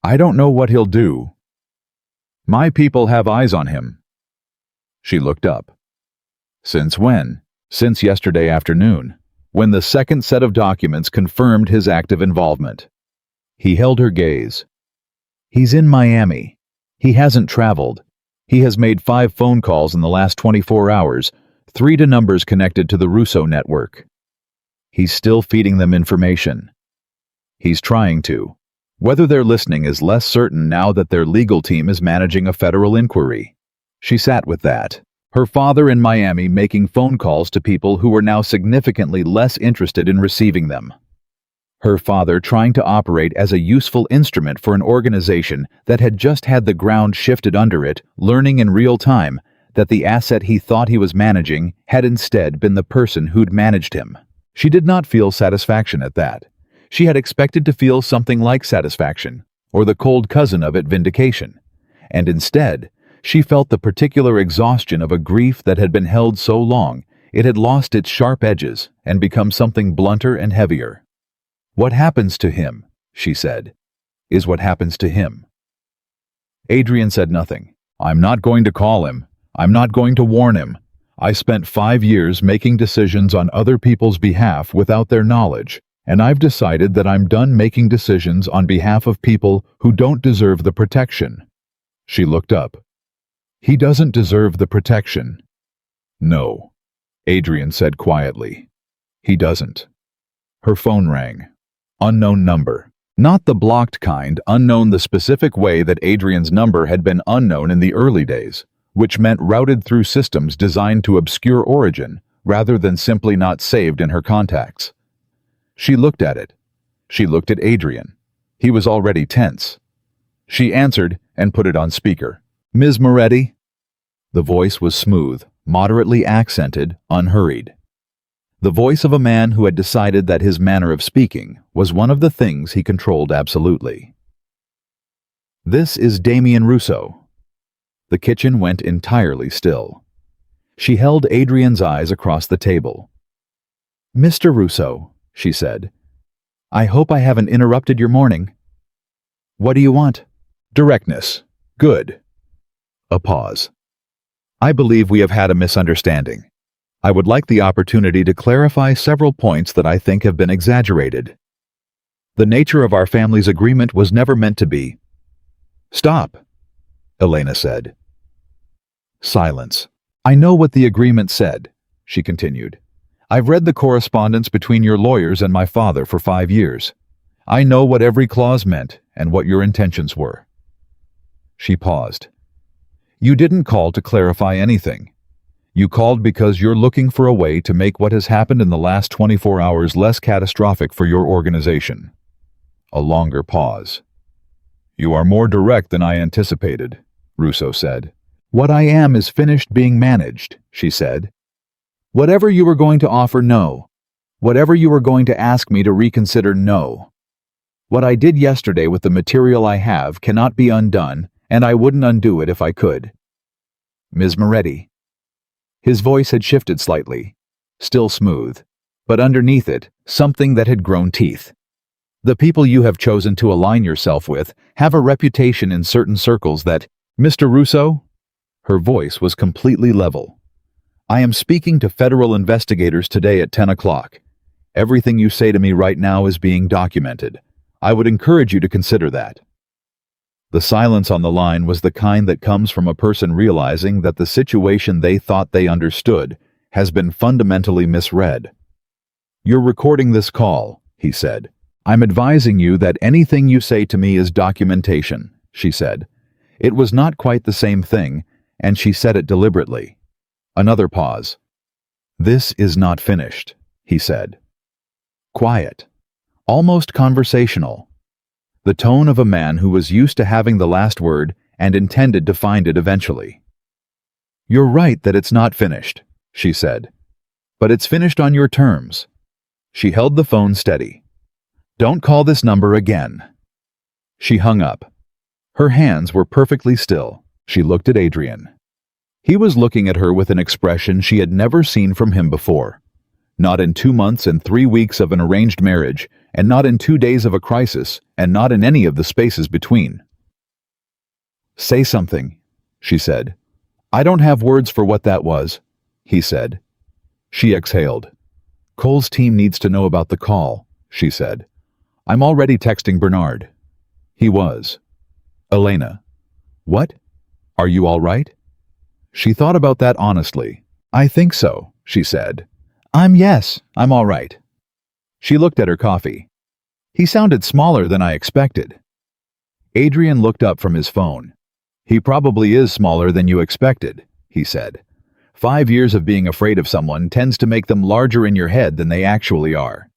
"I don't know what he'll do. My people have eyes on him." She looked up. "Since when?" "Since yesterday afternoon, when the second set of documents confirmed his active involvement." He held her gaze. "He's in Miami. He hasn't traveled. He has made 5 phone calls in the last 24 hours, 3 to numbers connected to the Russo network. He's still feeding them information. He's trying to. Whether they're listening is less certain now that their legal team is managing a federal inquiry." She sat with that. Her father in Miami making phone calls to people who were now significantly less interested in receiving them. Her father trying to operate as a useful instrument for an organization that had just had the ground shifted under it, learning in real time that the asset he thought he was managing had instead been the person who'd managed him. She did not feel satisfaction at that. She had expected to feel something like satisfaction, or the cold cousin of it, vindication. And instead, she felt the particular exhaustion of a grief that had been held so long it had lost its sharp edges and become something blunter and heavier. "What happens to him," she said, "is what happens to him." Adrian said nothing. "I'm not going to call him. I'm not going to warn him. I spent 5 years making decisions on other people's behalf without their knowledge, and I've decided that I'm done making decisions on behalf of people who don't deserve the protection." She looked up. "He doesn't deserve the protection." "No," Adrian said quietly. "He doesn't." Her phone rang. Unknown number. Not the blocked kind, unknown the specific way that Adrian's number had been unknown in the early days, which meant routed through systems designed to obscure origin, rather than simply not saved in her contacts. She looked at it. She looked at Adrian. He was already tense. She answered and put it on speaker. "Ms. Moretti?" The voice was smooth, moderately accented, unhurried. The voice of a man who had decided that his manner of speaking was one of the things he controlled absolutely. "This is Damien Russo." The kitchen went entirely still. She held Adrian's eyes across the table. "Mr. Russo," she said, "I hope I haven't interrupted your morning." "What do you want?" Directness. "Good." A pause. "I believe we have had a misunderstanding. I would like the opportunity to clarify several points that I think have been exaggerated. The nature of our family's agreement was never meant to be—" "Stop," Elena said. Silence. "I know what the agreement said," she continued. "I've read the correspondence between your lawyers and my father for 5 years. I know what every clause meant and what your intentions were." She paused. "You didn't call to clarify anything. You called because you're looking for a way to make what has happened in the last 24 hours less catastrophic for your organization." A longer pause. "You are more direct than I anticipated," Russo said. "What I am is finished being managed," she said. "Whatever you were going to offer, no. Whatever you were going to ask me to reconsider, no. What I did yesterday with the material I have cannot be undone, and I wouldn't undo it if I could. Ms. Moretti." His voice had shifted slightly, still smooth, but underneath it, something that had grown teeth. "The people you have chosen to align yourself with have a reputation in certain circles that—" "Mr. Russo?" Her voice was completely level. "I am speaking to federal investigators today at 10 o'clock. Everything you say to me right now is being documented. I would encourage you to consider that." The silence on the line was the kind that comes from a person realizing that the situation they thought they understood has been fundamentally misread. "You're recording this call," he said. "I'm advising you that anything you say to me is documentation," she said. It was not quite the same thing, and she said it deliberately. Another pause. "This is not finished," he said. Quiet. Almost conversational. The tone of a man who was used to having the last word and intended to find it eventually. "You're right that it's not finished," she said. "But it's finished on your terms." She held the phone steady. "Don't call this number again." She hung up. Her hands were perfectly still. She looked at Adrian. He was looking at her with an expression she had never seen from him before. Not in 2 months and 3 weeks of an arranged marriage, and not in 2 days of a crisis, and not in any of the spaces between. "Say something," she said. "I don't have words for what that was," he said. She exhaled. "Cole's team needs to know about the call," she said. "I'm already texting Bernard." He was. "Elena." "What? Are you all right?" She thought about that honestly. "I think so," she said. Yes, I'm all right." She looked at her coffee. "He sounded smaller than I expected." Adrian looked up from his phone. "He probably is smaller than you expected," he said. 5 years of being afraid of someone tends to make them larger in your head than they actually are."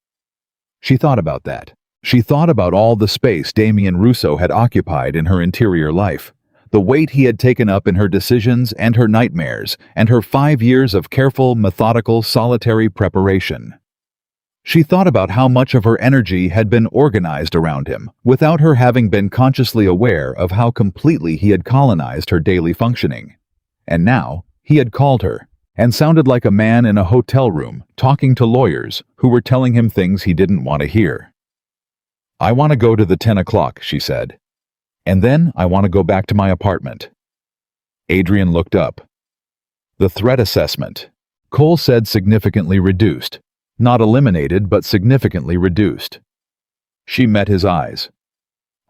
She thought about that. She thought about all the space Damien Russo had occupied in her interior life, the weight he had taken up in her decisions and her nightmares, and her 5 years of careful, methodical, solitary preparation. She thought about how much of her energy had been organized around him, without her having been consciously aware of how completely he had colonized her daily functioning. And now, he had called her, and sounded like a man in a hotel room talking to lawyers who were telling him things he didn't want to hear. "I want to go to the 10 o'clock, she said. "And then I want to go back to my apartment." Adrian looked up. "The threat assessment," Cole said, "significantly reduced. Not eliminated, but significantly reduced." She met his eyes.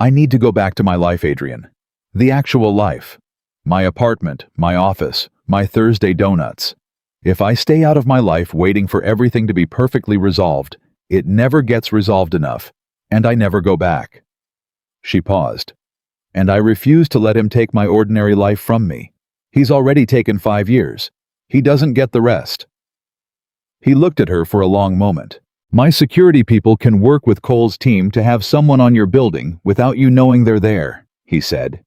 "I need to go back to my life, Adrian. The actual life. My apartment, my office, my Thursday donuts. If I stay out of my life waiting for everything to be perfectly resolved, it never gets resolved enough, and I never go back." She paused. "And I refuse to let him take my ordinary life from me. He's already taken 5 years. He doesn't get the rest." He looked at her for a long moment. "My security people can work with Cole's team to have someone on your building without you knowing they're there," he said.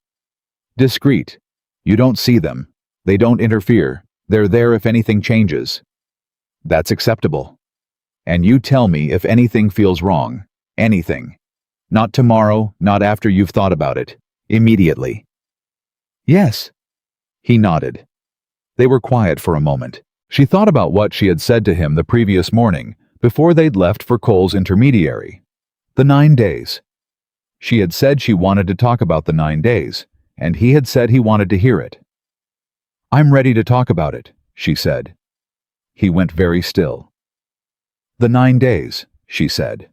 "Discreet. You don't see them. They don't interfere. They're there if anything changes. That's acceptable. And you tell me if anything feels wrong. Anything. Not tomorrow, not after you've thought about it. Immediately." "Yes." He nodded. They were quiet for a moment. She thought about what she had said to him the previous morning, before they'd left for Cole's intermediary. The 9 days. She had said she wanted to talk about the 9 days, and he had said he wanted to hear it. "I'm ready to talk about it," she said. He went very still. "The 9 days," she said.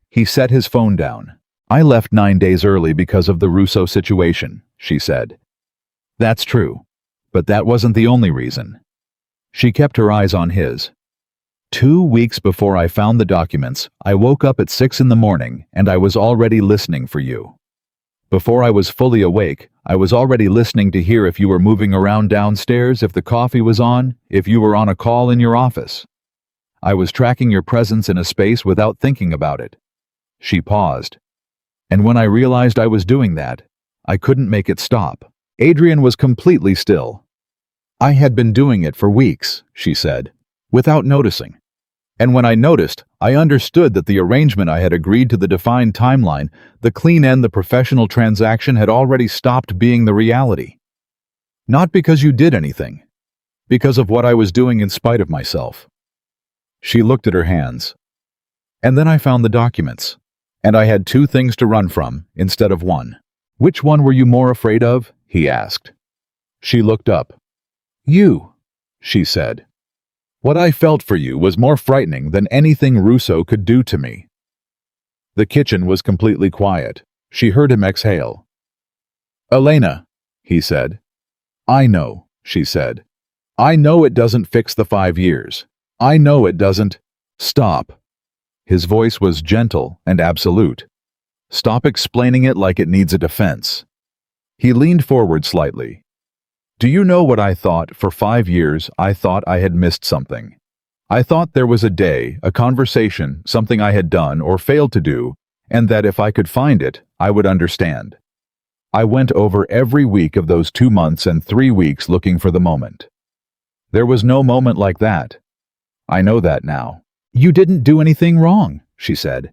He set his phone down. "I left 9 days early because of the Russo situation," she said. "That's true. But that wasn't the only reason." She kept her eyes on his. 2 weeks before I found the documents, I woke up at 6 in the morning and I was already listening for you. Before I was fully awake, I was already listening to hear if you were moving around downstairs, if the coffee was on, if you were on a call in your office. I was tracking your presence in a space without thinking about it." She paused. "And when I realized I was doing that, I couldn't make it stop." Adrian was completely still. "I had been doing it for weeks," she said, "without noticing. And when I noticed, I understood that the arrangement I had agreed to, the defined timeline, the clean end, the professional transaction had already stopped being the reality. Not because you did anything. Because of what I was doing in spite of myself." She looked at her hands. "And then I found the documents. And I had 2 things to run from, instead of 1. Which one were you more afraid of?" he asked. She looked up. "You," she said. "What I felt for you was more frightening than anything Russo could do to me." The kitchen was completely quiet. She heard him exhale. "Elena," he said. "I know," she said. "I know it doesn't fix the 5 years. I know it doesn't." "Stop." His voice was gentle and absolute. "Stop explaining it like it needs a defense." He leaned forward slightly. "Do you know what I thought? For 5 years, I thought I had missed something. I thought there was a day, a conversation, something I had done or failed to do, and that if I could find it, I would understand. I went over every week of those 2 months and 3 weeks looking for the moment. There was no moment like that. I know that now." "You didn't do anything wrong," she said.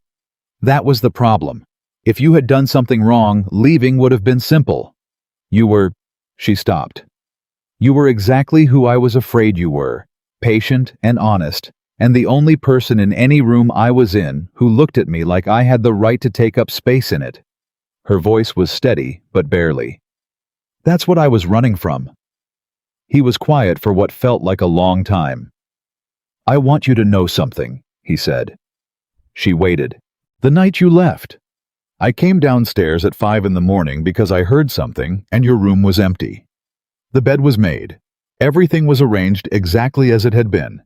"That was the problem. If you had done something wrong, leaving would have been simple. You were..." She stopped. "You were exactly who I was afraid you were, patient and honest, and the only person in any room I was in who looked at me like I had the right to take up space in it." Her voice was steady, but barely. "That's what I was running from." He was quiet for what felt like a long time. "I want you to know something," he said. She waited. "The night you left. I came downstairs at 5 in the morning because I heard something and your room was empty. The bed was made. Everything was arranged exactly as it had been.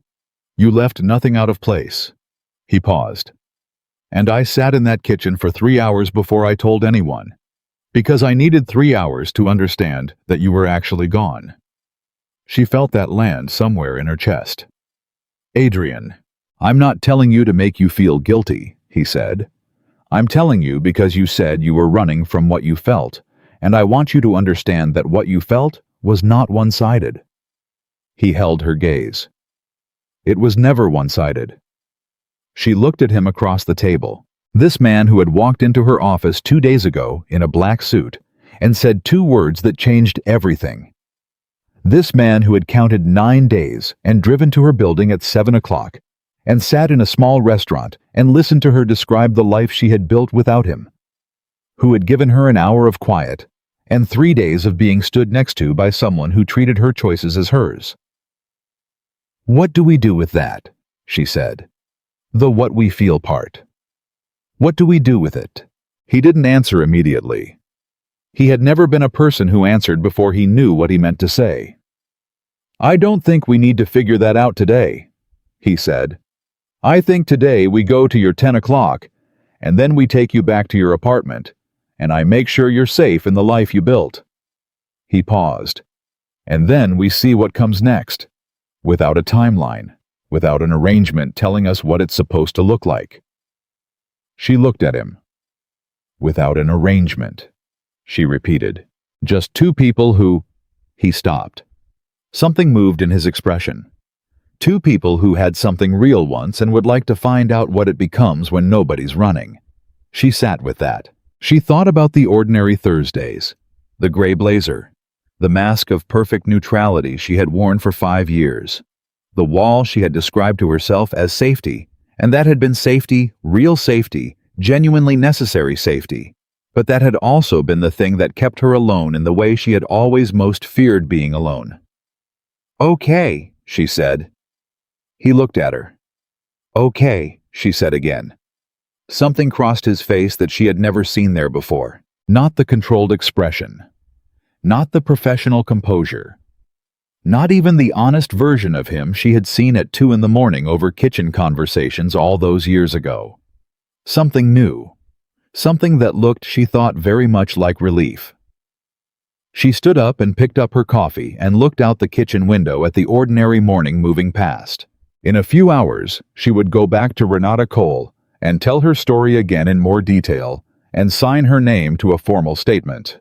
You left nothing out of place." He paused. "And I sat in that kitchen for 3 hours before I told anyone, because I needed 3 hours to understand that you were actually gone." She felt that land somewhere in her chest. "Adrian, I'm not telling you to make you feel guilty," he said. "I'm telling you because you said you were running from what you felt, and I want you to understand that what you felt was not one-sided." He held her gaze. It was never one-sided. She looked at him across the table. This man who had walked into her office 2 days ago in a black suit and said 2 words that changed everything. This man who had counted 9 days and driven to her building at 7 o'clock and sat in a small restaurant and listened to her describe the life she had built without him. Who had given her an hour of quiet and 3 days of being stood next to by someone who treated her choices as hers. "What do we do with that?" she said. "The what we feel part. What do we do with it?" He didn't answer immediately. He had never been a person who answered before he knew what he meant to say. "I don't think we need to figure that out today," he said. "I think today we go to your 10 o'clock, and then we take you back to your apartment, and I make sure you're safe in the life you built." He paused. "And then we see what comes next, without a timeline, without an arrangement telling us what it's supposed to look like." She looked at him. "Without an arrangement," she repeated. "Just 2 people who—" He stopped. Something moved in his expression. 2 people who had something real once and would like to find out what it becomes when nobody's running. She sat with that. She thought about the ordinary Thursdays, the gray blazer, the mask of perfect neutrality she had worn for 5 years, the wall she had described to herself as safety, and that had been safety, real safety, genuinely necessary safety, but that had also been the thing that kept her alone in the way she had always most feared being alone. "Okay," she said. He looked at her. "Okay," she said again. Something crossed his face that she had never seen there before. Not the controlled expression. Not the professional composure. Not even the honest version of him she had seen at 2 in the morning over kitchen conversations all those years ago. Something new. Something that looked, she thought, very much like relief. She stood up and picked up her coffee and looked out the kitchen window at the ordinary morning moving past. In a few hours, she would go back to Renata Cole and tell her story again in more detail and sign her name to a formal statement.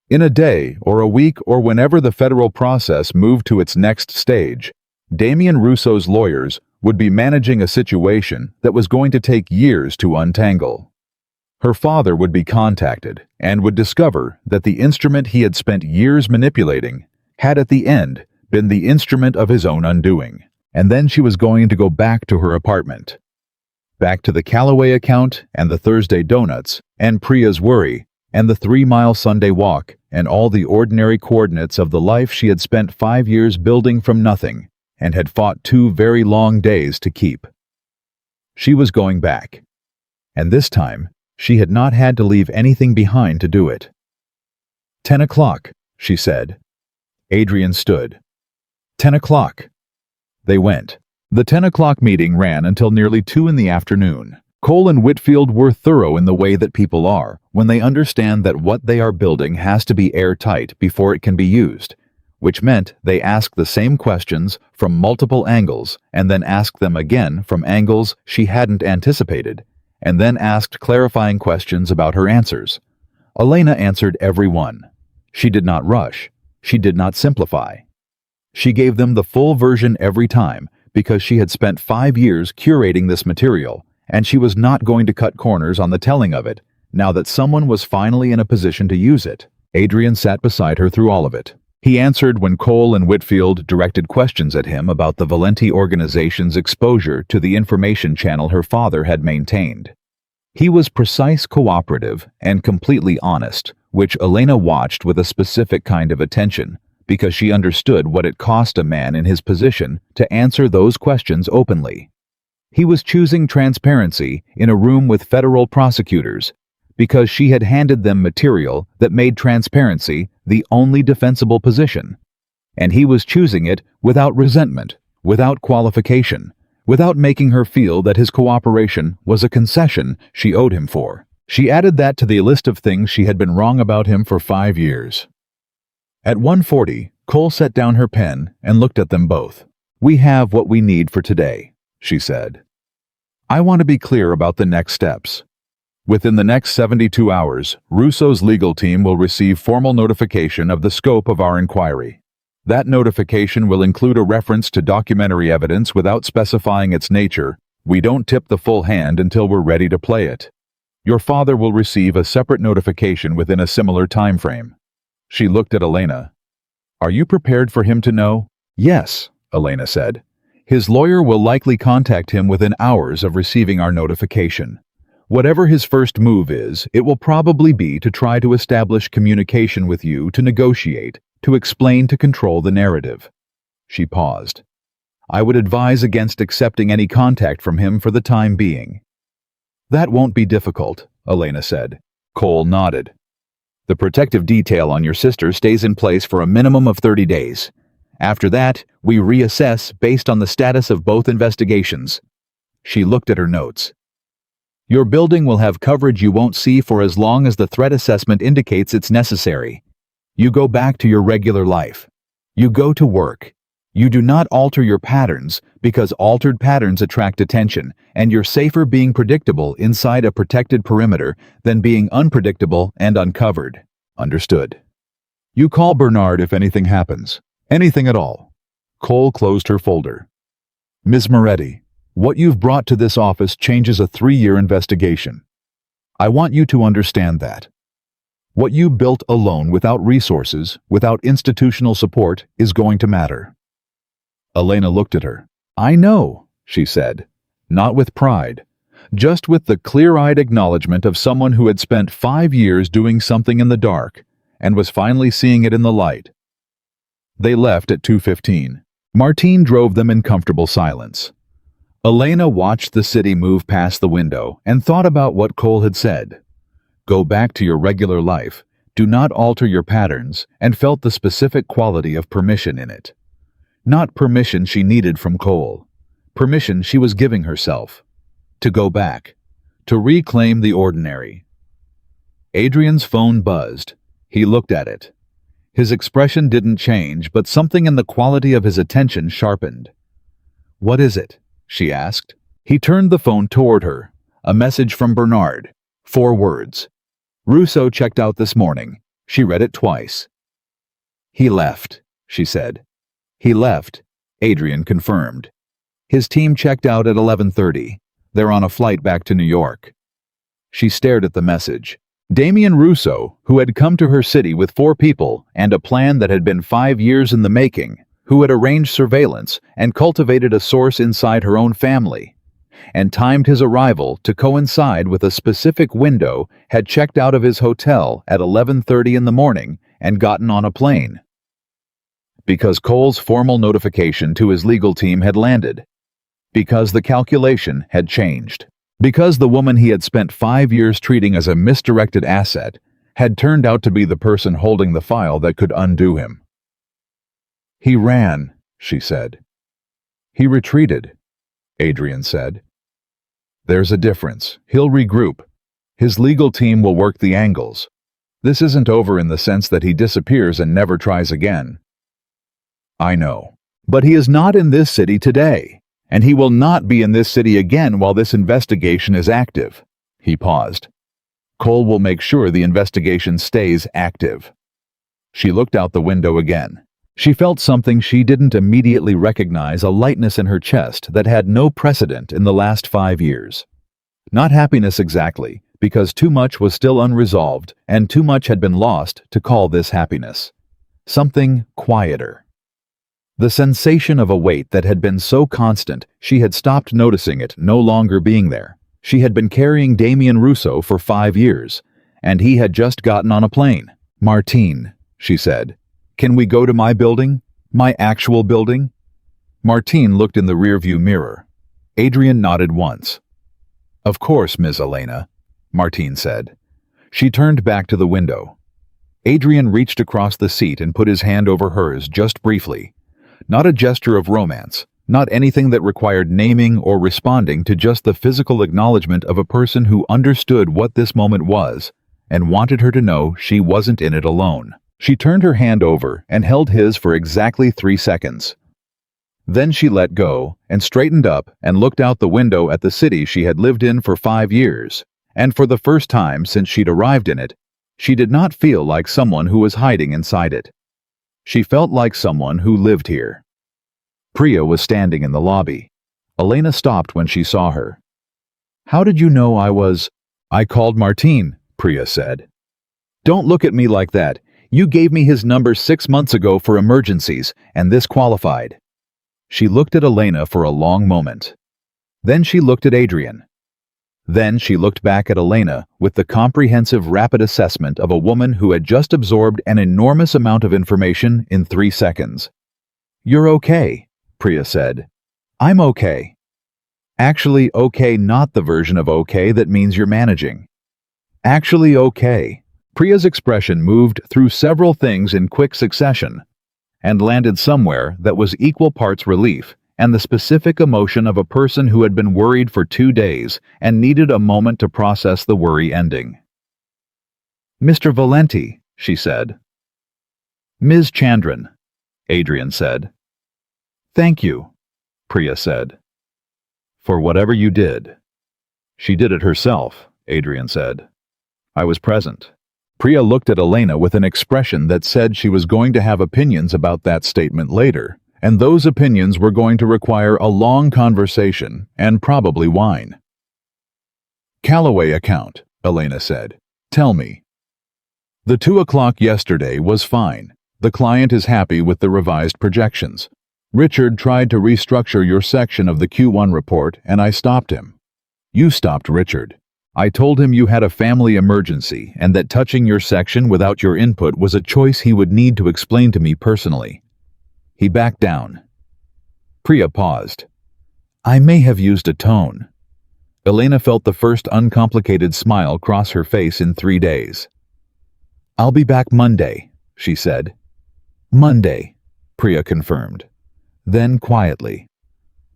In a day or a week or whenever the federal process moved to its next stage, Damien Russo's lawyers would be managing a situation that was going to take years to untangle. Her father would be contacted and would discover that the instrument he had spent years manipulating had at the end been the instrument of his own undoing. And then she was going to go back to her apartment. Back to the Callaway account and the Thursday donuts and Priya's worry and the 3-mile Sunday walk and all the ordinary coordinates of the life she had spent 5 years building from nothing and had fought 2 very long days to keep. She was going back. And this time, she had not had to leave anything behind to do it. 10 o'clock, she said. Adrian stood. 10 o'clock. They went. The 10 o'clock meeting ran until nearly 2 in the afternoon. Cole and Whitfield were thorough in the way that people are when they understand that what they are building has to be airtight before it can be used, which meant they asked the same questions from multiple angles and then asked them again from angles she hadn't anticipated, and then asked clarifying questions about her answers. Elena answered every one. She did not rush. She did not simplify. She gave them the full version every time because she had spent 5 years curating this material, and she was not going to cut corners on the telling of it now that someone was finally in a position to use it. Adrian sat beside her through all of it. He answered when Cole and Whitfield directed questions at him about the Valenti organization's exposure to the information channel her father had maintained. He was precise, cooperative, and completely honest, which Elena watched with a specific kind of attention, because she understood what it cost a man in his position to answer those questions openly. He was choosing transparency in a room with federal prosecutors because she had handed them material that made transparency the only defensible position. And he was choosing it without resentment, without qualification, without making her feel that his cooperation was a concession she owed him for. She added that to the list of things she had been wrong about him for 5 years. At 1:40, Cole set down her pen and looked at them both. "We have what we need for today," she said. I want to be clear about the next steps. Within the next 72 hours, Russo's legal team will receive formal notification of the scope of our inquiry. That notification will include a reference to documentary evidence without specifying its nature. We don't tip the full hand until we're ready to play it. Your father will receive a separate notification within a similar time frame. She looked at Elena. Are you prepared for him to know? Yes, Elena said. His lawyer will likely contact him within hours of receiving our notification. Whatever his first move is, it will probably be to try to establish communication with you, to negotiate, to explain, to control the narrative. She paused. I would advise against accepting any contact from him for the time being. That won't be difficult, Elena said. Cole nodded. The protective detail on your sister stays in place for a minimum of 30 days. After that, we reassess based on the status of both investigations. She looked at her notes. Your building will have coverage you won't see for as long as the threat assessment indicates it's necessary. You go back to your regular life. You go to work. You do not alter your patterns because altered patterns attract attention, and you're safer being predictable inside a protected perimeter than being unpredictable and uncovered. Understood. You call Bernard if anything happens. Anything at all. Cole closed her folder. Ms. Moretti, what you've brought to this office changes a 3-year investigation. I want you to understand that. What you built alone without resources, without institutional support, is going to matter. Elena looked at her. I know, she said, not with pride, just with the clear-eyed acknowledgement of someone who had spent 5 years doing something in the dark and was finally seeing it in the light. They left at 2:15. Martine drove them in comfortable silence. Elena watched the city move past the window and thought about what Cole had said. Go back to your regular life, do not alter your patterns, and felt the specific quality of permission in it. Not permission she needed from Cole. Permission she was giving herself. To go back. To reclaim the ordinary. Adrian's phone buzzed. He looked at it. His expression didn't change, but something in the quality of his attention sharpened. What is it? She asked. He turned the phone toward her. A message from Bernard. 4 words. Russo checked out this morning. She read it twice. He left, she said. He left, Adrian confirmed. His team checked out at 11:30. They're on a flight back to New York. She stared at the message. Damien Russo, who had come to her city with 4 people and a plan that had been 5 years in the making, who had arranged surveillance and cultivated a source inside her own family, and timed his arrival to coincide with a specific window, had checked out of his hotel at 11:30 in the morning and gotten on a plane. Because Cole's formal notification to his legal team had landed. Because the calculation had changed. Because the woman he had spent 5 years treating as a misdirected asset had turned out to be the person holding the file that could undo him. He ran, she said. He retreated, Adrian said. There's a difference. He'll regroup. His legal team will work the angles. This isn't over in the sense that he disappears and never tries again. I know. But he is not in this city today, and he will not be in this city again while this investigation is active. He paused. Cole will make sure the investigation stays active. She looked out the window again. She felt something she didn't immediately recognize, a lightness in her chest that had no precedent in the last 5 years. Not happiness exactly, because too much was still unresolved and too much had been lost to call this happiness. Something quieter. The sensation of a weight that had been so constant she had stopped noticing it no longer being there. She had been carrying Damien Russo for 5 years, and he had just gotten on a plane. Martine, she said, can we go to my building? My actual building? Martine looked in the rearview mirror. Adrian nodded once. Of course, Ms. Elena, Martine said. She turned back to the window. Adrian reached across the seat and put his hand over hers just briefly. Not a gesture of romance, not anything that required naming or responding to just the physical acknowledgement of a person who understood what this moment was and wanted her to know she wasn't in it alone. She turned her hand over and held his for exactly 3 seconds. Then she let go and straightened up and looked out the window at the city she had lived in for 5 years, and for the first time since she'd arrived in it, she did not feel like someone who was hiding inside it. She felt like someone who lived here. Priya was standing in the lobby. Elena stopped when she saw her. "How did you know I was—" "I called Martine," Priya said. "Don't look at me like that. You gave me his number 6 months ago for emergencies, and this qualified." She looked at Elena for a long moment. Then she looked at Adrian. Then she looked back at Elena with the comprehensive, rapid assessment of a woman who had just absorbed an enormous amount of information in 3 seconds. "You're okay," Priya said. "I'm okay." Actually okay, not the version of okay that means you're managing. Actually okay. Priya's expression moved through several things in quick succession and landed somewhere that was equal parts relief and the specific emotion of a person who had been worried for 2 days and needed a moment to process the worry ending. "Mr. Valenti," she said. "Ms. Chandran," Adrian said. "Thank you," Priya said. "For whatever you did." "She did it herself," Adrian said. "I was present." Priya looked at Elena with an expression that said she was going to have opinions about that statement later, and those opinions were going to require a long conversation and probably wine. "Callaway account," Elena said. "Tell me." "The 2 o'clock yesterday was fine. The client is happy with the revised projections. Richard tried to restructure your section of the Q1 report and I stopped him." "You stopped Richard." "I told him you had a family emergency and that touching your section without your input was a choice he would need to explain to me personally. He backed down." Priya paused. "I may have used a tone." Elena felt the first uncomplicated smile cross her face in 3 days. "I'll be back Monday," she said. "Monday," Priya confirmed. Then quietly,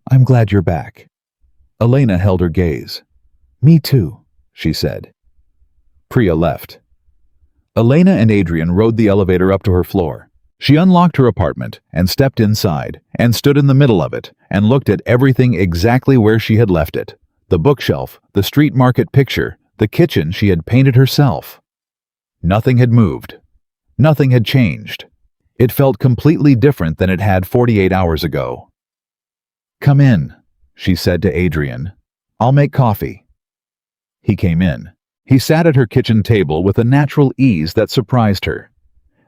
"I'm glad you're back." Elena held her gaze. "Me too," she said. Priya left. Elena and Adrian rode the elevator up to her floor. She unlocked her apartment and stepped inside and stood in the middle of it and looked at everything exactly where she had left it. The bookshelf, the street market picture, the kitchen she had painted herself. Nothing had moved. Nothing had changed. It felt completely different than it had 48 hours ago. "Come in," she said to Adrian. "I'll make coffee." He came in. He sat at her kitchen table with a natural ease that surprised her.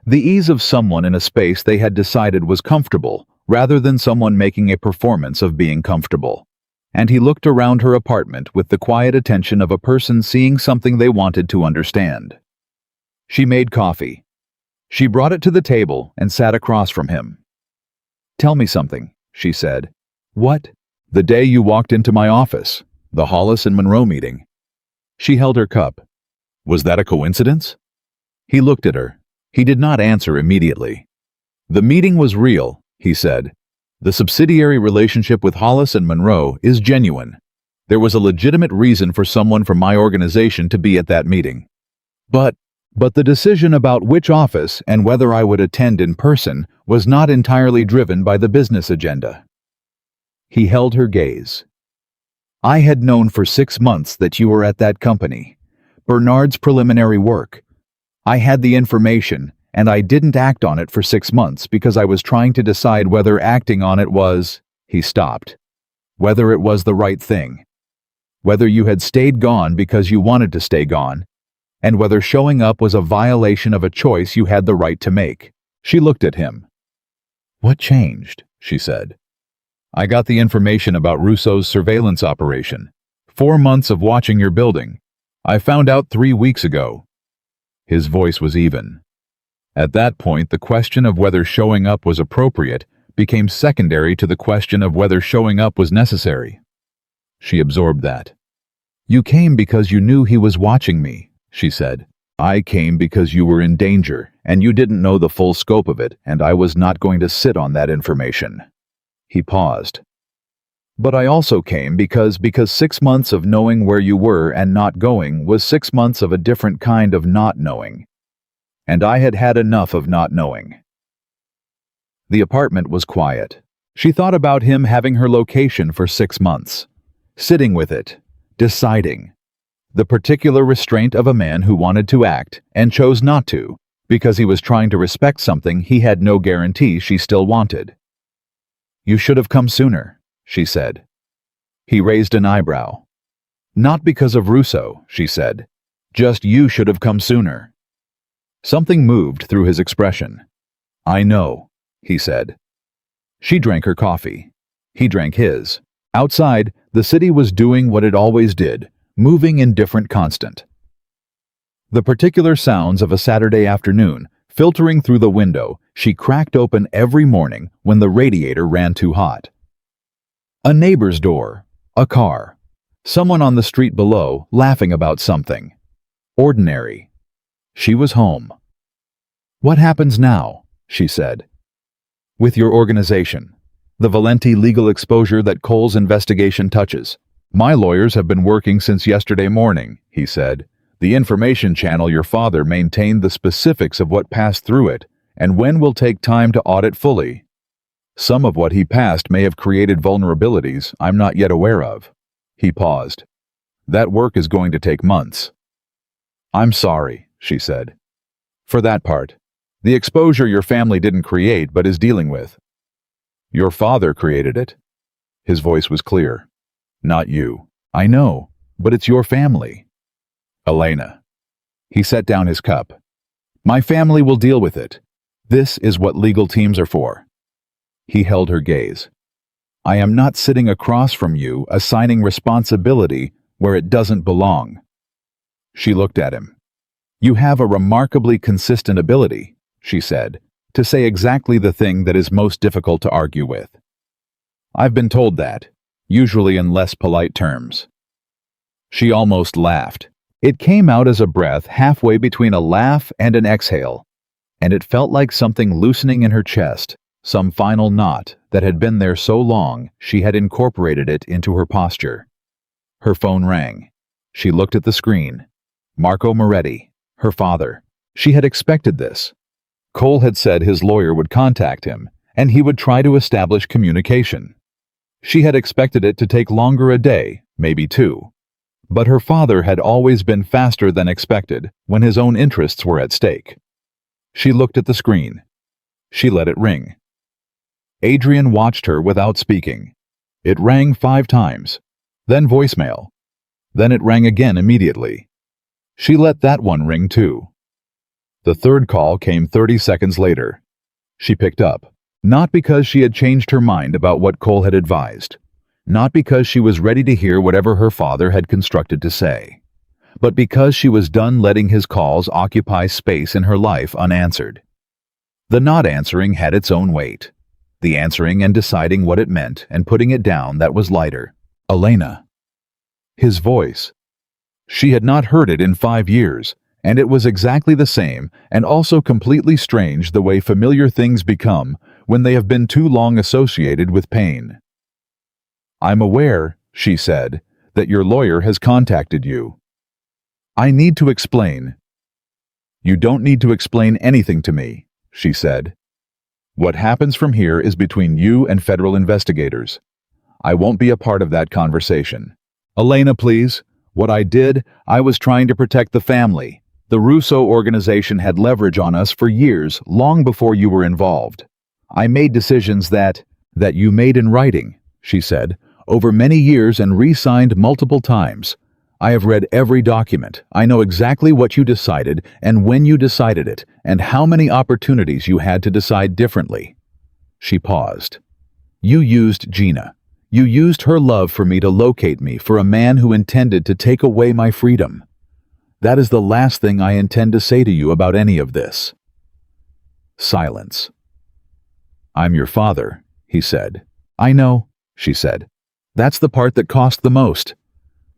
The ease of someone in a space they had decided was comfortable, rather than someone making a performance of being comfortable. And he looked around her apartment with the quiet attention of a person seeing something they wanted to understand. She made coffee. She brought it to the table and sat across from him. "Tell me something," she said. "What?" "The day you walked into my office, the Hollis and Monroe meeting." She held her cup. "Was that a coincidence?" He looked at her. He did not answer immediately. "The meeting was real," he said. "The subsidiary relationship with Hollis and Monroe is genuine. There was a legitimate reason for someone from my organization to be at that meeting. But the decision about which office and whether I would attend in person was not entirely driven by the business agenda." He held her gaze. "I had known for 6 months that you were at that company. Bernard's preliminary work. I had the information, and I didn't act on it for 6 months because I was trying to decide whether acting on it was—" He stopped. "Whether it was the right thing. Whether you had stayed gone because you wanted to stay gone, and whether showing up was a violation of a choice you had the right to make." She looked at him. "What changed?" she said. "I got the information about Russo's surveillance operation. 4 months of watching your building. I found out 3 weeks ago." His voice was even. At that point, the question of whether showing up was appropriate became secondary to the question of whether showing up was necessary. She absorbed that. "You came because you knew he was watching me," she said. "I came because you were in danger, and you didn't know the full scope of it, and I was not going to sit on that information." He paused. "But I also came because 6 months of knowing where you were and not going was 6 months of a different kind of not knowing. And I had had enough of not knowing." The apartment was quiet. She thought about him having her location for 6 months, sitting with it, deciding. The particular restraint of a man who wanted to act and chose not to because he was trying to respect something he had no guarantee she still wanted. "You should have come sooner," she said. He raised an eyebrow. "Not because of Russo," she said. "Just you should have come sooner." Something moved through his expression. "I know," he said. She drank her coffee. He drank his. Outside, the city was doing what it always did, moving in different constant. The particular sounds of a Saturday afternoon filtering through the window she cracked open every morning when the radiator ran too hot. A neighbor's door, a car, someone on the street below laughing about something. Ordinary. She was home. "What happens now?" she said. "With your organization, the Valenti legal exposure that Cole's investigation touches. My lawyers have been working since yesterday morning," he said. "The information channel your father maintained the specifics of what passed through it, and when will take time to audit fully. Some of what he passed may have created vulnerabilities I'm not yet aware of." He paused. "That work is going to take months." "I'm sorry," she said. "For that part. The exposure your family didn't create but is dealing with." "Your father created it." His voice was clear. "Not you. I know, but it's your family." "Elena." He set down his cup. "My family will deal with it. This is what legal teams are for." He held her gaze. "I am not sitting across from you assigning responsibility where it doesn't belong." She looked at him. "You have a remarkably consistent ability," she said, "to say exactly the thing that is most difficult to argue with." "I've been told that, usually in less polite terms." She almost laughed. It came out as a breath halfway between a laugh and an exhale, and it felt like something loosening in her chest, some final knot that had been there so long she had incorporated it into her posture. Her phone rang. She looked at the screen. Marco Moretti, her father. She had expected this. Cole had said his lawyer would contact him, and he would try to establish communication. She had expected it to take longer, a day, maybe 2. But her father had always been faster than expected when his own interests were at stake. She looked at the screen. She let it ring. Adrian watched her without speaking. It rang 5 times, then voicemail. Then it rang again immediately. She let that one ring too. The third call came 30 seconds later. She picked up, not because she had changed her mind about what Cole had advised, not because she was ready to hear whatever her father had constructed to say, but because she was done letting his calls occupy space in her life unanswered. The not answering had its own weight. The answering and deciding what it meant and putting it down, that was lighter. "Elena." His voice. She had not heard it in 5 years, and it was exactly the same and also completely strange the way familiar things become when they have been too long associated with pain. "I'm aware," she said, "that your lawyer has contacted you." "I need to explain." "You don't need to explain anything to me," she said. "What happens from here is between you and federal investigators. I won't be a part of that conversation. Elena, please. What I was trying to protect the family. The Russo organization had leverage on us for years, long before you were involved. I made decisions that you made in writing," she said, "over many years and re-signed multiple times. I have read every document. I know exactly what you decided and when you decided it, and how many opportunities you had to decide differently." She paused. "You used Gina. You used her love for me to locate me for a man who intended to take away my freedom. That is the last thing I intend to say to you about any of this." Silence. "I'm your father," he said. "I know," she said. "That's the part that cost the most."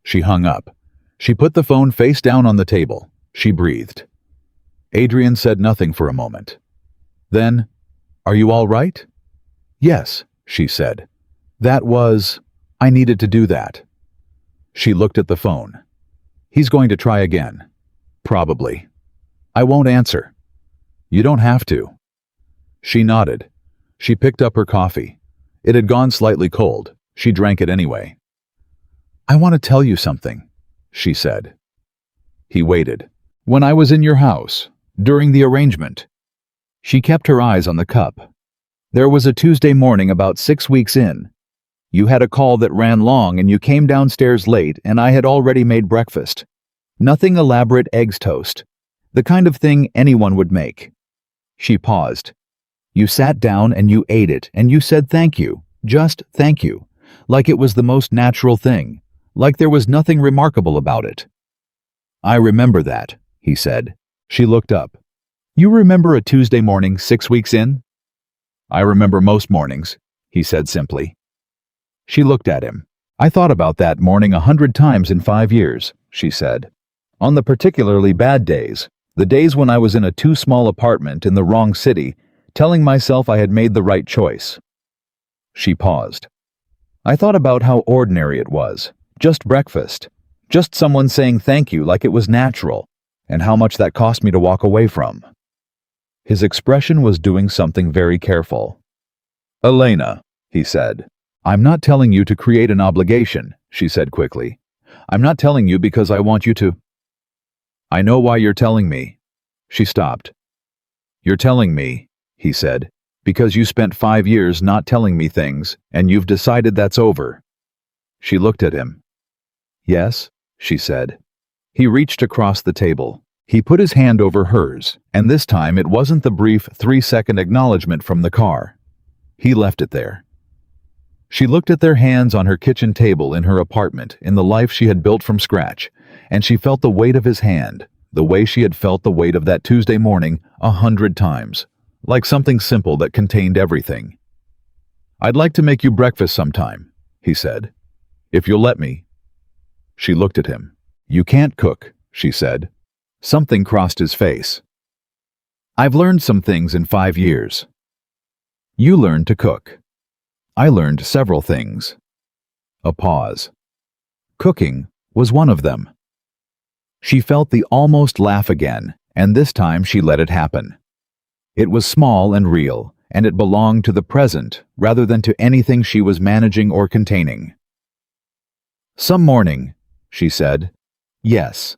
She hung up. She put the phone face down on the table. She breathed. Adrian said nothing for a moment. Then, "Are you all right?" "Yes," she said. I needed to do that." She looked at the phone. "He's going to try again." "Probably." "I won't answer." "You don't have to." She nodded. She picked up her coffee. It had gone slightly cold. She drank it anyway. "I want to tell you something," she said. He waited. "When I was in your house, during the arrangement." She kept her eyes on the cup. "There was a Tuesday morning about 6 weeks in. You had a call that ran long and you came downstairs late and I had already made breakfast. Nothing elaborate eggs toast. The kind of thing anyone would make." She paused. "You sat down and you ate it and you said thank you, just thank you, like it was the most natural thing, like there was nothing remarkable about it." "I remember that," he said. She looked up. "You remember a Tuesday morning 6 weeks in?" "I remember most mornings," he said simply. She looked at him. "I thought about that morning 100 times in 5 years," she said. "On the particularly bad days, the days when I was in a too small apartment in the wrong city, telling myself I had made the right choice." She paused. "I thought about how ordinary it was. Just breakfast. Just someone saying thank you like it was natural, and how much that cost me to walk away from." His expression was doing something very careful. "Elena," he said. "I'm not telling you to create an obligation," she said quickly. "I'm not telling you because I want you to." "I know why you're telling me." She stopped. "You're telling me," he said, "because you spent 5 years not telling me things, and you've decided that's over." She looked at him. "Yes," she said. He reached across the table. He put his hand over hers, and this time it wasn't the brief 3-second acknowledgement from the car. He left it there. She looked at their hands on her kitchen table in her apartment in the life she had built from scratch, and she felt the weight of his hand, the way she had felt the weight of that Tuesday morning 100 times, like something simple that contained everything. "I'd like to make you breakfast sometime," he said, "if you'll let me." She looked at him. "You can't cook," she said. Something crossed his face. "I've learned some things in 5 years." "You learned to cook." "I learned several things." A pause. Cooking was one of them. She felt the almost laugh again, and this time she let it happen. It was small and real, and it belonged to the present rather than to anything she was managing or containing. "Some morning," she said. "Yes."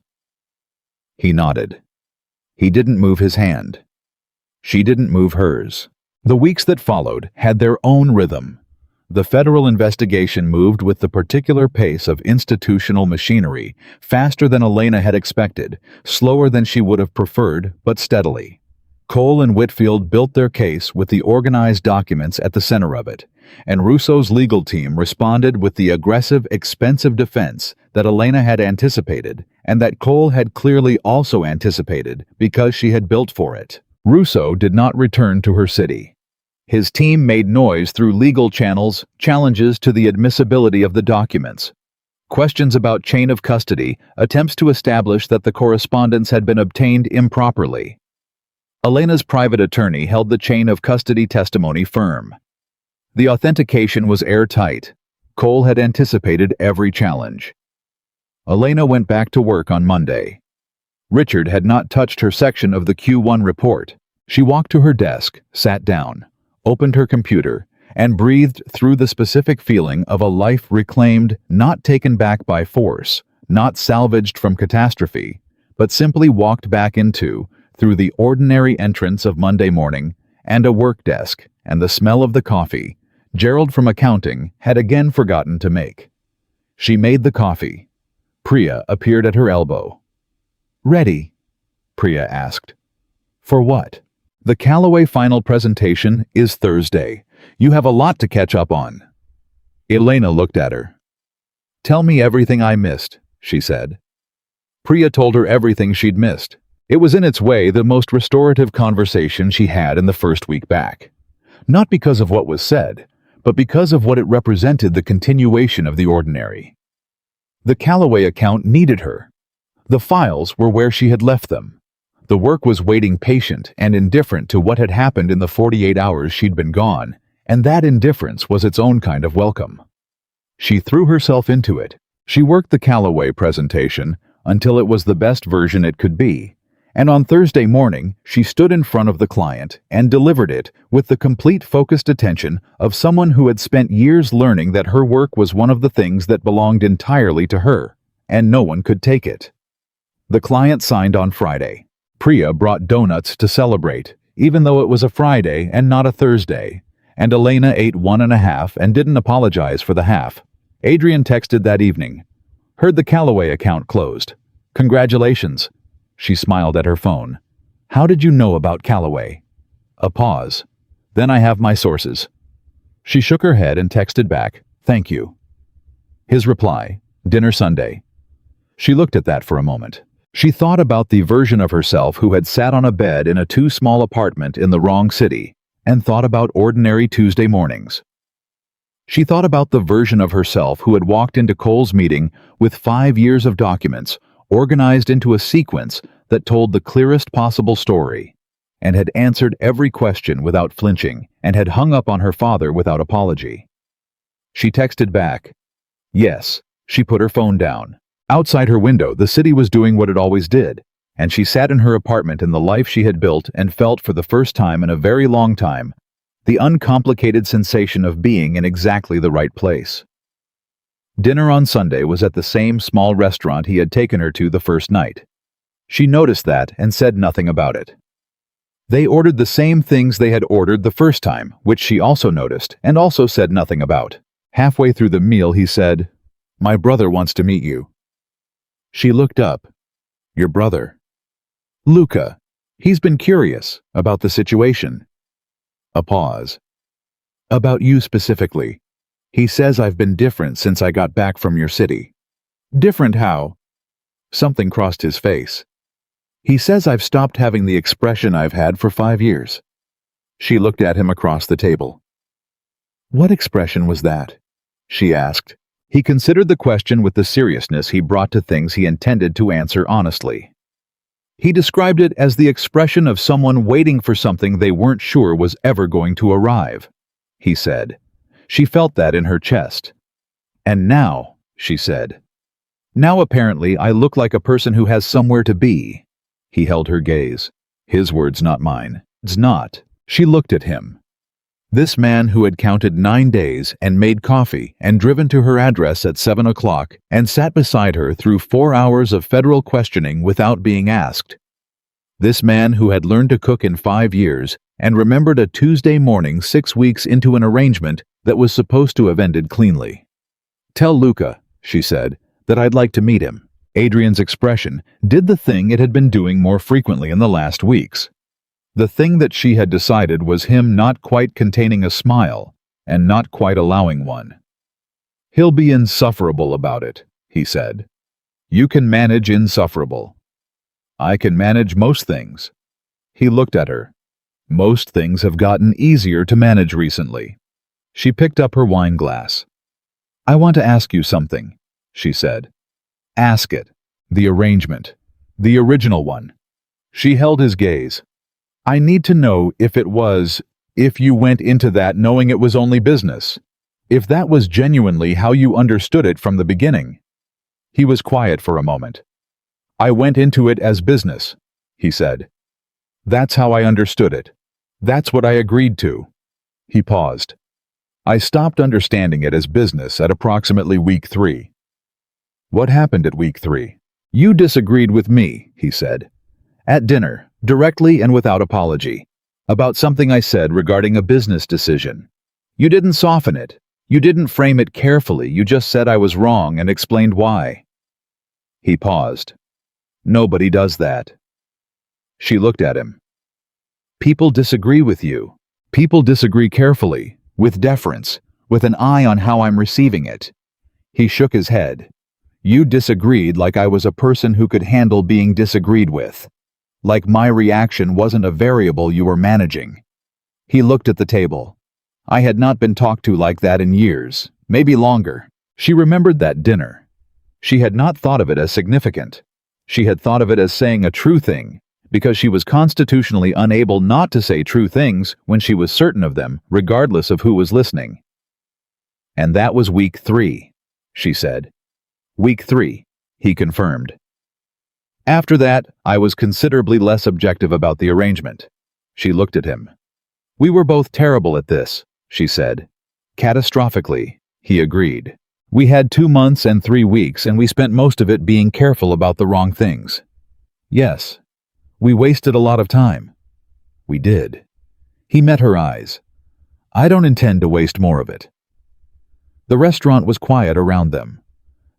He nodded. He didn't move his hand. She didn't move hers. The weeks that followed had their own rhythm. The federal investigation moved with the particular pace of institutional machinery, faster than Elena had expected, slower than she would have preferred, but steadily. Cole and Whitfield built their case with the organized documents at the center of it, and Russo's legal team responded with the aggressive, expensive defense that Elena had anticipated, and that Cole had clearly also anticipated because she had built for it. Russo did not return to her city. His team made noise through legal channels, challenges to the admissibility of the documents. Questions about chain of custody, attempts to establish that the correspondence had been obtained improperly. Elena's private attorney held the chain of custody testimony firm. The authentication was airtight. Cole had anticipated every challenge. Elena went back to work on Monday. Richard had not touched her section of the Q1 report. She walked to her desk, sat down, opened her computer, and breathed through the specific feeling of a life reclaimed, not taken back by force, not salvaged from catastrophe, but simply walked back into, through the ordinary entrance of Monday morning, and a work desk, and the smell of the coffee Gerald from accounting had again forgotten to make. She made the coffee. Priya appeared at her elbow. "Ready?" Priya asked. "For what?" "The Callaway final presentation is Thursday. You have a lot to catch up on." Elena looked at her. "Tell me everything I missed," she said. Priya told her everything she'd missed. It was in its way the most restorative conversation she had in the first week back. Not because of what was said, but because of what it represented, the continuation of the ordinary. The Callaway account needed her. The files were where she had left them. The work was waiting, patient and indifferent to what had happened in the 48 hours she'd been gone, and that indifference was its own kind of welcome. She threw herself into it. She worked the Callaway presentation until it was the best version it could be, And on Thursday morning, she stood in front of the client and delivered it with the complete focused attention of someone who had spent years learning that her work was one of the things that belonged entirely to her, and no one could take it. The client signed on Friday. Priya brought donuts to celebrate, even though it was a Friday and not a Thursday, and Elena ate 1.5 and didn't apologize for the half. Adrian texted that evening. Heard the Callaway account closed. Congratulations. She smiled at her phone. How did you know about Callaway? A pause. Then I have my sources. She shook her head and texted back, thank you. His reply, dinner Sunday. She looked at that for a moment. She thought about the version of herself who had sat on a bed in a too small apartment in the wrong city, and thought about ordinary Tuesday mornings. She thought about the version of herself who had walked into Cole's meeting with 5 years of documents, organized into a sequence that told the clearest possible story, and had answered every question without flinching, and had hung up on her father without apology. She texted back, yes. She put her phone down. Outside her window, the city was doing what it always did, and she sat in her apartment in the life she had built and felt for the first time in a very long time the uncomplicated sensation of being in exactly the right place. Dinner on Sunday was at the same small restaurant he had taken her to the first night. She noticed that and said nothing about it. They ordered the same things they had ordered the first time, which she also noticed and also said nothing about. Halfway through the meal he said, "My brother wants to meet you." She looked up. "Your brother?" "Luca. He's been curious about the situation." A pause. "About you specifically. He says I've been different since I got back from your city." "Different how?" Something crossed his face. "He says I've stopped having the expression I've had for 5 years." She looked at him across the table. "What expression was that?" she asked. He considered the question with the seriousness he brought to things he intended to answer honestly. He described it as the expression of someone waiting for something they weren't sure was ever going to arrive, he said. She felt that in her chest. "And now," she said. "Now apparently I look like a person who has somewhere to be." He held her gaze. His words, not mine. "It's not." She looked at him. This man who had counted 9 days and made coffee and driven to her address at 7 o'clock and sat beside her through 4 hours of federal questioning without being asked. This man who had learned to cook in 5 years and remembered a Tuesday morning 6 weeks into an arrangement that was supposed to have ended cleanly. "Tell Luca," she said, "that I'd like to meet him." Adrian's expression did the thing it had been doing more frequently in the last weeks. The thing that she had decided was him not quite containing a smile and not quite allowing one. "He'll be insufferable about it," he said. "You can manage insufferable." "I can manage most things." He looked at her. "Most things have gotten easier to manage recently." She picked up her wine glass. "I want to ask you something," she said. "Ask it." "The arrangement. The original one." She held his gaze. "I need to know if you went into that knowing it was only business. If that was genuinely how you understood it from the beginning." He was quiet for a moment. "I went into it as business," he said. "That's how I understood it. That's what I agreed to." He paused. "I stopped understanding it as business at approximately week 3. "What happened at week 3? "You disagreed with me," he said. "At dinner, directly and without apology, about something I said regarding a business decision. You didn't soften it. You didn't frame it carefully. You just said I was wrong and explained why." He paused. "Nobody does that." She looked at him. "People disagree with you. People disagree carefully, with deference, with an eye on how I'm receiving it." He shook his head. "You disagreed like I was a person who could handle being disagreed with. Like my reaction wasn't a variable you were managing." He looked at the table. I had not been talked to like that in years, maybe longer. She remembered that dinner. She had not thought of it as significant. She had thought of it as saying a true thing, because she was constitutionally unable not to say true things when she was certain of them, regardless of who was listening. "And that was week 3, she said. "Week 3, he confirmed. After that, I was considerably less objective about the arrangement. She looked at him. We were both terrible at this, she said. Catastrophically, he agreed. We had 2 months and 3 weeks, and we spent most of it being careful about the wrong things. Yes. We wasted a lot of time. We did. He met her eyes. I don't intend to waste more of it. The restaurant was quiet around them.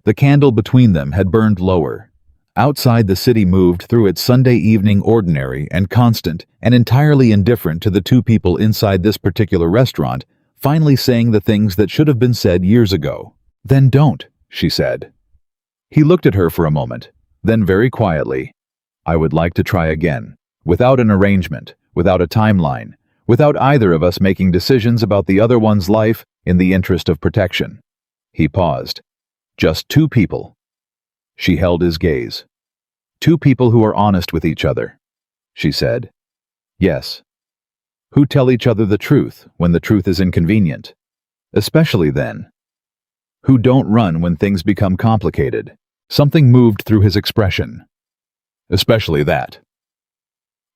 The candle between them had burned lower. Outside, the city moved through its Sunday evening ordinary and constant and entirely indifferent to the two people inside this particular restaurant, finally saying the things that should have been said years ago. Then don't, she said. He looked at her for a moment, then very quietly, I would like to try again, without an arrangement, without a timeline, without either of us making decisions about the other one's life in the interest of protection. He paused. Just 2 people. She held his gaze. 2 people who are honest with each other, she said. Yes. Who tell each other the truth when the truth is inconvenient. Especially then. Who don't run when things become complicated. Something moved through his expression. Especially that.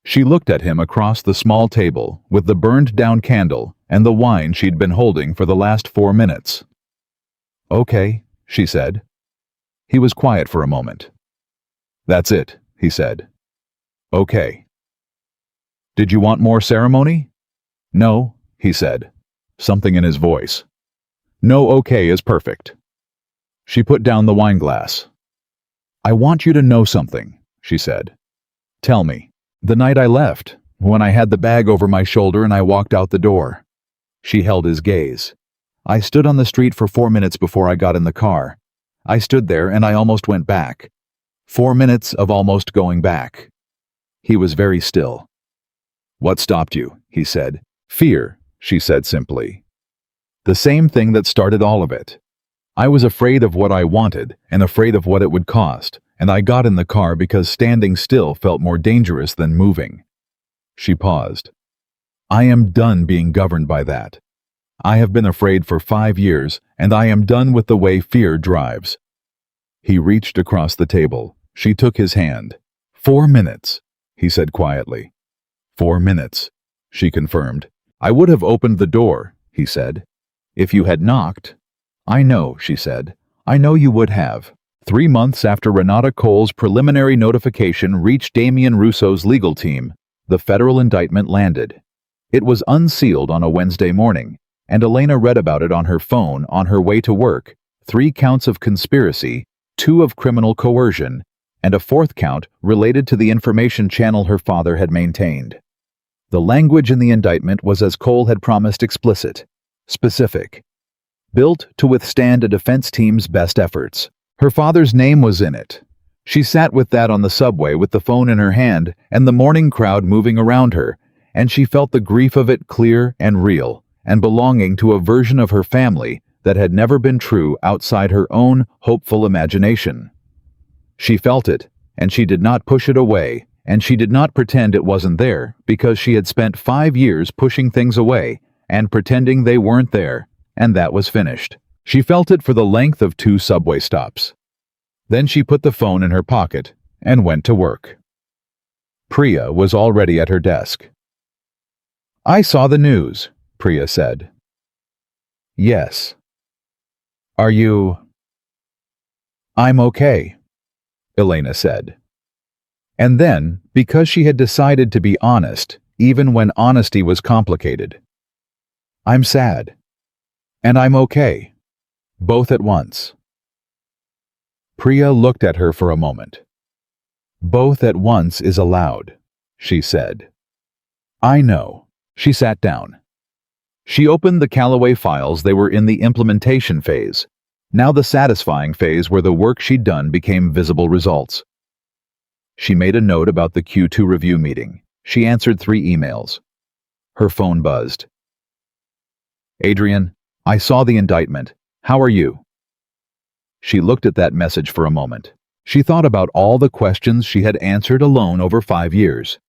She looked at him across the small table with the burned-down candle and the wine she'd been holding for the last 4 minutes. Okay, she said. He was quiet for a moment. That's it, he said. Okay. Did you want more ceremony? No, he said, something in his voice. No, okay is perfect. She put down the wine glass. I want you to know something, she said. Tell me. The night I left, when I had the bag over my shoulder and I walked out the door. She held his gaze. I stood on the street for 4 minutes before I got in the car. I stood there and I almost went back. 4 minutes of almost going back. He was very still. What stopped you? He said. Fear, she said simply. The same thing that started all of it. I was afraid of what I wanted and afraid of what it would cost, and I got in the car because standing still felt more dangerous than moving. She paused. I am done being governed by that. I have been afraid for 5 years, and I am done with the way fear drives. He reached across the table. She took his hand. 4 minutes, he said quietly. 4 minutes, she confirmed. I would have opened the door, he said. If you had knocked. I know, she said. I know you would have. 3 months after Renata Cole's preliminary notification reached Damien Russo's legal team, the federal indictment landed. It was unsealed on a Wednesday morning, and Elena read about it on her phone on her way to work. 3 counts of conspiracy, 2 of criminal coercion, and a 4th count related to the information channel her father had maintained. The language in the indictment was, as Cole had promised, explicit, specific, built to withstand a defense team's best efforts. Her father's name was in it. She sat with that on the subway with the phone in her hand and the morning crowd moving around her, and she felt the grief of it clear and real, and belonging to a version of her family that had never been true outside her own hopeful imagination. She felt it, and she did not push it away, and she did not pretend it wasn't there, because she had spent 5 years pushing things away and pretending they weren't there, and that was finished. She felt it for the length of 2 subway stops. Then she put the phone in her pocket and went to work. Priya was already at her desk. I saw the news, Priya said. Yes. Are you... I'm okay, Elena said. And then, because she had decided to be honest, even when honesty was complicated. I'm sad. And I'm okay. Both at once. Priya looked at her for a moment. Both at once is allowed, she said. I know. She sat down. She opened the Callaway files. They were in the implementation phase. Now the satisfying phase where the work she'd done became visible results. She made a note about the Q2 review meeting. She answered 3 emails. Her phone buzzed. Adrian, I saw the indictment. How are you? She looked at that message for a moment. She thought about all the questions she had answered alone over 5 years.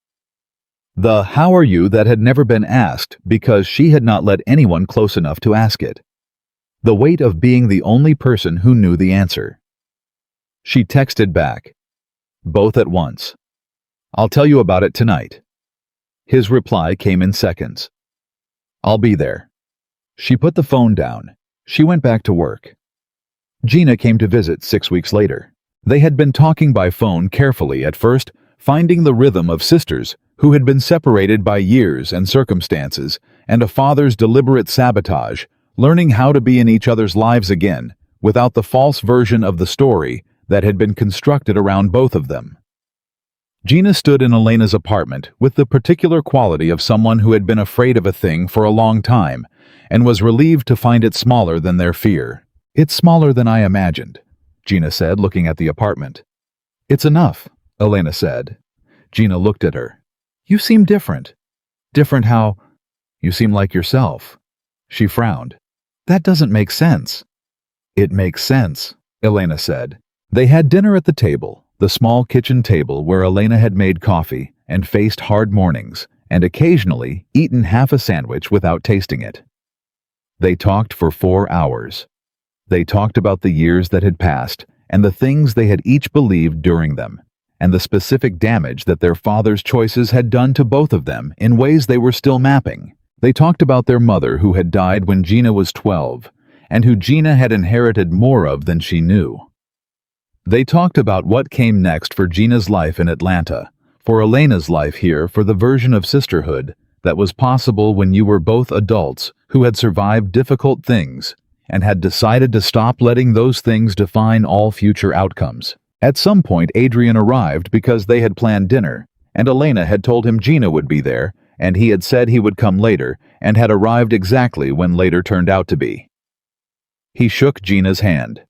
The how are you that had never been asked because she had not let anyone close enough to ask it. The weight of being the only person who knew the answer. She texted back. Both at once. I'll tell you about it tonight. His reply came in seconds. I'll be there. She put the phone down. She went back to work. Gina came to visit 6 weeks later. They had been talking by phone carefully at first, finding the rhythm of sisters who had been separated by years and circumstances, and a father's deliberate sabotage, learning how to be in each other's lives again, without the false version of the story that had been constructed around both of them. Gina stood in Elena's apartment with the particular quality of someone who had been afraid of a thing for a long time, and was relieved to find it smaller than their fear. It's smaller than I imagined, Gina said, looking at the apartment. It's enough, Elena said. Gina looked at her. You seem different. Different how? You seem like yourself. She frowned. That doesn't make sense. It makes sense, Elena said. They had dinner at the table, the small kitchen table where Elena had made coffee and faced hard mornings, and occasionally eaten half a sandwich without tasting it. They talked for 4 hours. They talked about the years that had passed and the things they had each believed during them, and the specific damage that their father's choices had done to both of them in ways they were still mapping. They talked about their mother who had died when Gina was 12, and who Gina had inherited more of than she knew. They talked about what came next for Gina's life in Atlanta, for Elena's life here, for the version of sisterhood that was possible when you were both adults who had survived difficult things and had decided to stop letting those things define all future outcomes. At some point, Adrian arrived because they had planned dinner, and Elena had told him Gina would be there, and he had said he would come later, and had arrived exactly when later turned out to be. He shook Gina's hand.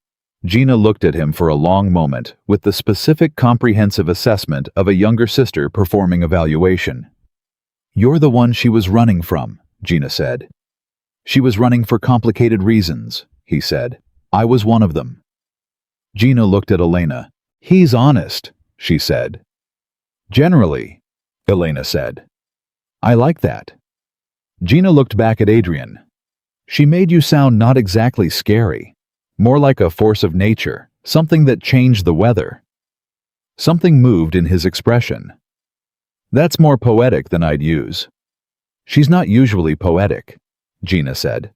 Gina looked at him for a long moment with the specific comprehensive assessment of a younger sister performing evaluation. You're the one she was running from, Gina said. She was running for complicated reasons, he said. I was one of them. Gina looked at Elena. He's honest, she said. Generally, Elena said. I like that. Gina looked back at Adrian. She made you sound not exactly scary, more like a force of nature, something that changed the weather. Something moved in his expression. That's more poetic than I'd use. She's not usually poetic, Gina said.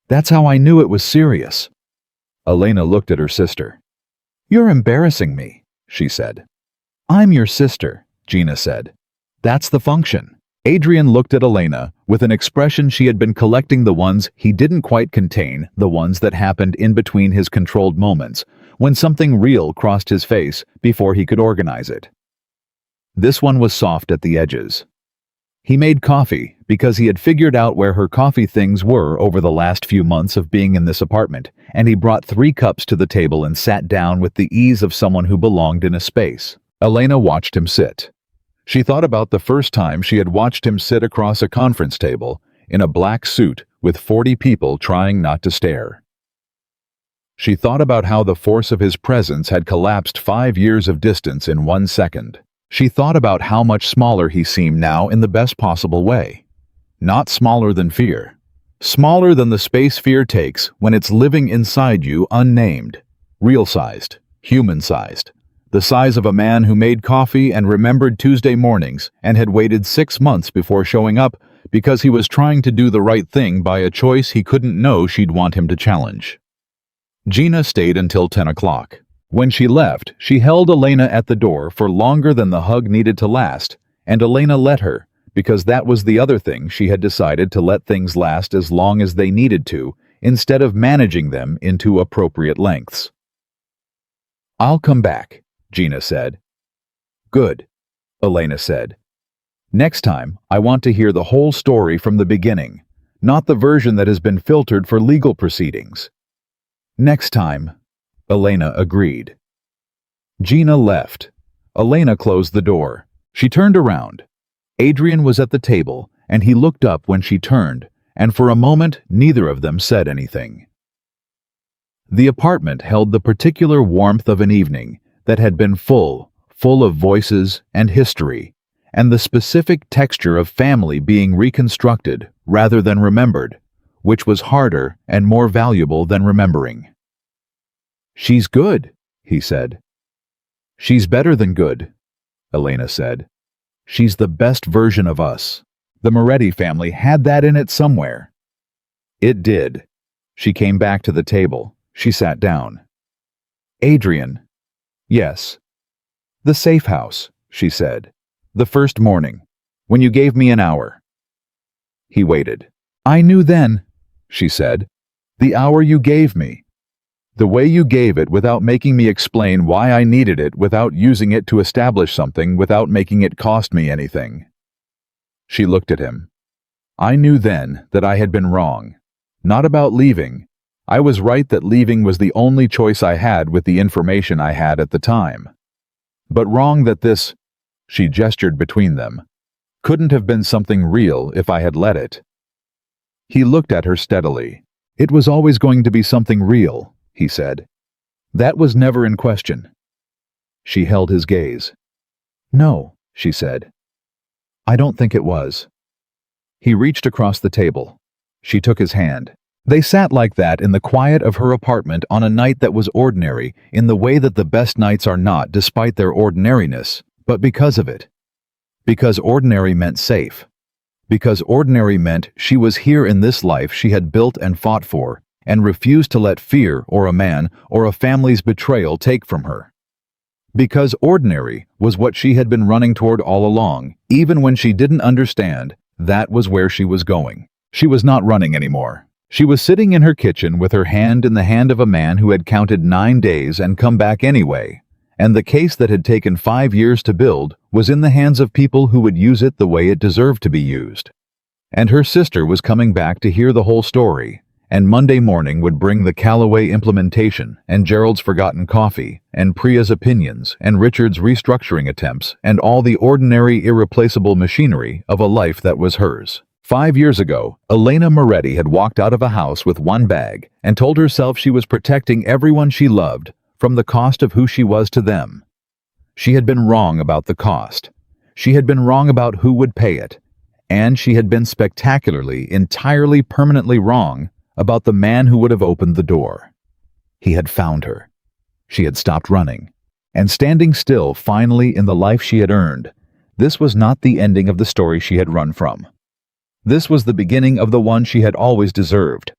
That's how I knew it was serious. Elena looked at her sister. You're embarrassing me, she said. I'm your sister, Gina said. That's the function. Adrian looked at Elena with an expression she had been collecting, the ones he didn't quite contain, the ones that happened in between his controlled moments, when something real crossed his face before he could organize it. This one was soft at the edges. He made coffee because he had figured out where her coffee things were over the last few months of being in this apartment, and he brought 3 cups to the table and sat down with the ease of someone who belonged in a space. Elena watched him sit. She thought about the first time she had watched him sit across a conference table in a black suit with 40 people trying not to stare. She thought about how the force of his presence had collapsed 5 years of distance in 1 second. She thought about how much smaller he seemed now in the best possible way. Not smaller than fear. Smaller than the space fear takes when it's living inside you unnamed. Real-sized. Human-sized. The size of a man who made coffee and remembered Tuesday mornings and had waited 6 months before showing up because he was trying to do the right thing by a choice he couldn't know she'd want him to challenge. Gina stayed until 10 o'clock. When she left, she held Elena at the door for longer than the hug needed to last, and Elena let her, because that was the other thing she had decided, to let things last as long as they needed to, instead of managing them into appropriate lengths. I'll come back, Gina said. Good, Elena said. Next time, I want to hear the whole story from the beginning, not the version that has been filtered for legal proceedings. Next time, Elena agreed. Gina left. Elena closed the door. She turned around. Adrian was at the table, and he looked up when she turned, and for a moment neither of them said anything. The apartment held the particular warmth of an evening that had been full of voices and history, and the specific texture of family being reconstructed rather than remembered, which was harder and more valuable than remembering. She's good, he said. She's better than good, Elena said. She's the best version of us. The Moretti family had that in it somewhere. It did. She came back to the table. She sat down. Adrian. Yes. The safe house, she said. The first morning, when you gave me an hour. He waited. I knew then, she said. The hour you gave me. The way you gave it without making me explain why I needed it, without using it to establish something, without making it cost me anything. She looked at him. I knew then that I had been wrong. Not about leaving. I was right that leaving was the only choice I had with the information I had at the time. But wrong that this, she gestured between them, couldn't have been something real if I had let it. He looked at her steadily. It was always going to be something real, he said. That was never in question. She held his gaze. No, she said. I don't think it was. He reached across the table. She took his hand. They sat like that in the quiet of her apartment on a night that was ordinary, in the way that the best nights are not despite their ordinariness, but because of it. Because ordinary meant safe. Because ordinary meant she was here in this life she had built and fought for, and refused to let fear or a man or a family's betrayal take from her. Because ordinary was what she had been running toward all along, even when she didn't understand that was where she was going. She was not running anymore. She was sitting in her kitchen with her hand in the hand of a man who had counted 9 days and come back anyway, and the case that had taken 5 years to build was in the hands of people who would use it the way it deserved to be used. And her sister was coming back to hear the whole story, and Monday morning would bring the Callaway implementation, and Gerald's forgotten coffee, and Priya's opinions, and Richard's restructuring attempts, and all the ordinary, irreplaceable machinery of a life that was hers. 5 years ago, Elena Moretti had walked out of a house with one bag and told herself she was protecting everyone she loved from the cost of who she was to them. She had been wrong about the cost. She had been wrong about who would pay it. And she had been spectacularly, entirely, permanently wrong about the man who would have opened the door. He had found her. She had stopped running, and standing still finally in the life she had earned. This was not the ending of the story she had run from. This was the beginning of the one she had always deserved.